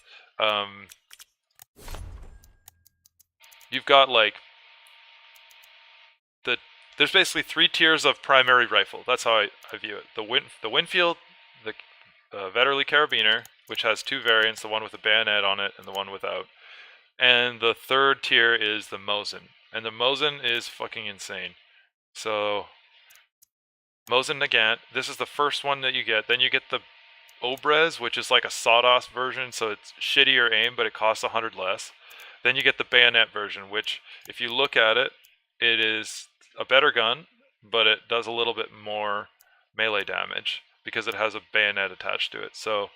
you've got like there's basically 3 tiers of primary rifle. That's how I view it. The Winfield, the Vetterli Carabiner, which has 2 variants, the one with a bayonet on it and the one without. And the third tier is the Mosin. And the Mosin is fucking insane. So Mosin Nagant, this is the first one that you get. Then you get the Obrez, which is like a sawdust version, so it's shittier aim, but it costs 100 less. Then you get the bayonet version, which, if you look at it, it is a better gun, but it does a little bit more melee damage because it has a bayonet attached to it. So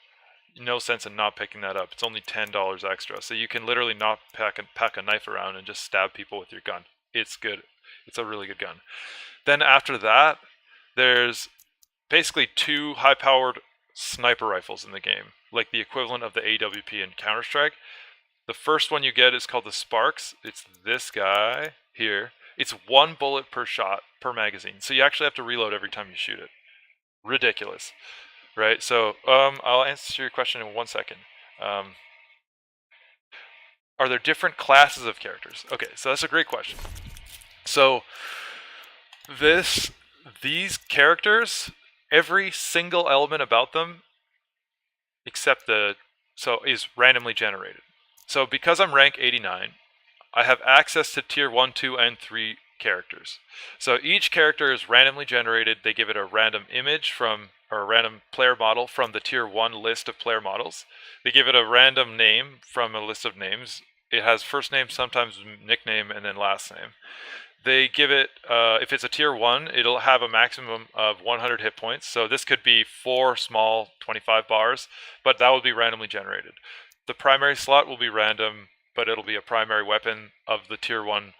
no sense in not picking that up. It's only $10 extra, so you can literally not pack a knife around and just stab people with your gun. It's good. It's a really good gun. Then after that, there's basically 2 high-powered sniper rifles in the game, like the equivalent of the AWP in Counter-Strike. The first one you get is called the Sparks. It's this guy here. It's 1 bullet per shot per magazine, so you actually have to reload every time you shoot it. Ridiculous, right? So I'll answer your question in 1 second. Are there different classes of characters? Okay, so that's a great question. So these characters, every single element about them, except is randomly generated. So because I'm rank 89, I have access to tier 1, 2, and 3 characters. So each character is randomly generated. They give it a random image or a random player model from the tier 1 list of player models. They give it a random name from a list of names. It has first name, sometimes nickname, and then last name. They give it, if it's a tier 1, it'll have a maximum of 100 hit points. So this could be 4 small 25 bars, but that will be randomly generated. The primary slot will be random, but it'll be a primary weapon of the tier 1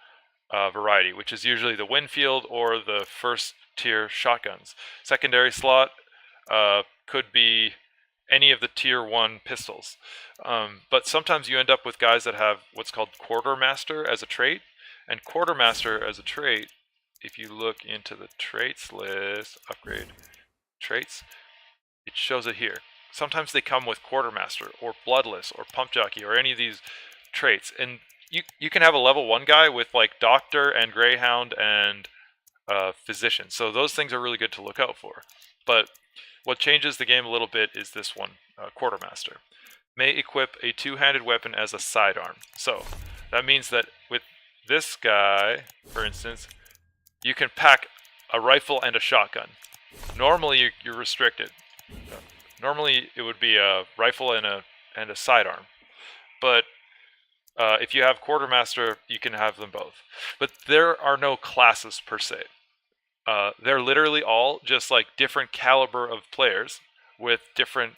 variety, which is usually the Winfield or the first tier shotguns. Secondary slot could be any of the tier 1 pistols. But sometimes you end up with guys that have what's called Quartermaster as a trait. And Quartermaster as a trait, if you look into the traits list, upgrade traits, it shows it here. Sometimes they come with Quartermaster or Bloodless or Pump Jockey or any of these traits. And you can have a level 1 guy with like Doctor and Greyhound and Physician. So those things are really good to look out for. But what changes the game a little bit is this one, Quartermaster. May equip a 2-handed weapon as a sidearm. So that means that with this guy, for instance, you can pack a rifle and a shotgun. Normally you're restricted. Normally it would be a rifle and a sidearm, but if you have quartermaster, you can have them both. But there are no classes per se. They're literally all just like different caliber of players with different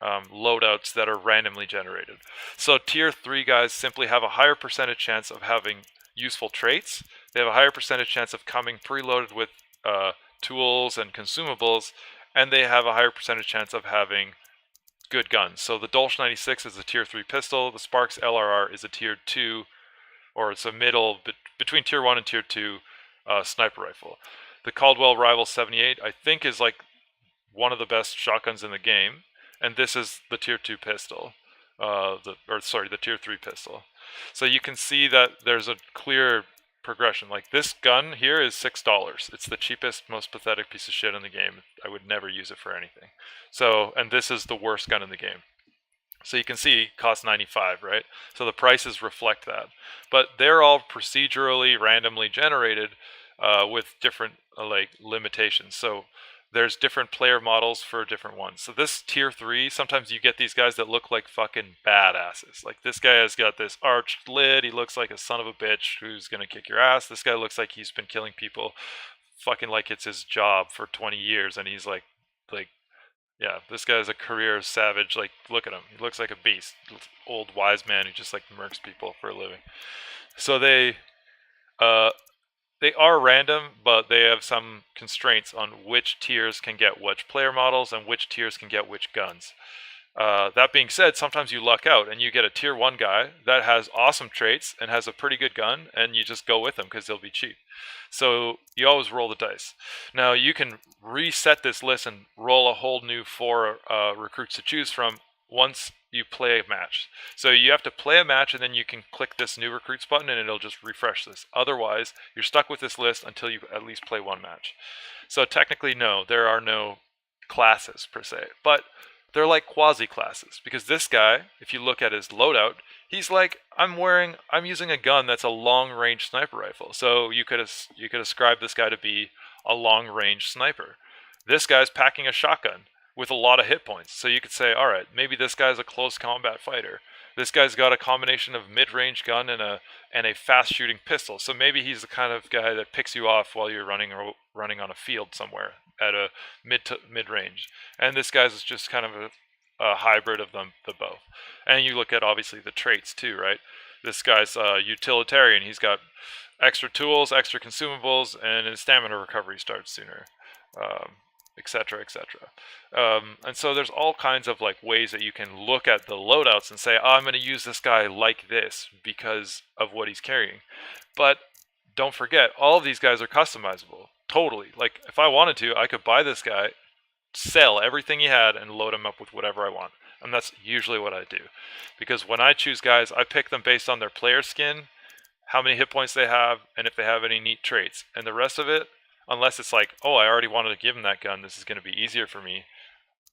loadouts that are randomly generated. So tier 3 guys simply have a higher percentage chance of having useful traits. They have a higher percentage chance of coming preloaded with tools and consumables, and they have a higher percentage chance of having good guns. So the Dolch 96 is a tier 3 pistol, the Sparks LRR is a tier 2, or it's a middle, between tier 1 and tier 2 sniper rifle. The Caldwell Rival 78, I think, is like one of the best shotguns in the game, and this is the tier 2 pistol, the tier 3 pistol. So you can see that there's a clear progression. Like this gun here is $6. It's the cheapest, most pathetic piece of shit in the game. I would never use it for anything. So, and this is the worst gun in the game. So you can see cost 95, right? So the prices reflect that. But they're all procedurally, randomly generated with different like limitations. So there's different player models for different ones. So this tier 3, sometimes you get these guys that look like fucking badasses. Like this guy has got this arched lid. He looks like a son of a bitch who's gonna kick your ass. This guy looks like he's been killing people fucking like it's his job for 20 years, and he's like, yeah, this guy's a career savage. Like, look at him. He looks like a beast. Old wise man who just like murks people for a living. So they are random, but they have some constraints on which tiers can get which player models and which tiers can get which guns. That being said, sometimes you luck out and you get a tier 1 guy that has awesome traits and has a pretty good gun, and you just go with them because they'll be cheap. So you always roll the dice. Now you can reset this list and roll a whole new 4 recruits to choose from once you play a match. So you have to play a match, and then you can click this new recruits button and it'll just refresh this. Otherwise, you're stuck with this list until you at least play one match. So technically, no, there are no classes per se, but they're like quasi-classes, because this guy, if you look at his loadout, he's like, I'm using a gun that's a long-range sniper rifle. So you could ascribe this guy to be a long-range sniper. This guy's packing a shotgun with a lot of hit points. So you could say, all right, maybe this guy's a close combat fighter. This guy's got a combination of mid-range gun and a fast-shooting pistol. So maybe he's the kind of guy that picks you off while you're running on a field somewhere at a mid-range. And this guy's just kind of a hybrid of the both. And you look at, obviously, the traits too, right? This guy's utilitarian. He's got extra tools, extra consumables, and his stamina recovery starts sooner, etc., etc. And so there's all kinds of like ways that you can look at the loadouts and say, oh, I'm going to use this guy like this because of what he's carrying. But don't forget, all of these guys are customizable. Totally. Like, if I wanted to, I could buy this guy, sell everything he had, and load him up with whatever I want. And that's usually what I do. Because when I choose guys, I pick them based on their player skin, how many hit points they have, and if they have any neat traits. And the rest of it, unless it's like, oh, I already wanted to give him that gun, this is going to be easier for me,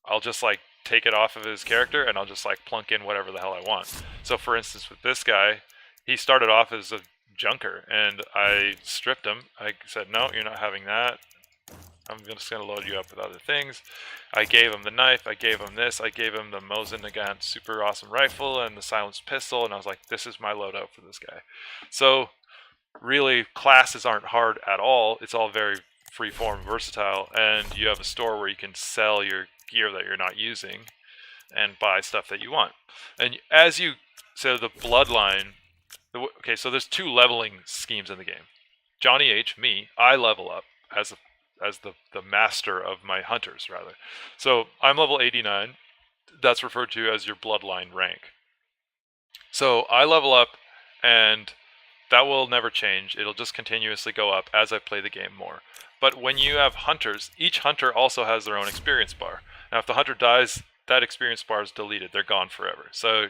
I'll just like take it off of his character, and I'll just like plunk in whatever the hell I want. So for instance, with this guy, he started off as a junker, and I stripped him. I said, no, you're not having that. I'm just going to load you up with other things. I gave him the knife, I gave him this, I gave him the Mosin Nagant super awesome rifle and the silenced pistol, and I was like, this is my loadout for this guy. So really, classes aren't hard at all. It's all very free-form, versatile, and you have a store where you can sell your gear that you're not using and buy stuff that you want. And so the bloodline, okay, so there's 2 leveling schemes in the game. Johnny H, me, I level up as the master of my hunters, rather. So I'm level 89. That's referred to as your bloodline rank. So I level up, and that will never change. It'll just continuously go up as I play the game more. But when you have hunters, each hunter also has their own experience bar. Now, if the hunter dies, that experience bar is deleted. They're gone forever. So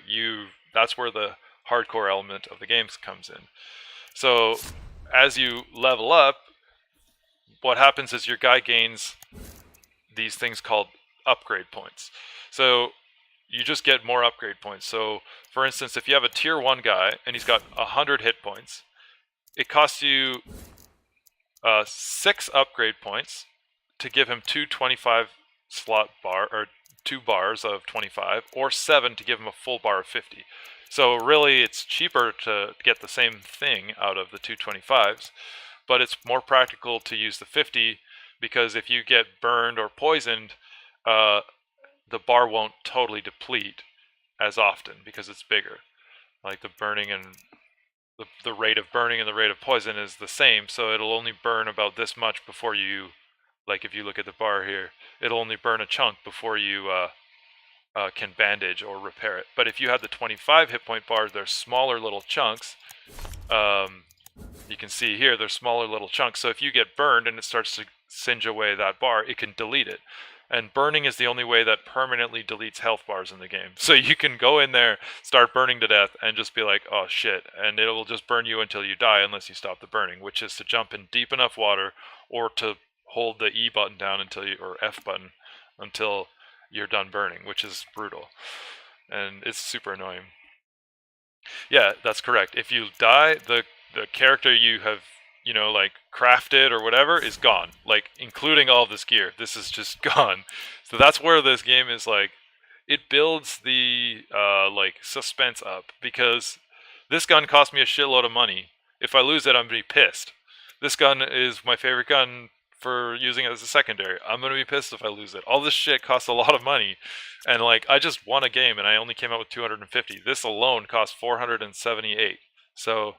that's where the hardcore element of the game comes in. So as you level up, what happens is your guy gains these things called upgrade points. So you just get more upgrade points. So for instance, if you have a tier 1 guy and he's got 100 hit points, it costs you 6 upgrade points to give him 2 slot bar or 2 bars of 25, or 7 to give him a full bar of 50. So really, it's cheaper to get the same thing out of the 225s, but it's more practical to use the 50 because if you get burned or poisoned, the bar won't totally deplete as often because it's bigger. Like the burning and the rate of burning and the rate of poison is the same, so it'll only burn about this much before you, like if you look at the bar here, it'll only burn a chunk before you can bandage or repair it. But if you have the 25 hit point bars, they're smaller little chunks. You can see here, they're smaller little chunks, so if you get burned and it starts to singe away that bar, it can delete it. And burning is the only way that permanently deletes health bars in the game. So you can go in there, start burning to death, and just be like, oh shit, and it'll just burn you until you die unless you stop the burning, which is to jump in deep enough water or to hold the E button down until you, or F button, until you're done burning, which is brutal. And it's super annoying. Yeah, that's correct. If you die, the character you have, like crafted or whatever is gone, like including all this gear. This is just gone. So that's where this game is like, it builds the like suspense up, because this gun cost me a shitload of money. If I lose it, I'm gonna be pissed. This gun is my favorite gun for using it as a secondary. I'm gonna be pissed if I lose it. All this shit costs a lot of money, and like I just won a game and I only came out with 250. This alone cost 478. So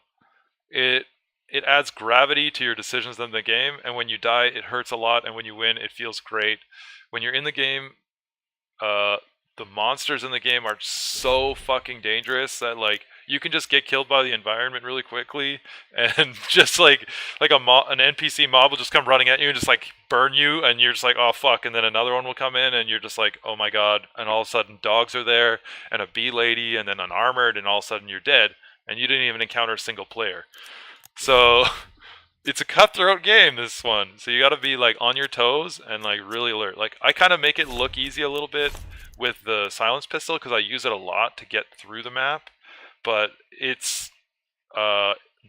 it adds gravity to your decisions in the game, and when you die, it hurts a lot, and when you win, it feels great. When you're in the game, the monsters in the game are so fucking dangerous that like you can just get killed by the environment really quickly, and just like an NPC mob will just come running at you and just like burn you, and you're just like, oh fuck, and then another one will come in and you're just like, oh my god, and all of a sudden dogs are there and a bee lady and then unarmored, and all of a sudden you're dead and you didn't even encounter a single player. So it's a cutthroat game, this one. So you got to be like on your toes and like really alert. Like I kind of make it look easy a little bit with the silence pistol because I use it a lot to get through the map, but it's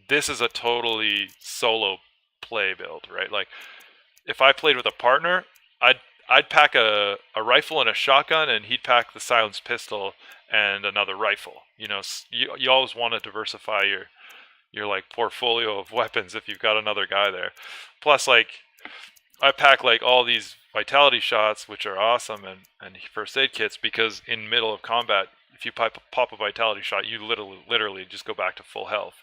this is a totally solo play build, right? Like if I played with a partner, I'd pack a rifle and a shotgun, and he'd pack the silenced pistol and another rifle. You always want to diversify your like portfolio of weapons if you've got another guy there. Plus, like I pack like all these vitality shots, which are awesome, and first aid kits, because in middle of combat, if you pop a vitality shot, you literally just go back to full health.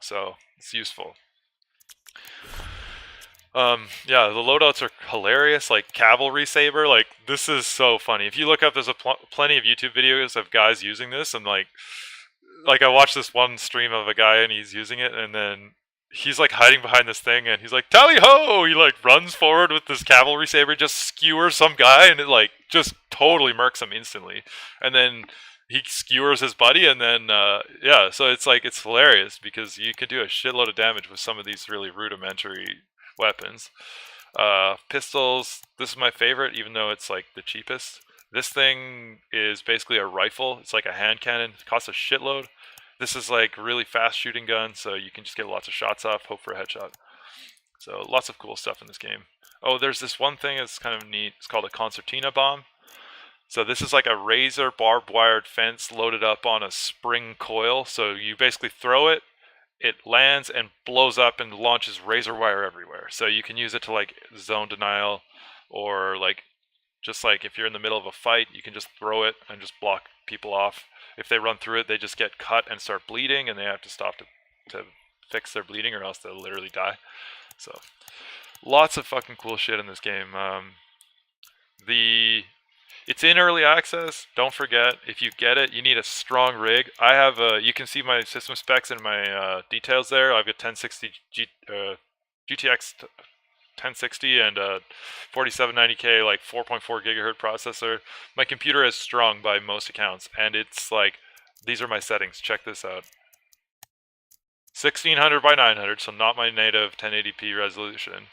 So it's useful. Yeah, the loadouts are hilarious. Like cavalry saber, like this is so funny. If you look up, there's plenty of YouTube videos of guys using this, and like I watched this one stream of a guy and he's using it, and then he's like hiding behind this thing and he's like, tally ho! He like runs forward with this cavalry saber, just skewers some guy, and it like just totally murks him instantly. And then he skewers his buddy, and then yeah, so it's like, it's hilarious because you can do a shitload of damage with some of these really rudimentary weapons. Pistols, this is my favorite, even though it's like the cheapest. This thing is basically a rifle. It's like a hand cannon. It costs a shitload. This is like really fast shooting gun, so you can just get lots of shots off, hope for a headshot. So lots of cool stuff in this game. Oh, there's this one thing that's kind of neat. It's called a concertina bomb. So this is like a razor barbed wired fence loaded up on a spring coil. So you basically throw it, it lands and blows up and launches razor wire everywhere. So you can use it to like zone denial, or like just like if you're in the middle of a fight, you can just throw it and just block people off. If they run through it, they just get cut and start bleeding, and they have to stop to fix their bleeding, or else they'll literally die. So lots of fucking cool shit in this game. It's in early access. Don't forget, if you get it, you need a strong rig. I have you can see my system specs and my details there. I've got 1060 GTX 1060 and 4790K, like 4.4 gigahertz processor. My computer is strong by most accounts, and it's like, these are my settings. Check this out. 1600 by 900, so not my native 1080p resolution.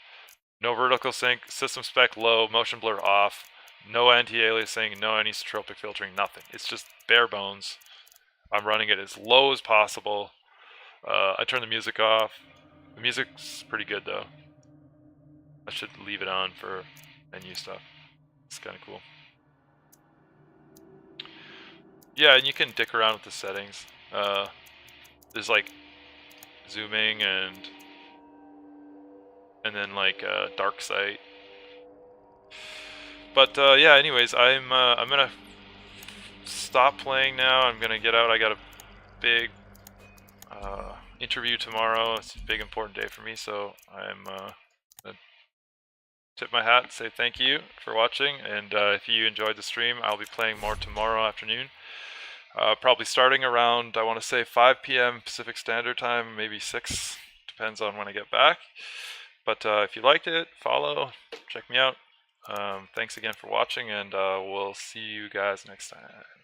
No vertical sync, system spec low, motion blur off, no anti-aliasing, no anisotropic filtering, nothing. It's just bare bones. I'm running it as low as possible. I turn the music off. The Music's pretty good though. I should leave it on for menu stuff. It's kind of cool. Yeah, and you can dick around with the settings. There's like zooming and then like dark sight. But yeah, anyways, I'm gonna stop playing now. I'm gonna get out. I got a big interview tomorrow. It's a big important day for me, so I'm gonna tip my hat and say thank you for watching. And if you enjoyed the stream, I'll be playing more tomorrow afternoon. Probably starting around, I want to say 5 p.m. Pacific Standard Time, maybe 6, depends on when I get back. But if you liked it, follow, check me out. Thanks again for watching, and we'll see you guys next time.